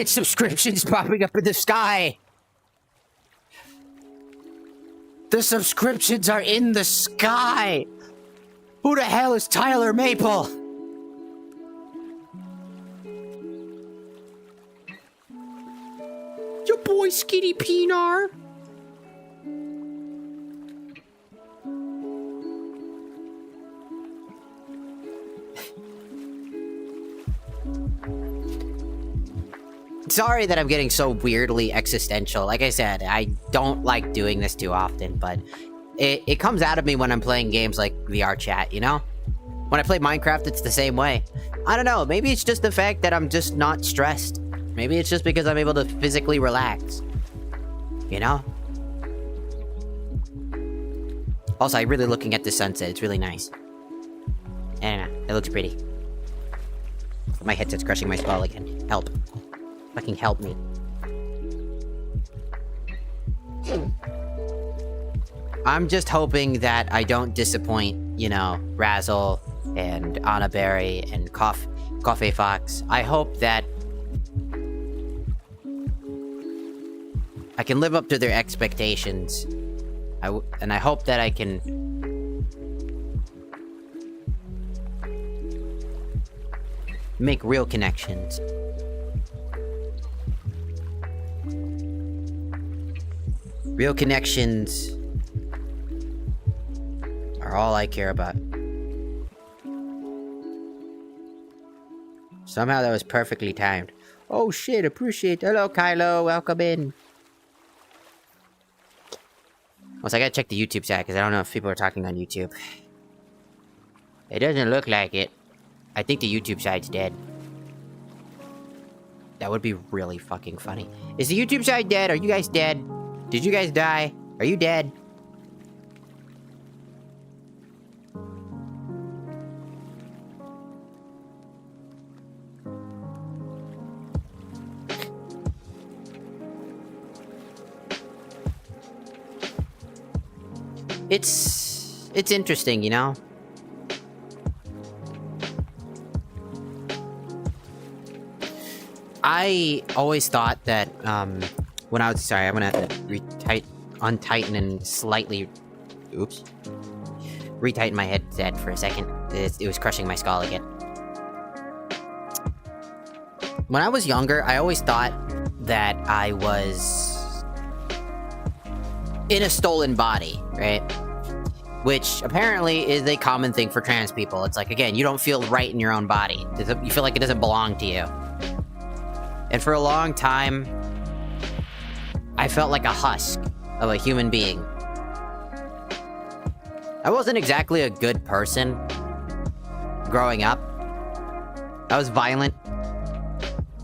subscriptions popping up in the sky. The subscriptions are in the sky. Who the hell is Tyler Maple? Your boy Skinny Peenar. Sorry that I'm getting so weirdly existential. Like I said, I don't like doing this too often, but it comes out of me when I'm playing games like VR Chat, you know? When I play Minecraft, it's the same way. I don't know, maybe it's just the fact that I'm just not stressed. Maybe it's just because I'm able to physically relax. You know? Also, I'm really looking at the sunset, it's really nice. I don't know, it looks pretty. My headset's crushing my skull again. Help. Fucking help me. I'm just hoping that I don't disappoint, you know, Razzle and Anna Berry and Coffee Fox. I hope that I can live up to their expectations. And I hope that I can make real connections. Real connections are all I care about. Somehow that was perfectly timed. Oh shit, appreciate. Hello, Kylo. Welcome in. Also, I gotta check the YouTube side, because I don't know if people are talking on YouTube. It doesn't look like it. I think the YouTube side's dead. That would be really fucking funny. Is the YouTube side dead? Are you guys dead? Did you guys die? Are you dead? It's interesting, you know? I always thought that, when I was... Sorry, I'm gonna have to untighten and slightly... Oops. Retighten my headset for a second. It was crushing my skull again. When I was younger, I always thought that I was... in a stolen body, right? Which, apparently, is a common thing for trans people. It's like, again, you don't feel right in your own body. You feel like it doesn't belong to you. And for a long time, I felt like a husk of a human being. I wasn't exactly a good person growing up. I was violent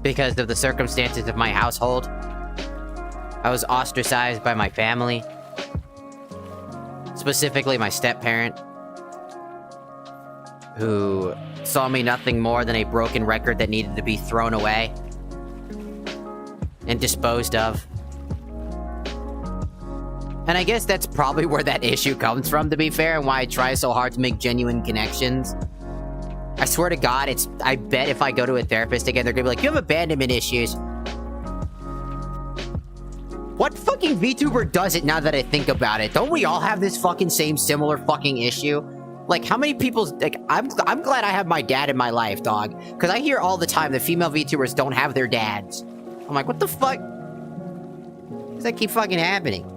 because of the circumstances of my household. I was ostracized by my family, specifically my step-parent, who saw me nothing more than a broken record that needed to be thrown away and disposed of. And I guess that's probably where that issue comes from, to be fair, and why I try so hard to make genuine connections. I swear to God, I bet if I go to a therapist again, they're gonna be like, you have abandonment issues. What fucking VTuber does it now that I think about it? Don't we all have this fucking same similar fucking issue? Like, how many people's... Like, I'm glad I have my dad in my life, dog. Because I hear all the time that female VTubers don't have their dads. I'm like, what the fuck? Does that keep fucking happening?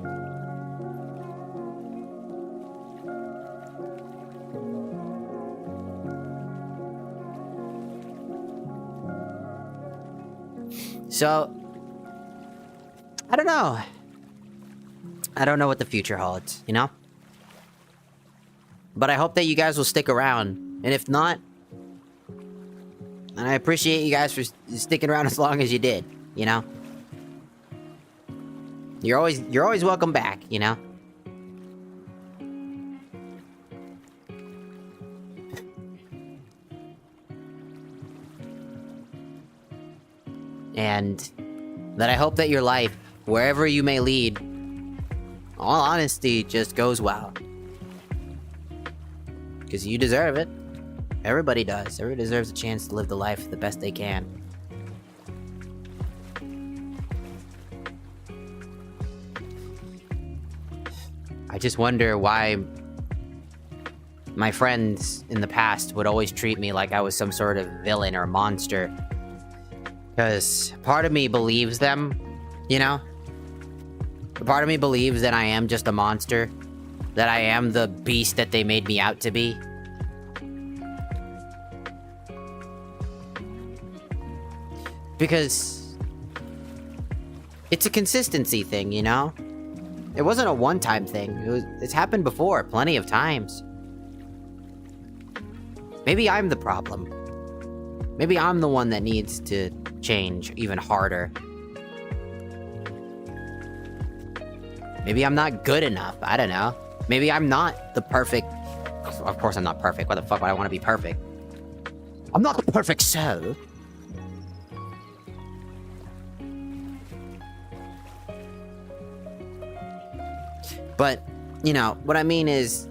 So, I don't know. I don't know what the future holds, you know? But I hope that you guys will stick around. And if not... And I appreciate you guys for sticking around as long as you did, you know? You're always welcome back, you know? And that I hope that your life, wherever you may lead, all honesty, just goes well. Because you deserve it. Everybody does. Everybody deserves a chance to live the life the best they can. I just wonder why my friends in the past would always treat me like I was some sort of villain or monster. Because part of me believes them, you know? Part of me believes that I am just a monster. That I am the beast that they made me out to be. Because it's a consistency thing, you know? It wasn't a one-time thing. It's happened before, plenty of times. Maybe I'm the problem. Maybe I'm the one that needs to change even harder. Maybe I'm not good enough. I don't know. Maybe I'm not the perfect... Of course I'm not perfect. Why the fuck would I want to be perfect? I'm not the perfect cell. But, you know, what I mean is...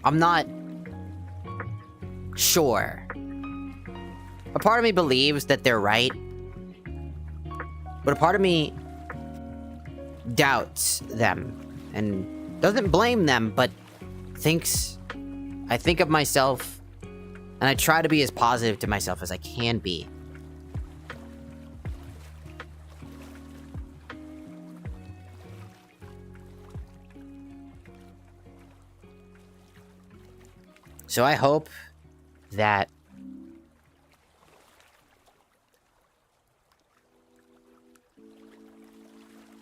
I'm not... sure. A part of me believes that they're right. But a part of me... doubts them. And doesn't blame them, but thinks... I think of myself... and I try to be as positive to myself as I can be. So I hope that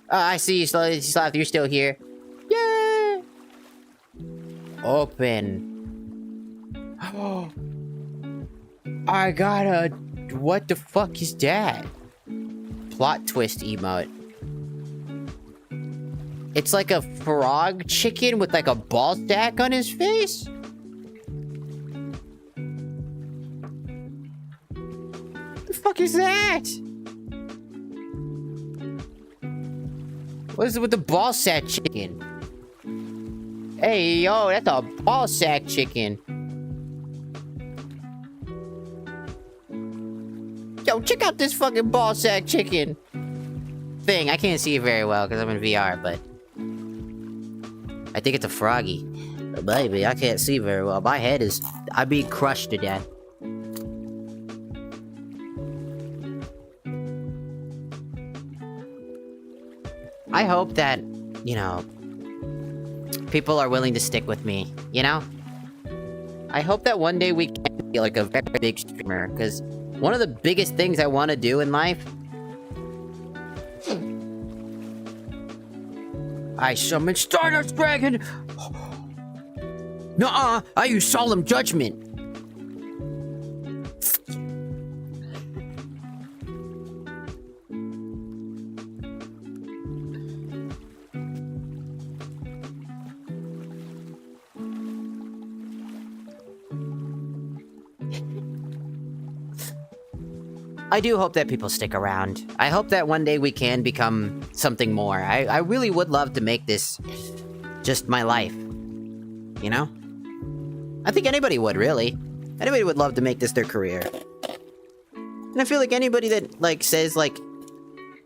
I see you, Sloth. You're still here. Yay! Open. Oh, I got a... What the fuck is that? Plot twist emote. It's like a frog chicken with like a ball sack on his face? The fuck is that? What is it with the ball sack chicken? Hey, yo, that's a ball sack chicken. Yo, check out this fucking ball sack chicken thing. I can't see it very well because I'm in VR, but I think it's a froggy. Baby, I can't see very well. My head is... I'm being crushed to death. I hope that, you know, people are willing to stick with me, you know? I hope that one day we can be like a very big streamer, because one of the biggest things I want to do in life... I summon Stardust Dragon! Nuh-uh! I use Solemn Judgment! I do hope that people stick around. I hope that one day we can become something more. I really would love to make this just my life. You know? I think anybody would, really. Anybody would love to make this their career. And I feel like anybody that, like, says, like,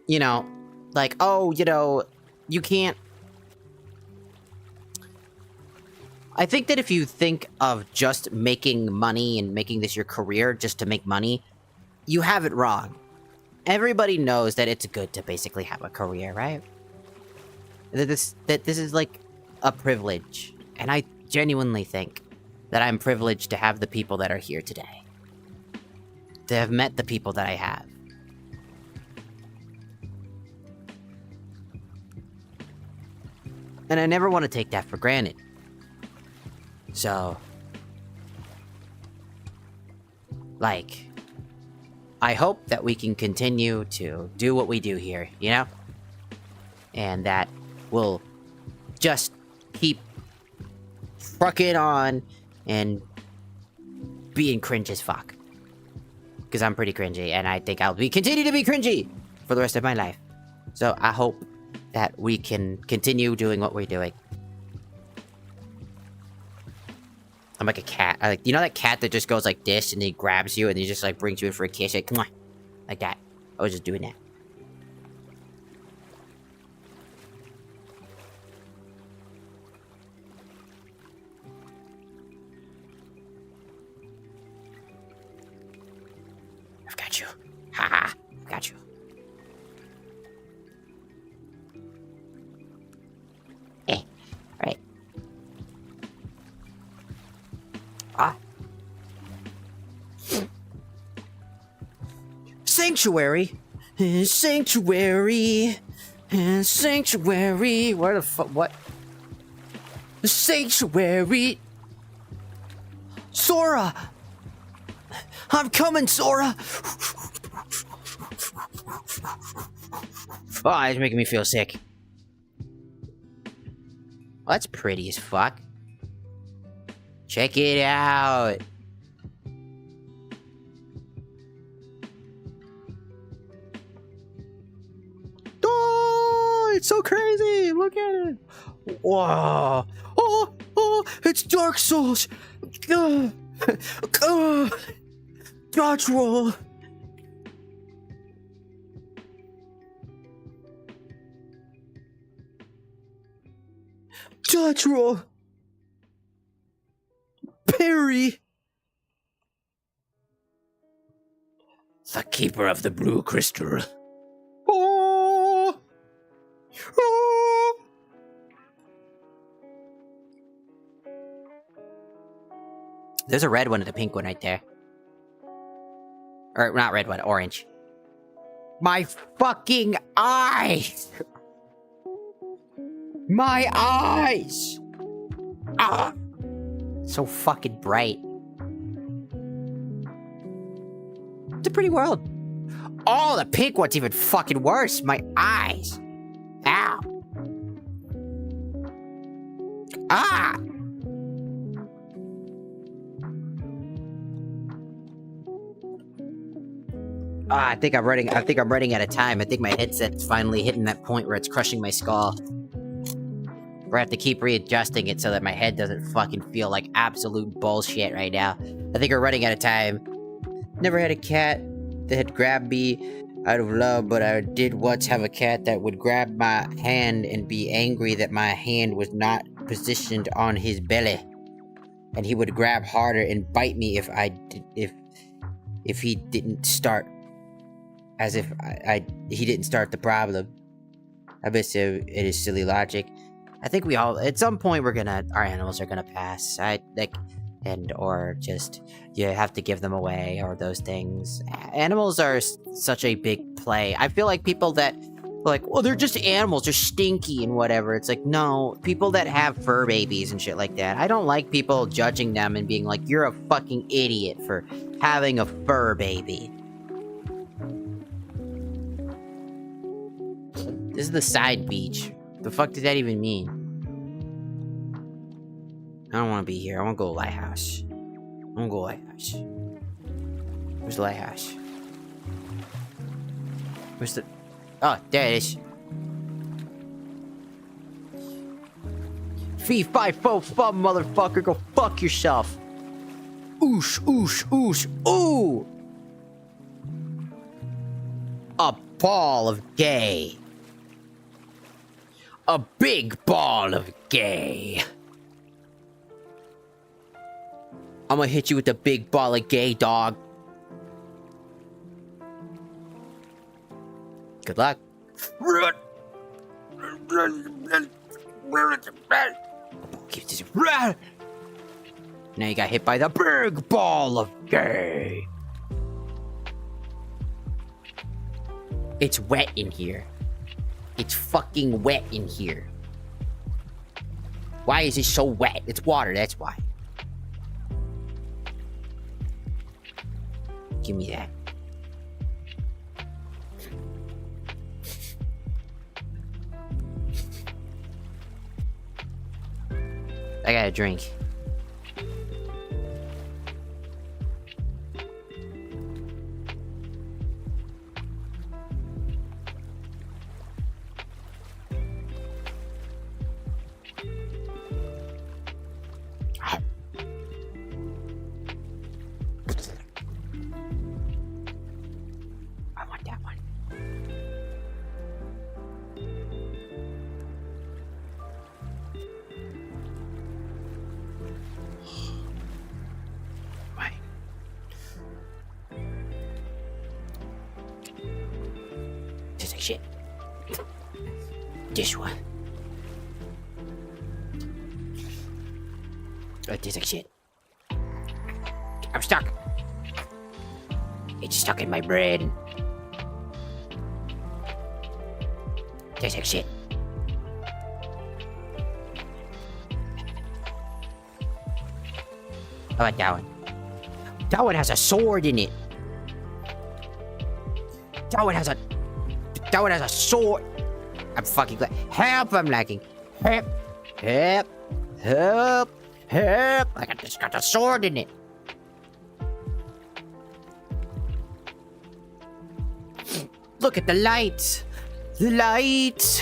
you know, like, oh, you know, you can't... I think that if you think of just making money and making this your career just to make money, you have it wrong. Everybody knows that it's good to basically have a career, right? That this is like a privilege. And I genuinely think that I'm privileged to have the people that are here today. To have met the people that I have. And I never want to take that for granted. So... like... I hope that we can continue to do what we do here, you know? And that we'll just keep trucking on and being cringe as fuck. Because I'm pretty cringy, and I think I'll continue to be cringy for the rest of my life. So I hope that we can continue doing what we're doing. I'm like a cat. You know that cat that just goes like this and he grabs you and he just like brings you in for a kiss? Like, mwah, like that. I was just doing that. I've got you. Haha. I've got you. Eh. Alright. Ah. Sanctuary. Sanctuary. Sanctuary. Where the fuck? What? Sanctuary. Sora! I'm coming, Sora! Oh, it's making me feel sick. Oh, that's pretty as fuck. Check it out. Oh, it's so crazy. Look at it. Whoa. Oh, it's Dark Souls. Dodge roll. Dodge roll. Parry. The keeper of the blue crystal. Oh. There's a red one and a pink one right there. Or, not red one, orange. My fucking eyes! My eyes! Ah! So fucking bright. It's a pretty world. Oh, the pink one's even fucking worse. My eyes. Ow. Ah! I think I'm running out of time. I think my headset's finally hitting that point where it's crushing my skull. Where I have to keep readjusting it so that my head doesn't fucking feel like absolute bullshit right now. I think we're running out of time. Never had a cat that had grabbed me out of love, but I did once have a cat that would grab my hand and be angry that my hand was not positioned on his belly. And he would grab harder and bite me if he didn't start. As if he didn't start the problem. I bet it is silly logic. I think we all, at some point, our animals are gonna pass. Or just, you have to give them away, or those things. Animals are such a big play. I feel like people that, like, well, they're just animals, they're stinky and whatever. It's like, no, people that have fur babies and shit like that. I don't like people judging them and being like, you're a fucking idiot for having a fur baby. This is the side beach. The fuck does that even mean? I don't want to be here. I want to go to the lighthouse. Where's the lighthouse? Where's the... Oh, there it is. Fee, fi, fo, fum, motherfucker. Go fuck yourself. Oosh, oosh, oosh, ooh! A ball of gay. A big ball of gay. I'm gonna hit you with a big ball of gay, dog. Good luck. Now you got hit by the big ball of gay. It's wet in here. It's fucking wet in here. Why is it so wet? It's water, that's why. Give me that. I got a drink. I want that one. Right. Tastes like shit. This one. It tastes like shit. I'm stuck. It's stuck in my brain. Tastes like shit. How about that one? That one has a sword in it. That one has a sword. I'm fucking glad. Help, I'm lagging. Help. Help. Help. Help. It's got a sword in it. Look at the lights. The lights.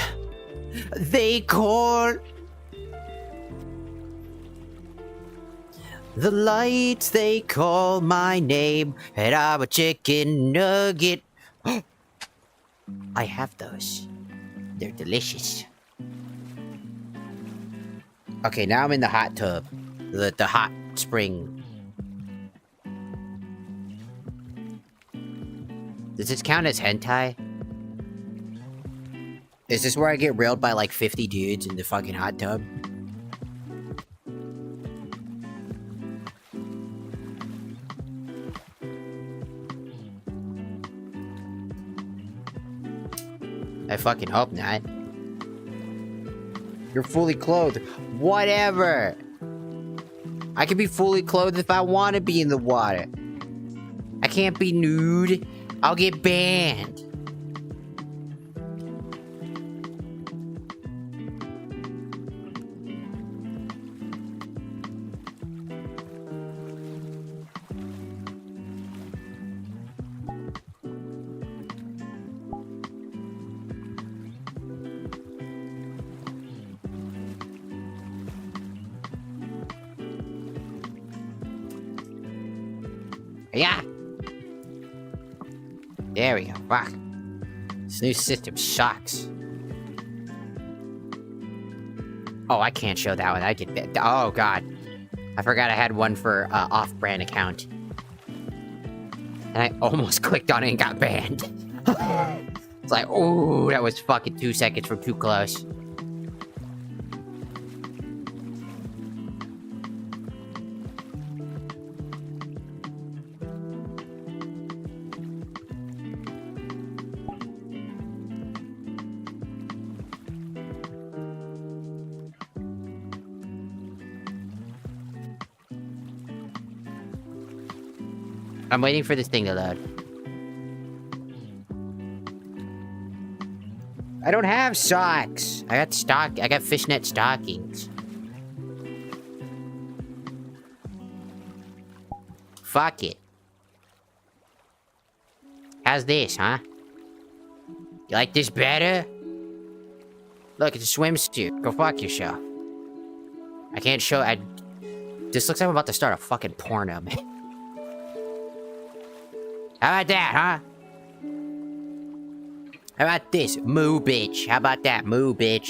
They call. The lights, they call my name, and I'm a chicken nugget. I have those. They're delicious. Okay, now I'm in the hot tub. The hot spring. Does this count as hentai? Is this where I get railed by like 50 dudes in the fucking hot tub? I fucking hope not. You're fully clothed. Whatever. I can be fully clothed if I want to be in the water. I can't be nude. I'll get banned. Yeah. There we go. Fuck. This new system sucks. Oh, I can't show that one. I did that. Oh, God. I forgot I had one for off-brand account. And I almost clicked on it and got banned. It's like, oh, that was fucking 2 seconds from too close. I'm waiting for this thing to load. I don't have socks. I got fishnet stockings. Fuck it. How's this, huh? You like this better? Look, it's a swimsuit. Go fuck yourself. I can't show. This looks like I'm about to start a fucking porno, man. How about that, huh? How about this? Moo, bitch. How about that? Moo, bitch.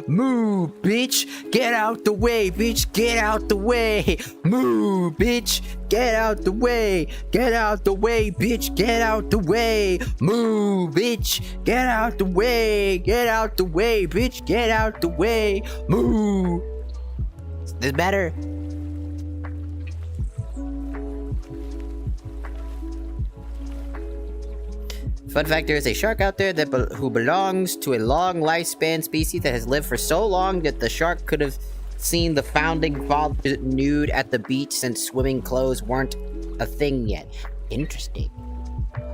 Moo, bitch. Get out the way, bitch. Get out the way. Moo, bitch. Get out the way. Get out the way, bitch. Get out the way. Moo, bitch. Get out the way. Get out the way, bitch. Get out the way. Moo. Is this better? Fun fact, there is a shark out there who belongs to a long lifespan species that has lived for so long that the shark could have seen the founding fathers nude at the beach since swimming clothes weren't a thing yet. Interesting.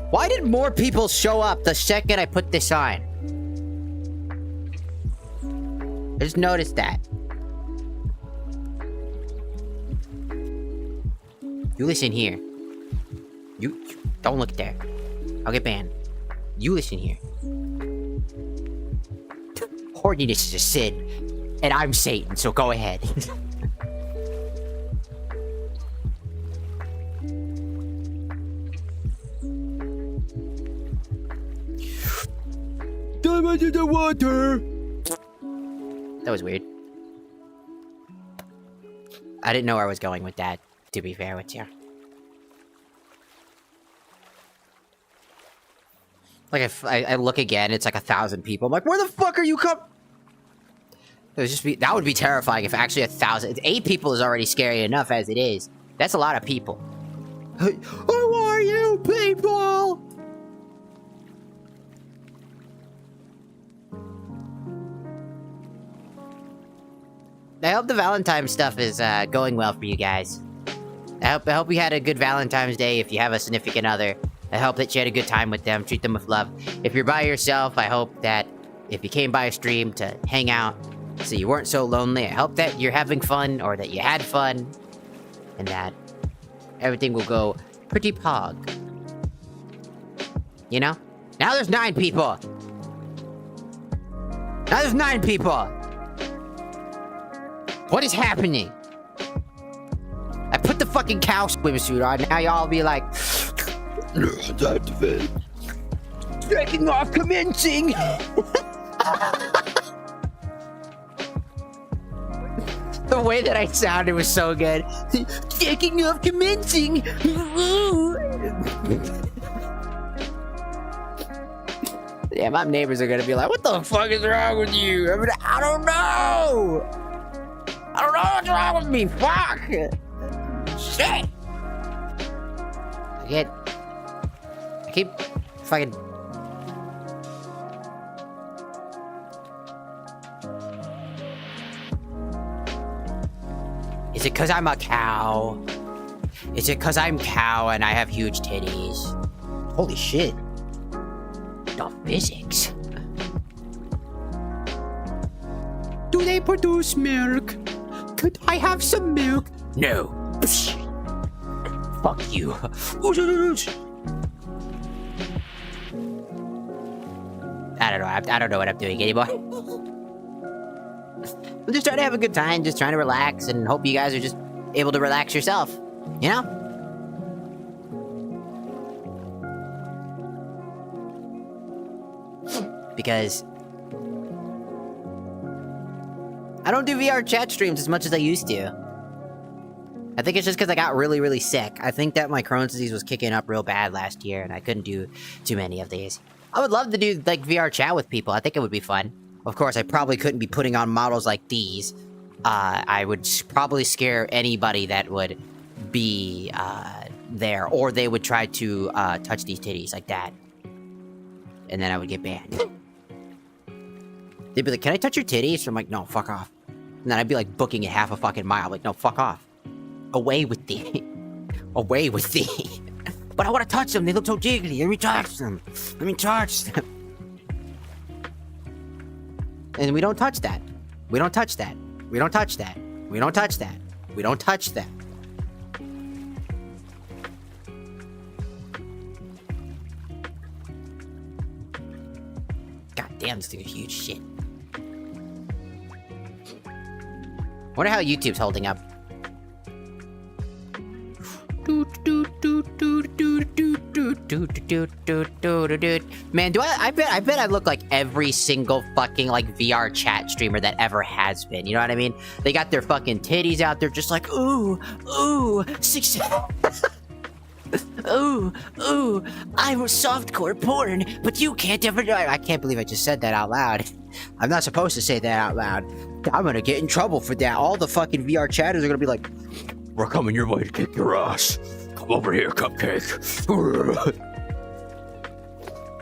Why did more people show up the second I put this on? I just noticed that. You listen here. You don't look there. I'll get banned. You listen here. Horniness is a sin, and I'm Satan, so go ahead. Dive into the water! That was weird. I didn't know where I was going with that, to be fair with you. Like, if I look again, it's like 1,000 people. I'm like, where the fuck are you come? It would just be, that would be terrifying if actually 1,000. 8 people is already scary enough as it is. That's a lot of people. Who are you, people? I hope the Valentine stuff is going well for you guys. I hope you had a good Valentine's Day if you have a significant other. I hope that you had a good time with them. Treat them with love. If you're by yourself, I hope that if you came by a stream to hang out so you weren't so lonely, I hope that you're having fun or that you had fun and that everything will go pretty pog. You know? Now there's 9 people! Now there's 9 people! What is happening? I put the fucking cow swimsuit on, now y'all be like... Activate. Taking off commencing! The way that I sounded was so good. Taking off commencing! Yeah, my neighbors are gonna be like, what the fuck is wrong with you? I don't know! I don't know what's wrong with me, fuck! Shit! I keep fucking... Is it because I'm a cow? Is it because I'm cow and I have huge titties? Holy shit. The physics. Do they produce milk? Could I have some milk? No. Fuck you. I don't know. I don't know what I'm doing anymore. I'm just trying to have a good time, just trying to relax, and hope you guys are just able to relax yourself. You know? Because I don't do VR chat streams as much as I used to. I think it's just because I got really, really sick. I think that my Crohn's disease was kicking up real bad last year, and I couldn't do too many of these. I would love to do, like, VR chat with people. I think it would be fun. Of course, I probably couldn't be putting on models like these. I would probably scare anybody that would be there, or they would try to touch these titties like that. And then I would get banned. They'd be like, can I touch your titties? I'm like, no, fuck off. And then I'd be like booking it half a fucking mile. I'm like, no, fuck off. Away with thee. Away with thee. But I want to touch them. They look so jiggly. Let me touch them. Let me touch them. And we don't touch that. We don't touch that. We don't touch that. We don't touch that. We don't touch that. God damn, this thing is huge shit. Wonder how YouTube's holding up. Man, I bet I look like every single fucking like VR chat streamer that ever has been. You know what I mean? They got their fucking titties out there, just like ooh, six. Ooh, I'm softcore porn, but you can't ever. I can't believe I just said that out loud. I'm not supposed to say that out loud. I'm gonna get in trouble for that. All the fucking VR chatters are gonna be like, "We're coming your way to kick your ass. Come over here, cupcake."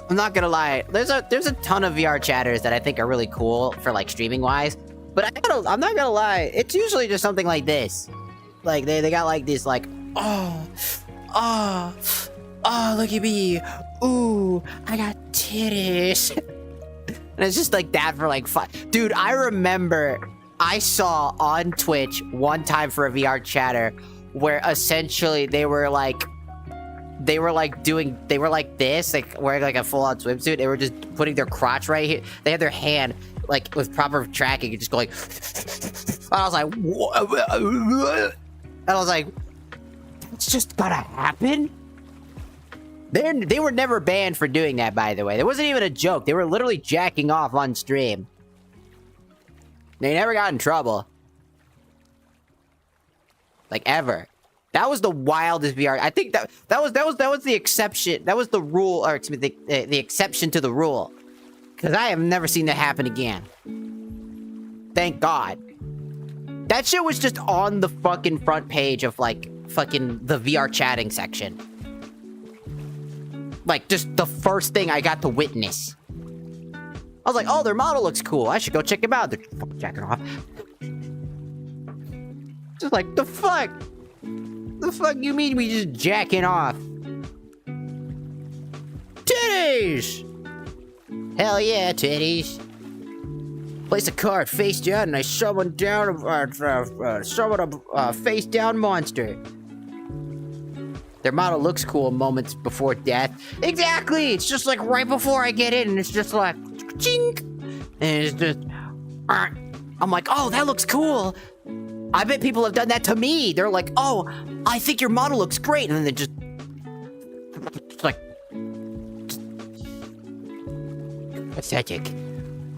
I'm not gonna lie. There's a ton of VR chatters that I think are really cool for like streaming wise. But I'm not gonna lie. It's usually just something like this. Like they got like this like look at me. Ooh, I got titties. And it's just like that for like 5. Dude, I remember I saw on Twitch one time for a VR chatter where essentially they were like this, like wearing like a full-on swimsuit. They were just putting their crotch right here. They had their hand like with proper tracking and just going. I was like, what? And I was like, it's just gonna happen? They were never banned for doing that, by the way. There wasn't even a joke. They were literally jacking off on stream. They never got in trouble. Like, ever. That was the wildest VR. I think that was the exception. That was the rule, or excuse me, the exception to the rule. Because I have never seen that happen again. Thank God. That shit was just on the fucking front page of, like, fucking the VR chatting section. Like, just the first thing I got to witness. I was like, oh, their model looks cool. I should go check him out. They're fucking jacking off. Just like, the fuck? The fuck you mean we just jacking off? Titties! Hell yeah, titties. Place a card face down and I summon down a face down monster. Their model looks cool moments before death. Exactly! It's just like right before I get in and it's just like chink! And it's just I'm like, oh, that looks cool. I bet people have done that to me. They're like, oh, I think your model looks great. And then they just like pathetic.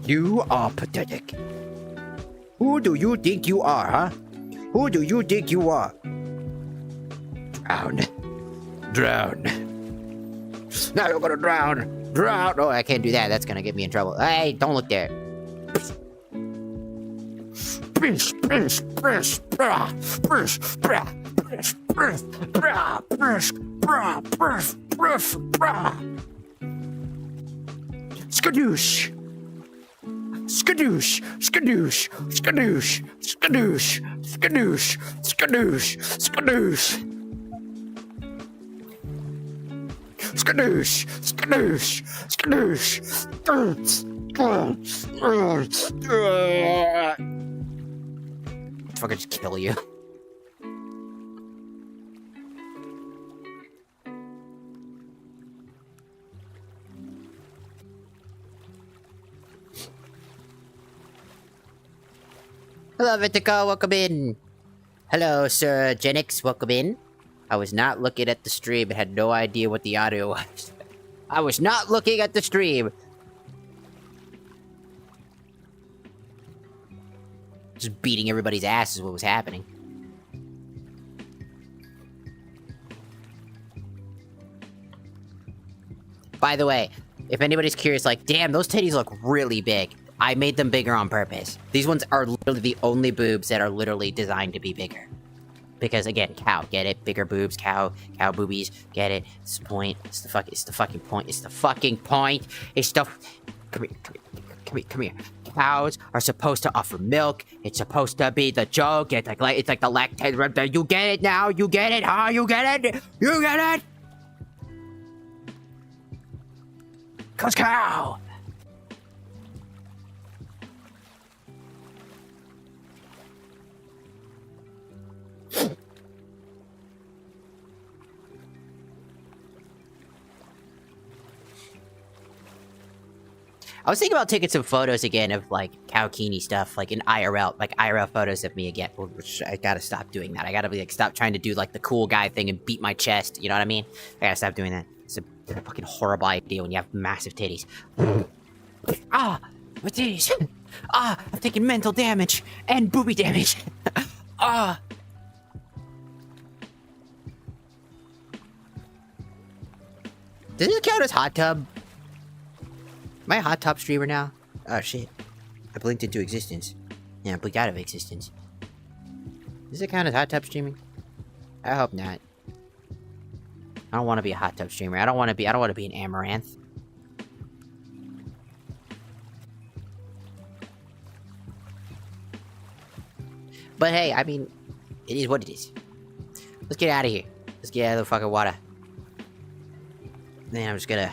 You are pathetic. Who do you think you are, huh? Who do you think you are? Drown. Drown. Now you're gonna drown. Drown. Oh, I can't do that. That's gonna get me in trouble. Hey, don't look there. Skadoosh. skadoosh, skadoosh, skadoosh, skadoosh, skadoosh, skadoosh, skadoosh. Skadoosh, skadoosh, skadoosh. Fucking just kill you. Hello, Vitico, welcome in. Hello, Sir Genix, welcome in. I was not looking at the stream and had no idea what the audio was. I was not looking at the stream. Just beating everybody's ass is what was happening. By the way, if anybody's curious, like, damn, those titties look really big. I made them bigger on purpose. These ones are literally the only boobs that are literally designed to be bigger. Because again, cow, get it? Bigger boobs, cow boobies, get it? It's the point. It's the fucking point. It's the fucking point. It's the... Come here. Cows are supposed to offer milk. It's supposed to be the joke. It's like the lactate. You get it now? You get it, huh? You get it? You get it? 'Cause cow! I was thinking about taking some photos again of, like, Cowkini stuff, like, in IRL, like, IRL photos of me again, which I gotta stop doing that. I gotta, like, stop trying to do, like, the cool guy thing and beat my chest, you know what I mean? I gotta stop doing that. It's a fucking horrible idea when you have massive titties. Ah! My titties! Ah! I've taken mental damage! And booby damage! Ah! Does this count as hot tub? Am I a hot tub streamer now? Oh shit. I blinked into existence. Yeah, I blinked out of existence. Does it count as hot tub streaming? I hope not. I don't want to be a hot tub streamer. I don't want to be an amaranth. But hey, I mean, it is what it is. Let's get out of here. Let's get out of the fucking water. Then I'm just gonna...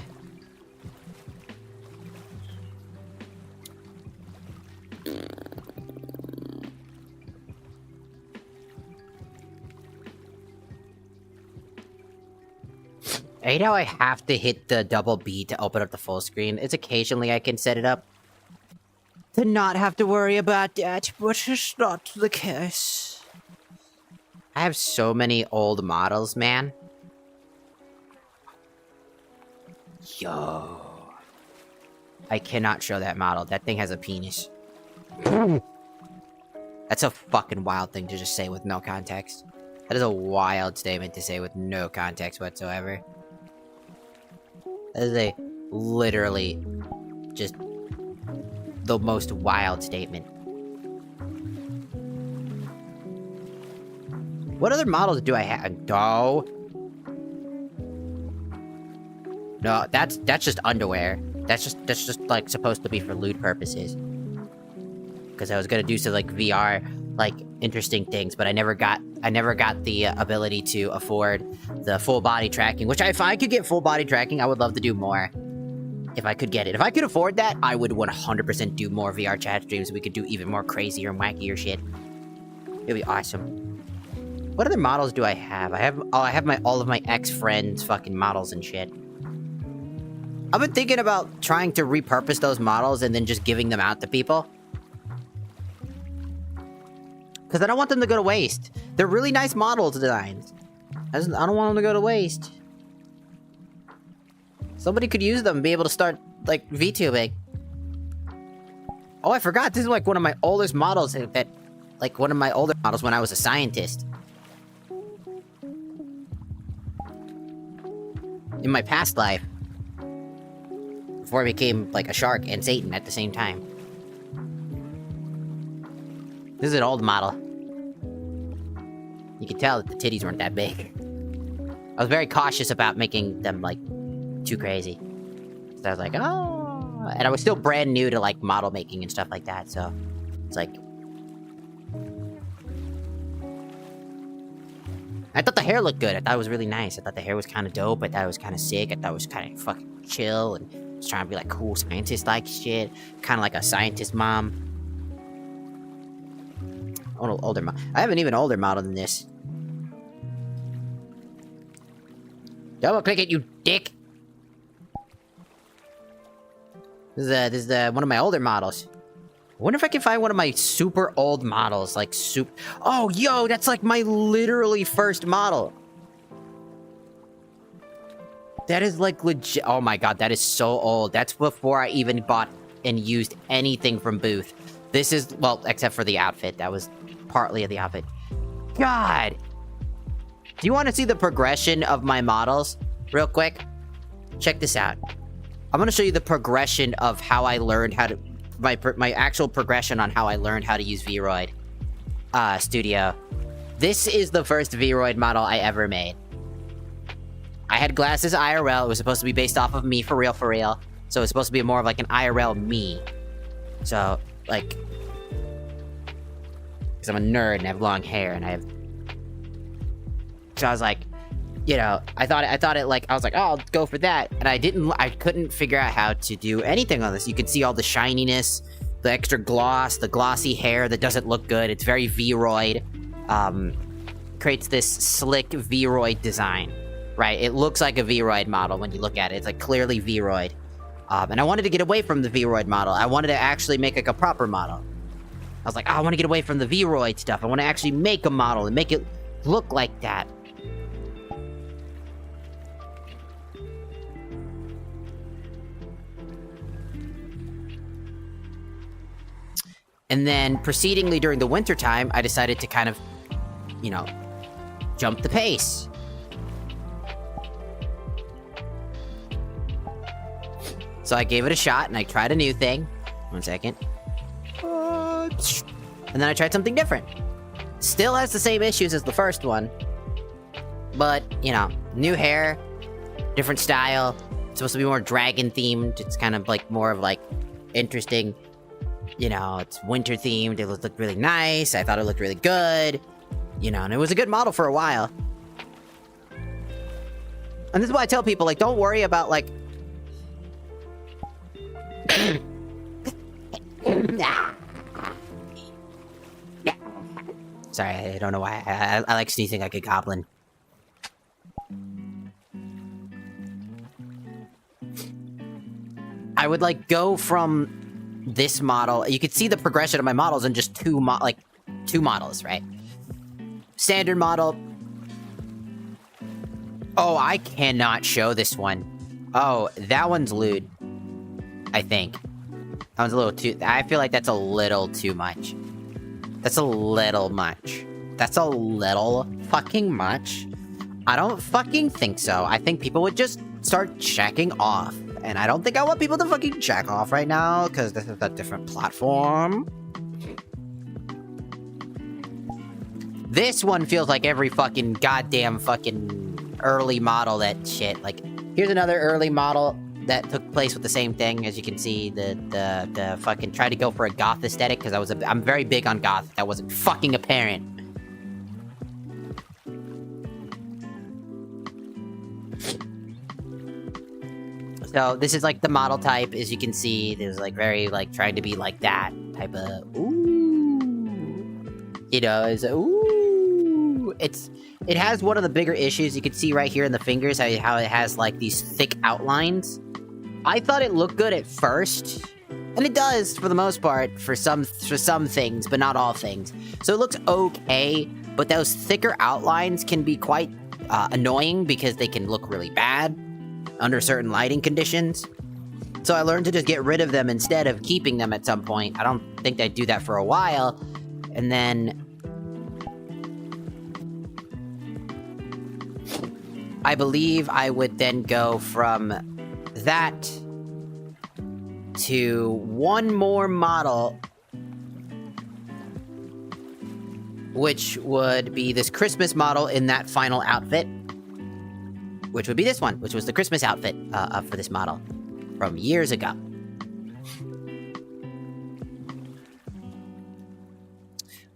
I hate how I have to hit the double B to open up the full screen. It's occasionally I can set it up to not have to worry about that, but it's not the case. I have so many old models, man. Yo. I cannot show that model. That thing has a penis. That's a fucking wild thing to just say with no context. That is a wild statement to say with no context whatsoever. That is a literally just the most wild statement. What other models do I have? No, that's just underwear. That's just like supposed to be for lewd purposes. Because I was gonna do some like VR like interesting things, but I never got the ability to afford the full body tracking. Which if I could get full body tracking, I would love to do more. If I could get it. If I could afford that, I would 100% do more VR chat streams. We could do even more crazier and wackier shit. It'd be awesome. What other models do I have? I have all of my ex-friends' fucking models and shit. I've been thinking about trying to repurpose those models and then just giving them out to people. Because I don't want them to go to waste. They're really nice model designs. I don't want them to go to waste. Somebody could use them and be able to start, like, VTubing. Oh, I forgot. This is, like, one of my oldest models like, one of my older models when I was a scientist. In my past life. Before I became, like, a shark and Satan at the same time. This is an old model. You can tell that the titties weren't that big. I was very cautious about making them, like, too crazy. So I was like, oh, And I was still brand new to, like, model making and stuff like that, so... It's like... I thought the hair looked good. I thought it was really nice. I thought the hair was kind of dope. I thought it was kind of sick. I thought it was kind of fucking chill and was trying to be like cool scientist-like shit. Kind of like a scientist mom. Older model. I have an even older model than this. Double click it, you dick! This is one of my older models. I wonder if I can find one of my super old models, like Oh, yo, that's like my literally first model. That is like legit. Oh my god, that is so old. That's before I even bought and used anything from Booth. This is, well, except for the outfit. That was partly of the outfit. God! Do you want to see the progression of my models? Real quick? Check this out. I'm gonna show you the progression of how I learned how to... My actual progression on how I learned how to use Vroid Studio. This is the first Vroid model I ever made. I had glasses IRL. It was supposed to be based off of me for real. So it's supposed to be more of like an IRL me. So, like... Because I'm a nerd and I have long hair and I have... So I was like... You know, I thought it like, I was like, oh, I'll go for that. And I couldn't figure out how to do anything on this. You could see all the shininess, the extra gloss, the glossy hair that doesn't look good. It's very Vroid. Creates this slick Vroid design, right? It looks like a Vroid model when you look at it. It's like clearly Vroid. And I wanted to get away from the Vroid model. I wanted to actually make like a proper model. I was like, oh, I want to get away from the Vroid stuff. I want to actually make a model and make it look like that. And then, proceedingly during the wintertime, I decided to kind of, you know, jump the pace. So I gave it a shot, and I tried a new thing. 1 second. And then I tried something different. Still has the same issues as the first one. But, you know, new hair, different style. It's supposed to be more dragon-themed. It's kind of, like, more of, like, interesting... You know, it's winter themed, it looked really nice, I thought it looked really good. You know, and it was a good model for a while. And this is why I tell people, like, don't worry about, like... Sorry, I don't know why. I like sneezing like a goblin. I would, like, go from... this model, you could see the progression of my models in just two models, right? Standard model. Oh, I cannot show this one. Oh, that one's lewd. I think. That one's a little too... I feel like that's a little too much. That's a little much. That's a little fucking much. I don't fucking think so. I think people would just start checking off. And I don't think I want people to fucking check off right now, because this is a different platform. This one feels like every fucking goddamn fucking early model that shit. Like, here's another early model that took place with the same thing. As you can see, the fucking tried to go for a goth aesthetic, because I'm very big on goth. That wasn't fucking apparent. So this is like the model type, as you can see. There's like very like trying to be like that type of ooh, you know, is ooh. It has one of the bigger issues. You can see right here in the fingers how it has like these thick outlines. I thought it looked good at first, and it does for the most part for some things, but not all things. So it looks okay, but those thicker outlines can be quite annoying because they can look really bad under certain lighting conditions. So I learned to just get rid of them instead of keeping them at some point. I don't think I'd do that for a while. And then I believe I would then go from that to one more model, which would be this Christmas model in that final outfit. Which would be this one, which was the Christmas outfit for this model from years ago.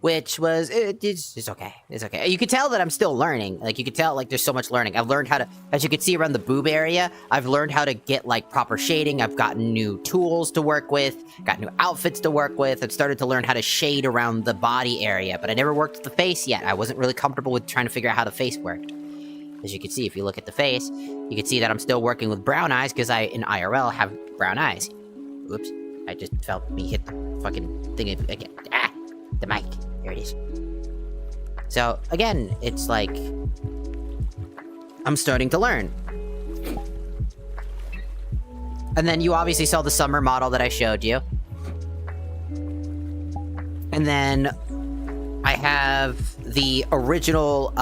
which was it's okay. It's okay. You could tell that I'm still learning. Like you could tell, like there's so much learning. I've learned how to, as you can see around the boob area, I've learned how to get like proper shading. I've gotten new tools to work with, got new outfits to work with. I've started to learn how to shade around the body area, but I never worked with the face yet. I wasn't really comfortable with trying to figure out how the face worked. As you can see, if you look at the face, you can see that I'm still working with brown eyes because I, in IRL, have brown eyes. Oops. I just felt me hit the fucking thing again. Ah! The mic. There it is. So, again, it's like... I'm starting to learn. And then you obviously saw the summer model that I showed you. And then... I have the original,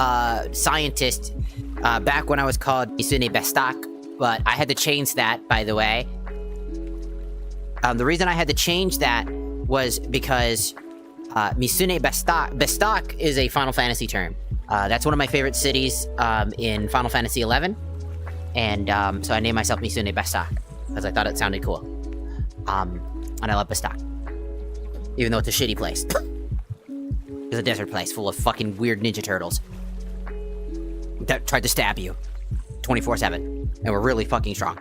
scientist, back when I was called Misune Bestak, but I had to change that, by the way. The reason I had to change that was because Misune Bestak is a Final Fantasy term. That's one of my favorite cities in Final Fantasy XI, and so I named myself Misune Bestak because I thought it sounded cool. And I love Bestak, even though it's a shitty place. It's a desert place full of fucking weird ninja turtles that tried to stab you 24/7 and were really fucking strong.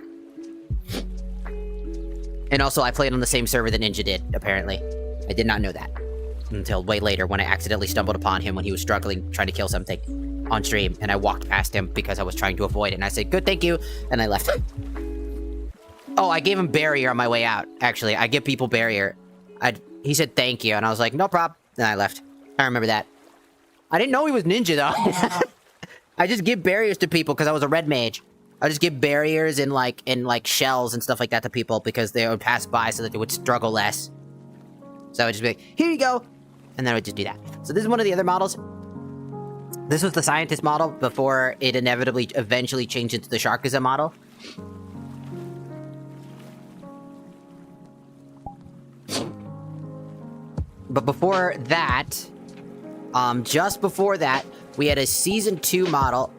And also, I played on the same server that Ninja did, apparently. I did not know that. Until way later, when I accidentally stumbled upon him when he was struggling, trying to kill something on stream, and I walked past him because I was trying to avoid it, and I said, good, thank you, and I left. Oh, I gave him barrier on my way out, actually. I give people barrier. He said thank you, and I was like, no prob, and I left. I remember that. I didn't know he was Ninja, though. I just give barriers to people because I was a red mage. I just give barriers and like shells and stuff like that to people because they would pass by so that they would struggle less. So I would just be like, here you go, and then I would just do that. So this is one of the other models. This was the scientist model before it eventually changed into the Sharkuza model. But before that, just before that, we had a Season 2 model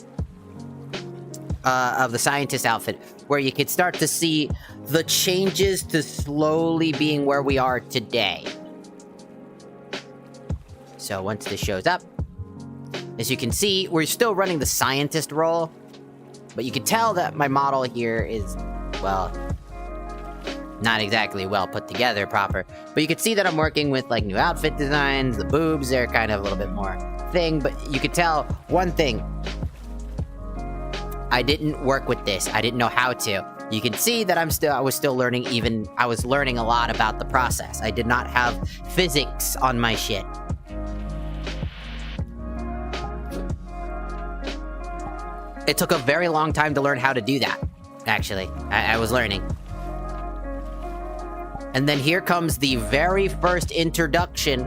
of the scientist outfit, where you could start to see the changes to slowly being where we are today. So once this shows up, as you can see, we're still running the scientist role, but you can tell that my model here is, well, not exactly well put together proper, but you can see that I'm working with like new outfit designs. The boobs, they're kind of a little bit more thing, but you could tell one thing. I didn't work with this. I didn't know how to. You can see that I was still learning. I was learning a lot about the process. I did not have physics on my shit. It took a very long time to learn how to do that, actually. I was learning. And then here comes the very first introduction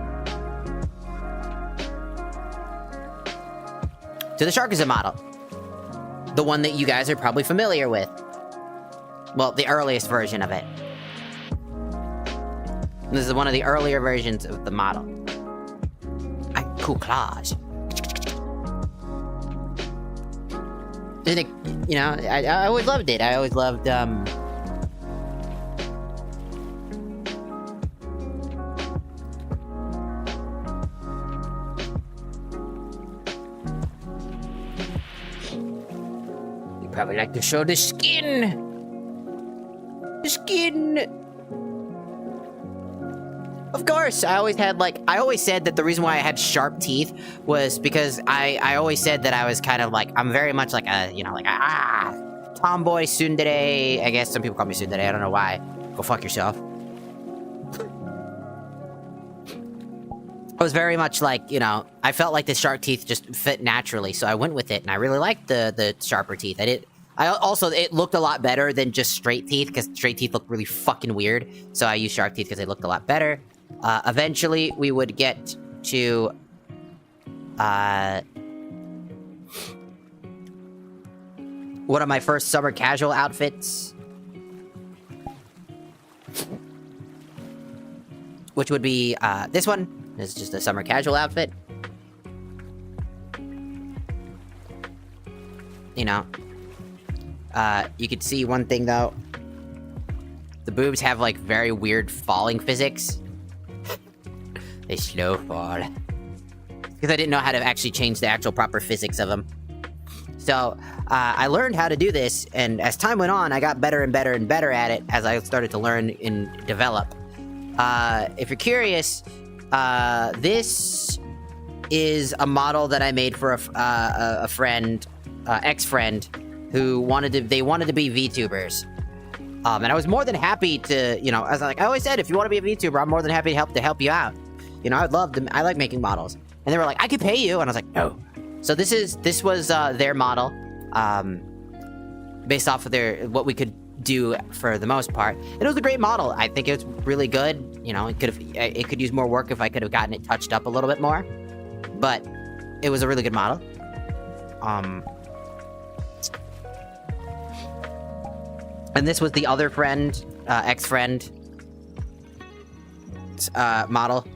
to the Sharkuza model. The one that you guys are probably familiar with. Well, the earliest version of it. And this is one of the earlier versions of the model. Cool claws. Isn't it, you know, I always loved it. I always loved, probably like to show the skin. The skin. Of course, I always said that the reason why I had sharp teeth was because I always said that I was kind of like, I'm very much like a, you know, like tomboy tsundere. I guess some people call me tsundere. I don't know why. Go fuck yourself. I was very much like, you know, I felt like the sharp teeth just fit naturally, so I went with it, and I really liked the sharper teeth. It looked a lot better than just straight teeth, because straight teeth look really fucking weird, so I used sharp teeth because they looked a lot better. Eventually, we would get to, one of my first summer casual outfits, which would be, this one. It's just a summer casual outfit. You know. You could see one thing, though. The boobs have, like, very weird falling physics. They slow fall. because I didn't know how to actually change the actual proper physics of them. So I learned how to do this, and as time went on, I got better and better and better at it as I started to learn and develop. If you're curious, this is a model that I made for a friend, ex-friend, who wanted to be VTubers. And I was more than happy to, you know, I was like, I always said, if you want to be a VTuber, I'm more than happy to help you out. You know, I like making models. And they were like, I could pay you. And I was like, no. So this was their model, based off of what we could do for the most part. And it was a great model. I think it was really good. You know, it could use more work if I could have gotten it touched up a little bit more. But it was a really good model. And this was the other friend, ex-friend, model.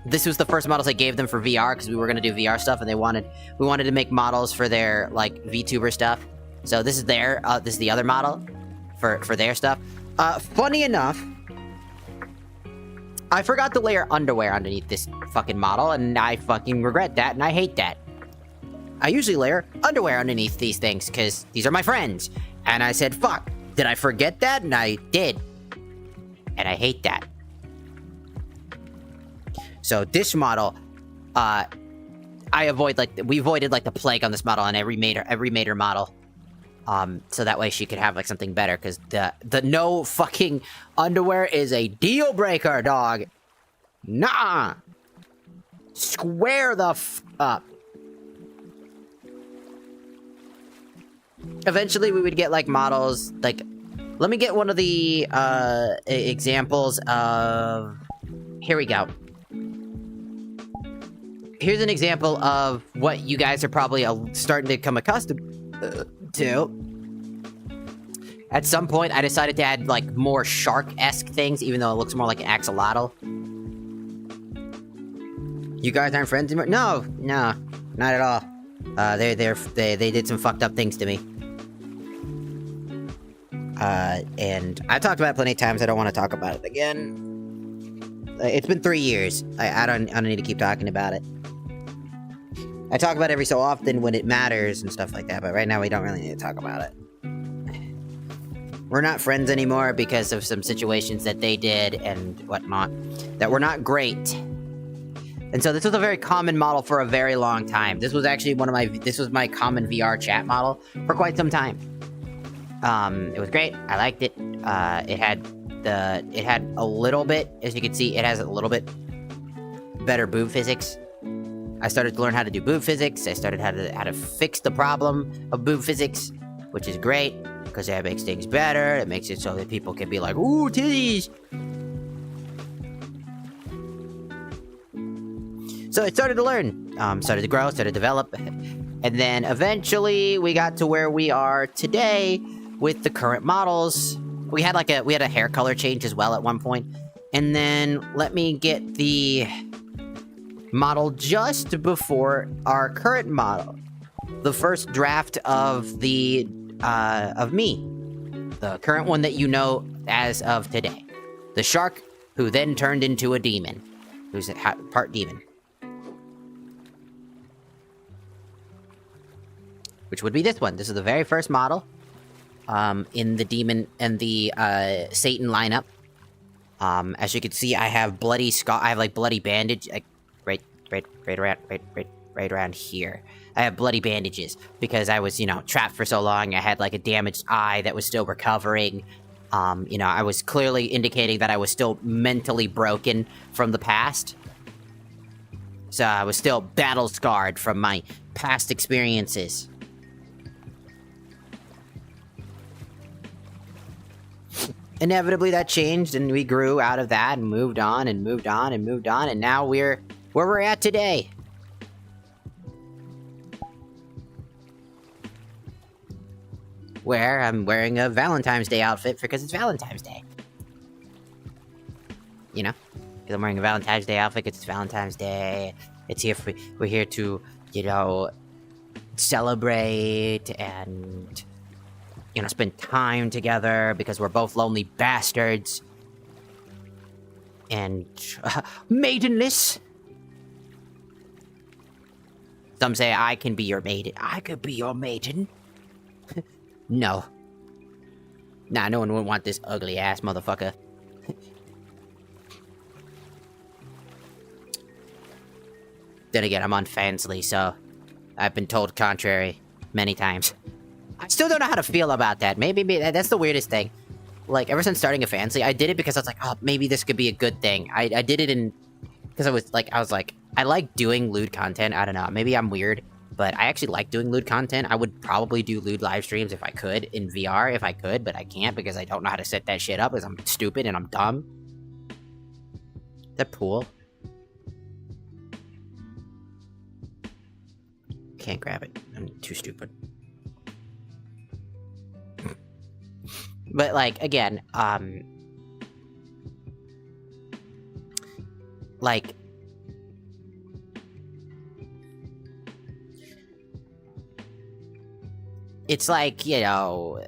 This was the first models I gave them for VR, because we were gonna do VR stuff, and we wanted to make models for their, like, VTuber stuff. So this is this is the other model for their stuff. Funny enough, I forgot to layer underwear underneath this fucking model, and I fucking regret that, and I hate that. I usually layer underwear underneath these things, because these are my friends. And I said, fuck, did I forget that? And I did. And I hate that. So this model, we avoided like the plague on this model on every Mater model. So that way she could have like something better, because the no fucking underwear is a deal breaker, dog. Nah. Square the f up. Eventually we would get like models, like, let me get one of the examples of, here we go. Here's an example of what you guys are probably starting to become accustomed to. At some point, I decided to add, like, more shark-esque things, even though it looks more like an axolotl. You guys aren't friends anymore? No, not at all. They did some fucked up things to me. And I talked about it plenty of times. I don't want to talk about it again. It's been 3 years. I don't need to keep talking about it. I talk about it every so often when it matters and stuff like that, but right now we don't really need to talk about it. We're not friends anymore because of some situations that they did and whatnot that were not great. And so this was a very common model for a very long time. This was actually this was my common VR chat model for quite some time. It was great. I liked it. It had a little bit, as you can see, it has a little bit better boob physics. I started to learn how to do boob physics. I started how to fix the problem of boob physics, which is great, because that makes things better. It makes it so that people can be like, ooh, titties! So it started to learn, started to grow, started to develop, and then eventually we got to where we are today with the current models. We had a hair color change as well at one point. And then let me get the model just before our current model. The first draft of me. The current one that you know as of today. The shark who then turned into a demon. Who's part demon. Which would be this one. This is the very first model. In the demon and the Satan lineup. As you can see, I have bloody I have like bloody bandage, like right around here. I have bloody bandages because I was, trapped for so long. I had like a damaged eye that was still recovering. I was clearly indicating that I was still mentally broken from the past. So I was still battle scarred from my past experiences. Inevitably that changed, and we grew out of that and moved on and moved on and moved on, and now we're where we're at today. Where I'm wearing a Valentine's Day outfit because it's Valentine's Day. Because I'm wearing a Valentine's Day outfit because it's Valentine's Day. We're here to, celebrate and spend time together because we're both lonely bastards. And maidenless. Some say I can be your maiden. I could be your maiden. No. Nah, no one would want this ugly ass motherfucker. Then again, I'm on Fansly, so I've been told contrary many times. I still don't know how to feel about that. Maybe that's the weirdest thing. Like, ever since starting a Fansly, I did it because I was like, oh, maybe this could be a good thing. I did it because I was like, I like doing lewd content. I don't know, maybe I'm weird, but I actually like doing lewd content. I would probably do lewd live streams if I could, in VR if I could, but I can't because I don't know how to set that shit up because I'm stupid and I'm dumb. That pool. Can't grab it. I'm too stupid. But, like, again, like, it's like, you know,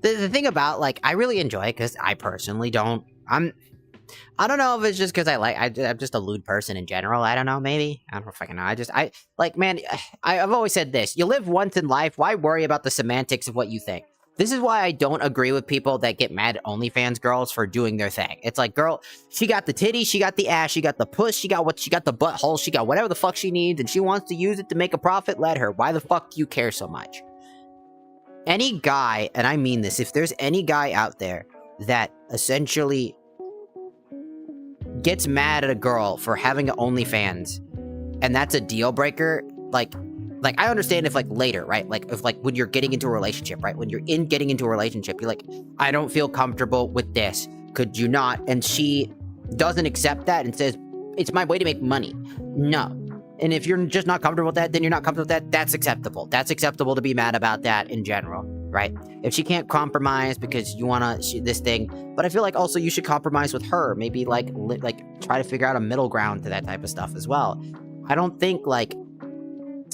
the thing about, like, I really enjoy it because I personally don't, I don't know if it's just because I'm just a lewd person in general. I don't know, maybe. I don't fucking know. Like, man, I've always said this. You live once in life, why worry about the semantics of what you think? This is why I don't agree with people that get mad at OnlyFans girls for doing their thing. It's like, girl, she got the titties, she got the ass, she got the puss, she got the butthole, she got whatever the fuck she needs, and she wants to use it to make a profit, let her. Why the fuck do you care so much? Any guy, and I mean this, if there's any guy out there that essentially gets mad at a girl for having an OnlyFans, and that's a deal breaker, like I understand if, like, later, right? Like, if, like, when you're getting into a relationship, right? When you're getting into a relationship, you're like, I don't feel comfortable with this. Could you not? And she doesn't accept that and says, it's my way to make money. No. And if you're just not comfortable with that, then you're not comfortable with that. That's acceptable. That's acceptable to be mad about that in general, right? If she can't compromise because you want this thing, but I feel like also you should compromise with her. Maybe, like try to figure out a middle ground to that type of stuff as well. I don't think, like,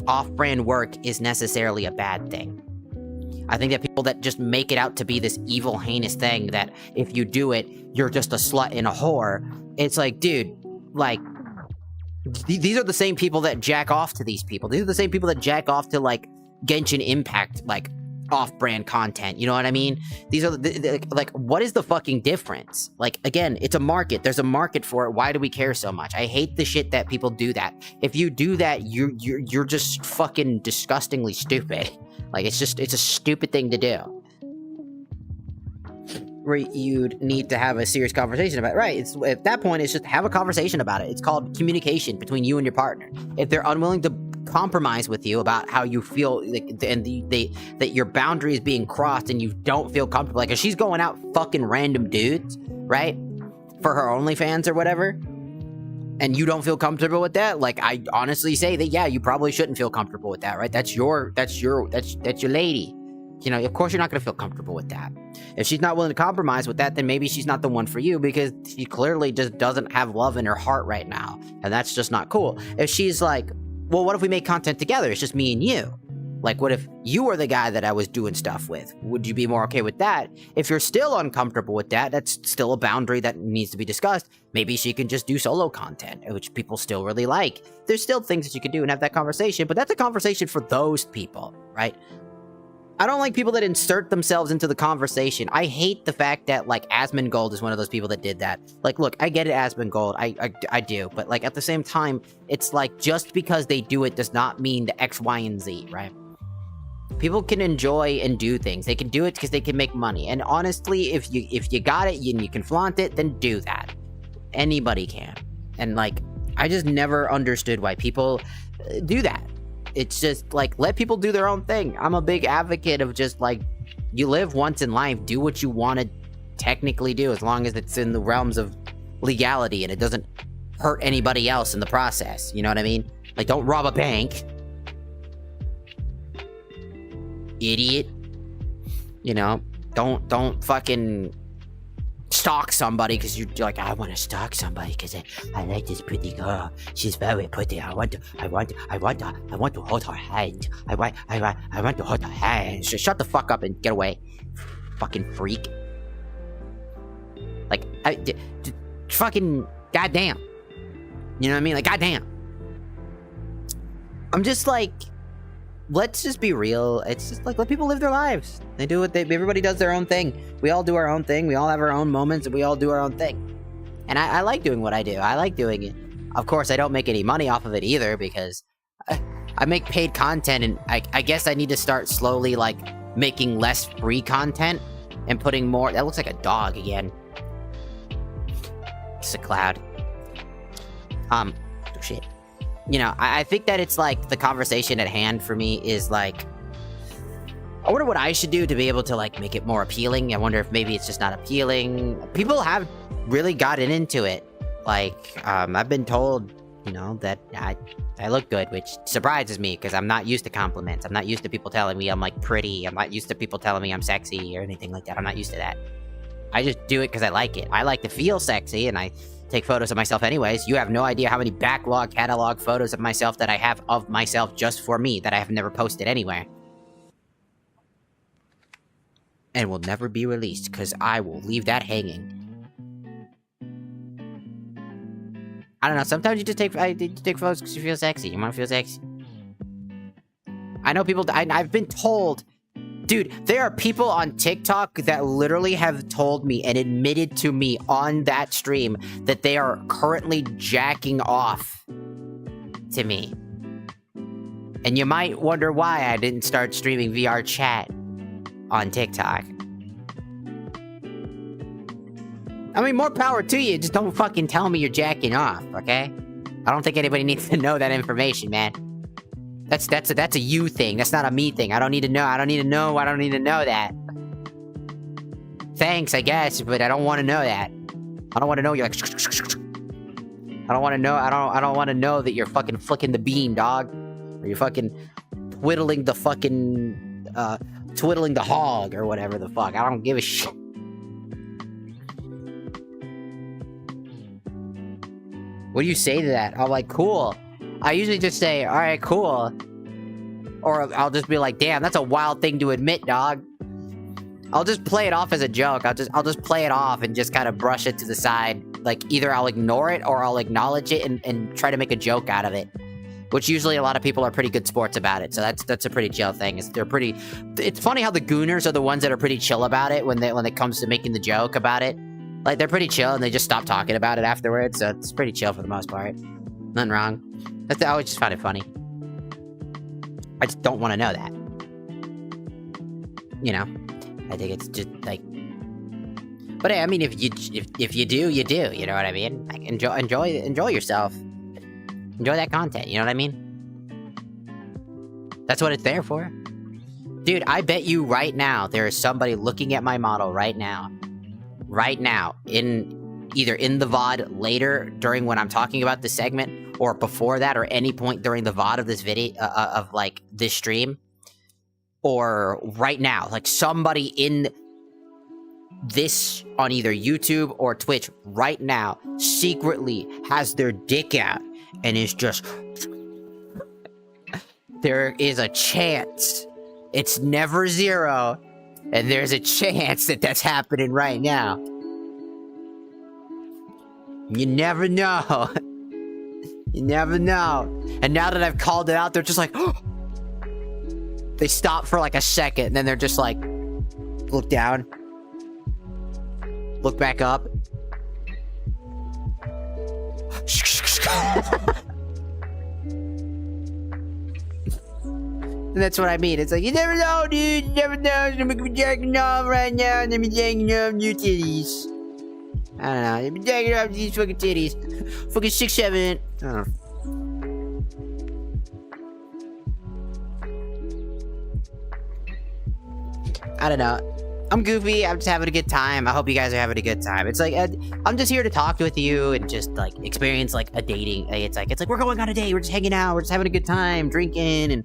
off-brand work is necessarily a bad thing. I think that people that just make it out to be this evil, heinous thing that if you do it, you're just a slut and a whore. It's like, dude, like, these are the same people that jack off to these people. These are the same people that jack off to, like, Genshin Impact, like, off-brand content, you know what I mean? These are like, what is the fucking difference? Like, again, it's a market. There's a market for it. Why do we care so much? I hate the shit that people do that. If you do that, you're just fucking disgustingly stupid. Like, it's a stupid thing to do. Where you'd need to have a serious conversation about it. Right, at that point, it's just have a conversation about it. It's called communication between you and your partner. If they're unwilling to compromise with you about how you feel, like, and that your boundary is being crossed and you don't feel comfortable, like if she's going out fucking random dudes, right, for her OnlyFans or whatever, and you don't feel comfortable with that, like, I honestly say that, yeah, you probably shouldn't feel comfortable with that, right? That's your lady. You know, of course you're not going to feel comfortable with that. If she's not willing to compromise with that, then maybe she's not the one for you because she clearly just doesn't have love in her heart right now. And that's just not cool. If she's like, well, what if we make content together? It's just me and you. Like, what if you were the guy that I was doing stuff with? Would you be more okay with that? If you're still uncomfortable with that, that's still a boundary that needs to be discussed. Maybe she can just do solo content, which people still really like. There's still things that you can do and have that conversation, but that's a conversation for those people, right? I don't like people that insert themselves into the conversation. I hate the fact that, like, Asmongold is one of those people that did that. Like, look, I get it, Asmongold, I do, but, like, at the same time, it's like, just because they do it does not mean the X, Y, and Z, right? People can enjoy and do things. They can do it because they can make money. And honestly, if you got it and you can flaunt it, then do that. Anybody can. And, like, I just never understood why people do that. It's just, like, let people do their own thing. I'm a big advocate of just, like, you live once in life, do what you want to technically do, as long as it's in the realms of legality and it doesn't hurt anybody else in the process. You know what I mean? Like, don't rob a bank. Idiot. You know? Don't fucking stalk somebody because you're like, I want to stalk somebody because I like this pretty girl. She's very pretty. I want to hold her hand. I want to hold her hand. Shut the fuck up and get away, fucking freak. Like, Fucking goddamn. You know what I mean? Like, goddamn. I'm just like, let's just be real. It's just like, let people live their lives. They do what everybody does their own thing. We all do our own thing. We all have our own moments, and we all do our own thing. And I like doing what I do. I like doing it. Of course, I don't make any money off of it either, because I make paid content, and I guess I need to start slowly, like, making less free content and putting more. That looks like a dog again. It's a cloud. Shit. You know, I think that it's like the conversation at hand for me is like, I wonder what I should do to be able to like make it more appealing. I wonder if maybe it's just not appealing. People have really gotten into it. Like, I've been told, you know, that I look good, which surprises me because I'm not used to compliments. I'm not used to people telling me I'm like pretty. I'm not used to people telling me I'm sexy or anything like that. I'm not used to that. I just do it because I like it. I like to feel sexy, and I take photos of myself anyways. You have no idea how many catalog photos of myself that I have of myself just for me that I have never posted anywhere. And will never be released, because I will leave that hanging. I don't know, sometimes you just take photos because you feel sexy. You want to feel sexy. I know people, I've been told, dude, there are people on TikTok that literally have told me and admitted to me on that stream that they are currently jacking off to me. And you might wonder why I didn't start streaming VR chat on TikTok. I mean, more power to you, just don't fucking tell me you're jacking off, okay? I don't think anybody needs to know that information, man. That's a you thing. That's not a me thing. I don't need to know. I don't need to know that. Thanks, I guess, but I don't want to know that. I don't want to know you're like. I don't want to know. I don't want to know that you're fucking flicking the bean, dog, or you're fucking twiddling the fucking twiddling the hog or whatever the fuck. I don't give a shit. What do you say to that? I'm like, cool. I usually just say, all right, cool. Or I'll just be like, damn, that's a wild thing to admit, dog. I'll just play it off as a joke. I'll just play it off and just kind of brush it to the side. Like, either I'll ignore it or I'll acknowledge it and try to make a joke out of it. Which usually a lot of people are pretty good sports about it. So that's a pretty chill thing. It's funny how the gooners are the ones that are pretty chill about it when it comes to making the joke about it. Like, they're pretty chill and they just stop talking about it afterwards. So it's pretty chill for the most part. Nothing wrong. I always just find it funny. I just don't want to know that. You know? I think it's just like... But hey, I mean, if you do, you do. You know what I mean? Like, enjoy yourself. Enjoy that content, you know what I mean? That's what it's there for. Dude, I bet you right now there is somebody looking at my model right now, either in the VOD later during when I'm talking about this segment, or before that, or any point during the VOD of this video, of like this stream, or right now, like somebody in this on either YouTube or Twitch right now secretly has their dick out and is just... There is a chance. It's never zero. And there's a chance that that's happening right now. You never know. You never know. And now that I've called it out, they're just like... Oh! They stop for like a second, and then they're just like... Look down. Look back up. And that's what I mean. It's like, you never know, dude. You never know. I'm gonna be jacking off right now. And I'm gonna be jacking off new titties. I don't know. I'm jacking off these fucking titties. Fucking 6'7". I don't know. I don't know. I'm goofy. I'm just having a good time. I hope you guys are having a good time. It's like, I'm just here to talk with you and just like experience like a dating. It's like we're going on a date. We're just hanging out. We're just having a good time, drinking and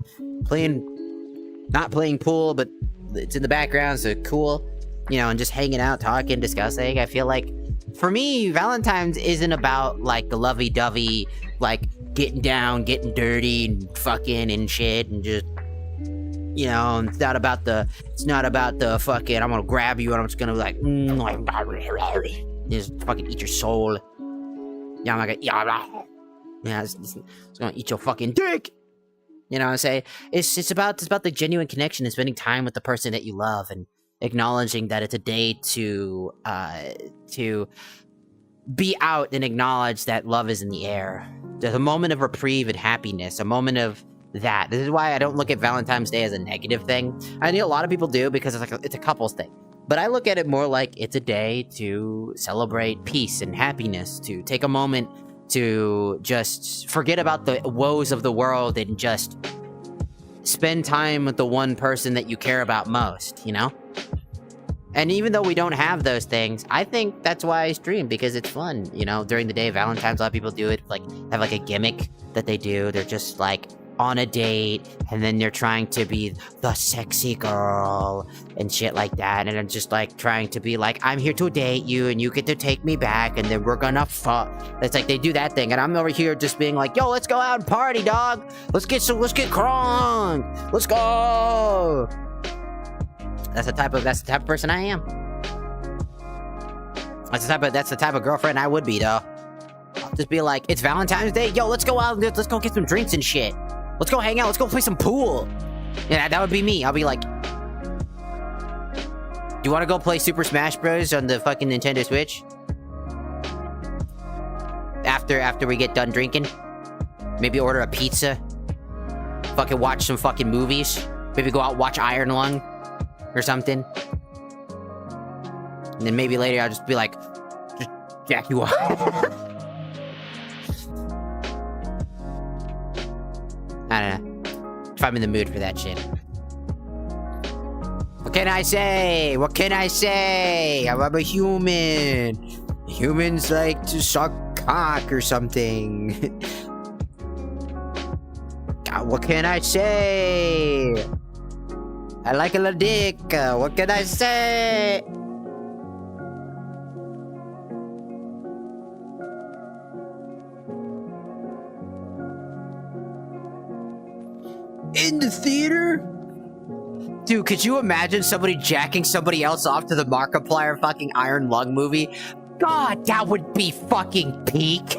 not playing pool, but it's in the background, so cool. You know, and just hanging out, talking, discussing. I feel like for me, Valentine's isn't about like the lovey-dovey, like getting down, getting dirty, and fucking and shit, and just. You know, it's not about the fucking, I'm gonna grab you and I'm just gonna be like, Just fucking eat your soul. Yeah, I'm like, yeah, it's gonna eat your fucking dick. You know what I'm saying? It's about the genuine connection and spending time with the person that you love and acknowledging that it's a day to be out and acknowledge that love is in the air. There's a moment of reprieve and happiness, a moment of that. This is why I don't look at Valentine's Day as a negative thing. I know a lot of people do because it's a couples thing. But I look at it more like it's a day to celebrate peace and happiness, to take a moment to just forget about the woes of the world and just spend time with the one person that you care about most, you know? And even though we don't have those things, I think that's why I stream, because it's fun, you know? During the day, Valentine's, a lot of people do it, like, have like a gimmick that they do. They're just like on a date, and then they're trying to be the sexy girl and shit like that, and I'm just like trying to be like, I'm here to date you and you get to take me back and then we're gonna fuck. It's like they do that thing, and I'm over here just being like, yo, let's go out and party, dog. Let's get crunk. Let's go. That's the type of person I am. That's the type of girlfriend I would be, though. I'll just be like, it's Valentine's Day, yo, let's go out, let's go get some drinks and shit. Let's go hang out, let's go play some pool. Yeah, that would be me. I'll be like, do you want to go play Super Smash Bros. On the fucking Nintendo Switch? After we get done drinking? Maybe order a pizza? Fucking watch some fucking movies? Maybe go out and watch Iron Lung? Or something? And then maybe later I'll just be like, just jack you up. I don't know. If I'm in the mood for that shit. What can I say? What can I say? I'm a human. Humans like to suck cock or something. God, what can I say? I like a little dick. What can I say? In the theater? Dude, could you imagine somebody jacking somebody else off to the Markiplier fucking Iron Lung movie? God, that would be fucking peak.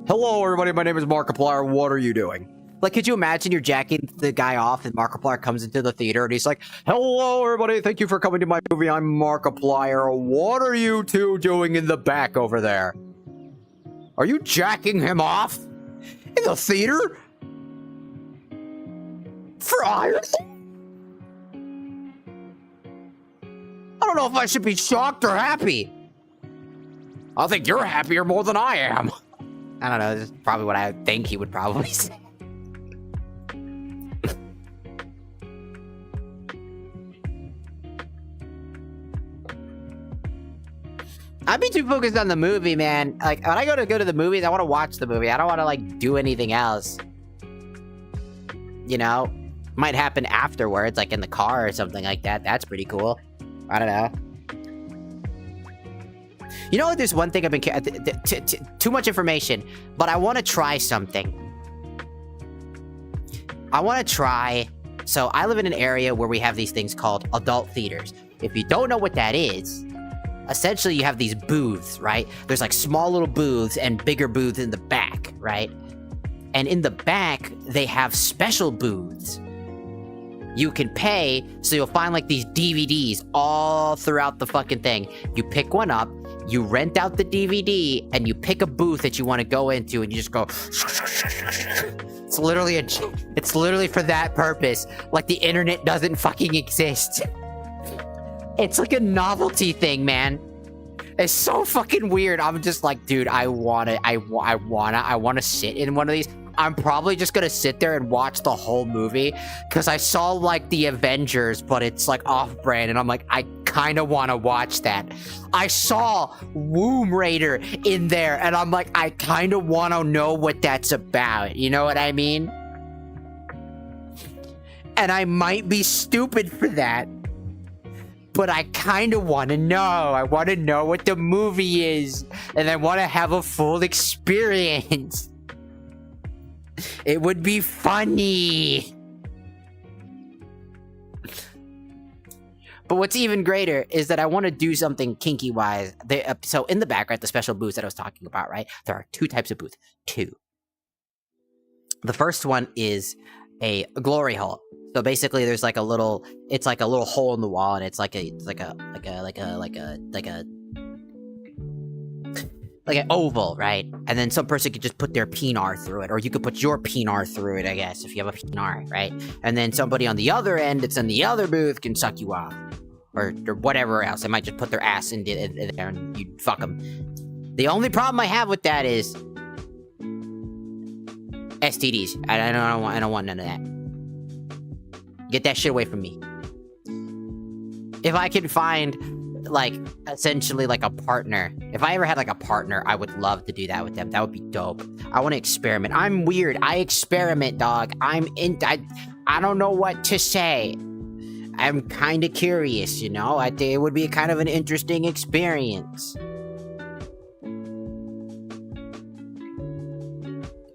Hello, everybody. My name is Markiplier. What are you doing? Like, could you imagine you're jacking the guy off and Markiplier comes into the theater and he's like, hello, everybody. Thank you for coming to my movie. I'm Markiplier. What are you two doing in the back over there? Are you jacking him off? In the theater? For Ireland? I don't know if I should be shocked or happy. I think you're happier more than I am. I don't know, this is probably what I think he would probably say. I'd be too focused on the movie, man. Like, when I go to the movies, I want to watch the movie. I don't want to, like, do anything else. You know? Might happen afterwards, like in the car or something like that. That's pretty cool. I don't know. You know what? There's one thing I've been... too much information. But I want to try something. I want to try... So, I live in an area where we have these things called adult theaters. If you don't know what that is... Essentially, you have these booths, right? There's like small little booths and bigger booths in the back, right? And in the back, they have special booths. You can pay, so you'll find like these DVDs all throughout the fucking thing. You pick one up, you rent out the DVD, and you pick a booth that you want to go into, and you just go... It's literally for that purpose. Like the internet doesn't fucking exist. It's like a novelty thing, man. It's so fucking weird. I'm just like, dude, I wanna sit in one of these. I'm probably just gonna sit there and watch the whole movie because I saw like the Avengers, but it's like off-brand, and I'm like, I kind of want to watch that. I saw Womb Raider in there, and I'm like, I kind of want to know what that's about. You know what I mean? And I might be stupid for that. But I kind of want to know. I want to know what the movie is. And I want to have a full experience. It would be funny. But what's even greater is that I want to do something kinky-wise. So in the back, right, the special booths that I was talking about, right? There are 2 types of booths. 2. The first one is a glory hole. So basically, there's like a little, it's like a little hole in the wall, and it's like an oval, right? And then some person could just put their penar through it, or you could put your penar through it, I guess, if you have a penar, right? And then somebody on the other end, that's in the other booth, can suck you off, or whatever else. They might just put their ass in there and you fuck them. The only problem I have with that is STDs. I don't want none of that. Get that shit away from me. If I can find, like, essentially, like, a partner. If I ever had, like, a partner, I would love to do that with them. That would be dope. I want to experiment. I'm weird. I experiment, dog. I don't know what to say. I'm kind of curious, you know? I think it would be kind of an interesting experience.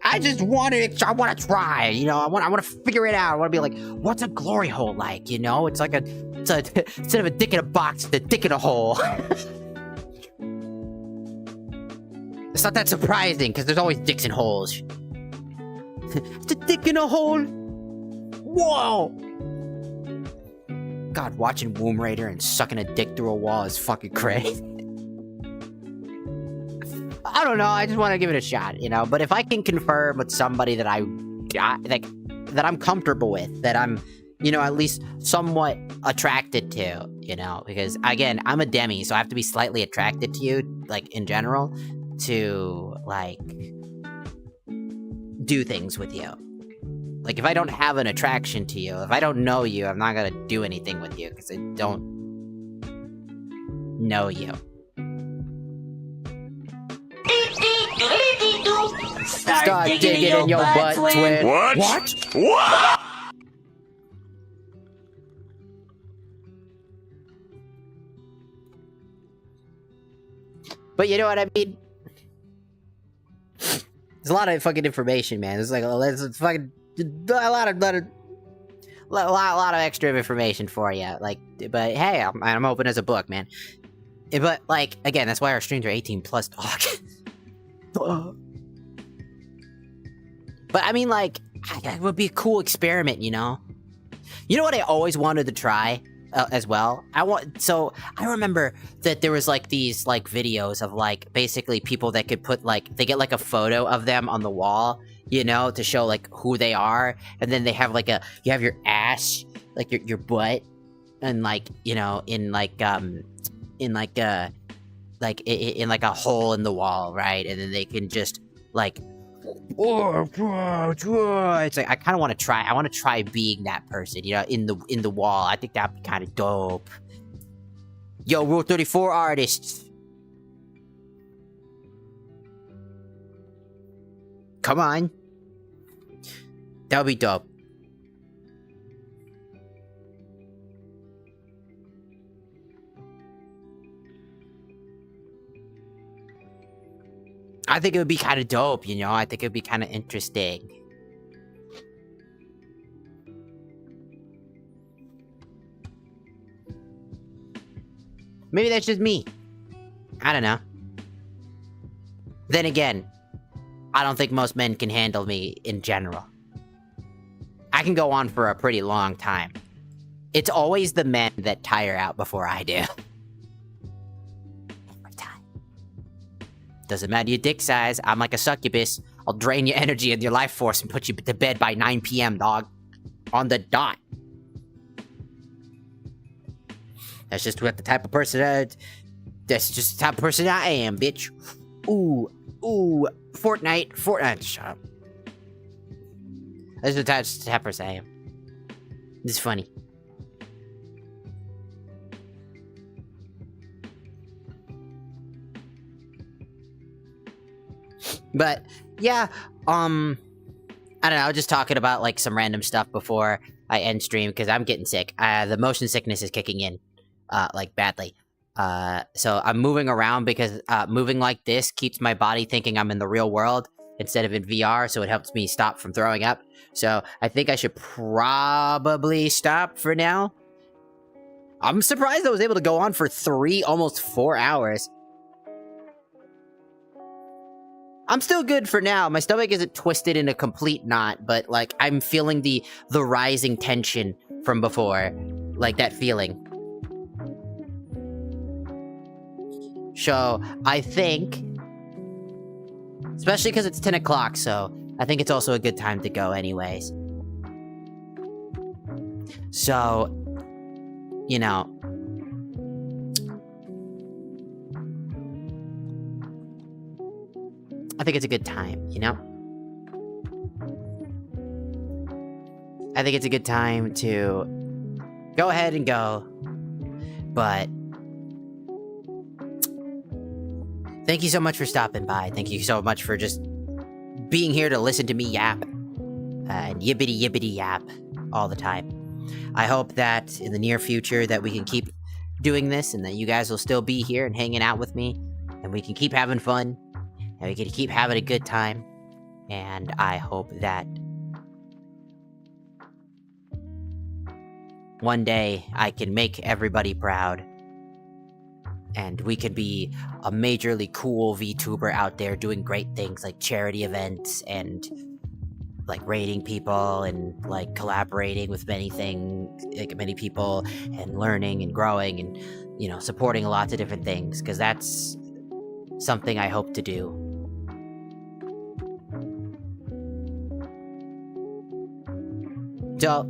I just want to try, you know? I want to figure it out. I want to be like, what's a glory hole like, you know? It's like instead of a dick in a box, it's a dick in a hole. It's not that surprising, because there's always dicks in holes. It's a dick in a hole. Whoa! God, watching Womb Raider and sucking a dick through a wall is fucking crazy. I don't know, I just want to give it a shot, you know? But if I can confirm with somebody that that I'm comfortable with, that I'm, you know, at least somewhat attracted to, you know? Because, again, I'm a demi, so I have to be slightly attracted to you, like, in general, to, like, do things with you. Like, if I don't have an attraction to you, if I don't know you, I'm not gonna do anything with you, because I don't know you. Start digging in your butt, twin. What? But you know what I mean? There's a lot of fucking information, man. There's like there's fucking a lot of extra information for you. Like, but hey, I'm open as a book, man. But like, again, that's why our streams are 18 plus, dog. But I mean, like, it would be a cool experiment, you know? You know what I always wanted to try as well? So I remember that there was like these like videos of like basically people that could put like, they get like a photo of them on the wall, you know, to show like who they are. And then they have like you have your ass, like your butt, and like, you know, in like a hole in the wall, right? And then they can just like, it's like I kind of want to try. I want to try being that person, you know, in the wall. I think that'd be kind of dope. Yo, Rule 34 artists, come on, that would be dope. I think it would be kind of dope, you know? I think it would be kind of interesting. Maybe that's just me. I don't know. Then again, I don't think most men can handle me in general. I can go on for a pretty long time. It's always the men that tire out before I do. Doesn't matter your dick size, I'm like a succubus. I'll drain your energy and your life force and put you to bed by 9 PM, dog. On the dot. That's just what the type of person that's just the type of person I am, bitch. Ooh, Fortnite, shut up. That's the type of person I am. This is funny. But, yeah, I don't know, I was just talking about, like, some random stuff before I end stream, because I'm getting sick. The motion sickness is kicking in, like, badly. So I'm moving around because, moving like this keeps my body thinking I'm in the real world instead of in VR, so it helps me stop from throwing up. So I think I should probably stop for now. I'm surprised I was able to go on for 3, almost 4 hours. I'm still good for now. My stomach isn't twisted in a complete knot, but, like, I'm feeling the rising tension from before. Like, that feeling. So, I think... Especially because it's 10 o'clock, so I think it's also a good time to go anyways. So, you know... I think it's a good time, you know? I think it's a good time to go ahead and go, but thank you so much for stopping by. Thank you so much for just being here to listen to me yap and yippity yap all the time. I hope that in the near future that we can keep doing this and that you guys will still be here and hanging out with me and we can keep having fun. And we can keep having a good time. And I hope that one day I can make everybody proud. And we can be a majorly cool VTuber out there doing great things like charity events and like raiding people and like collaborating with many people and learning and growing and, you know, supporting lots of different things. Because that's something I hope to do. So,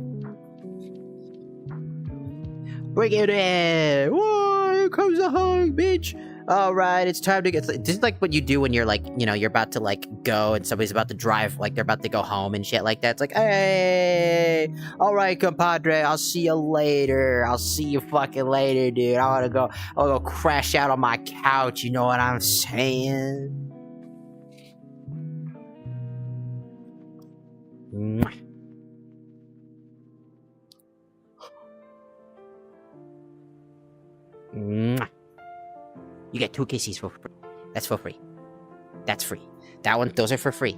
bring it in! Whoa, here comes the hug, bitch! Alright, it's time to get... This is like what you do when you're like, you know, you're about to like go and somebody's about to drive, like they're about to go home and shit like that. It's like, hey! Alright, compadre, I'll see you later. I'll see you fucking later, dude. I'll go crash out on my couch, you know what I'm saying? Mwah. Mwah. You get 2 kisses for free. That's for free. That's free. Those are for free.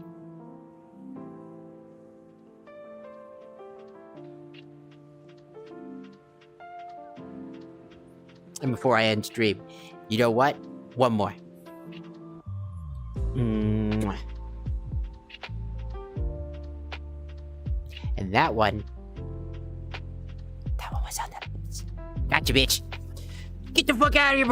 And before I end stream, you know what? One more. Mwah. And that one was on the... Gotcha, bitch. Get the fuck out of here before...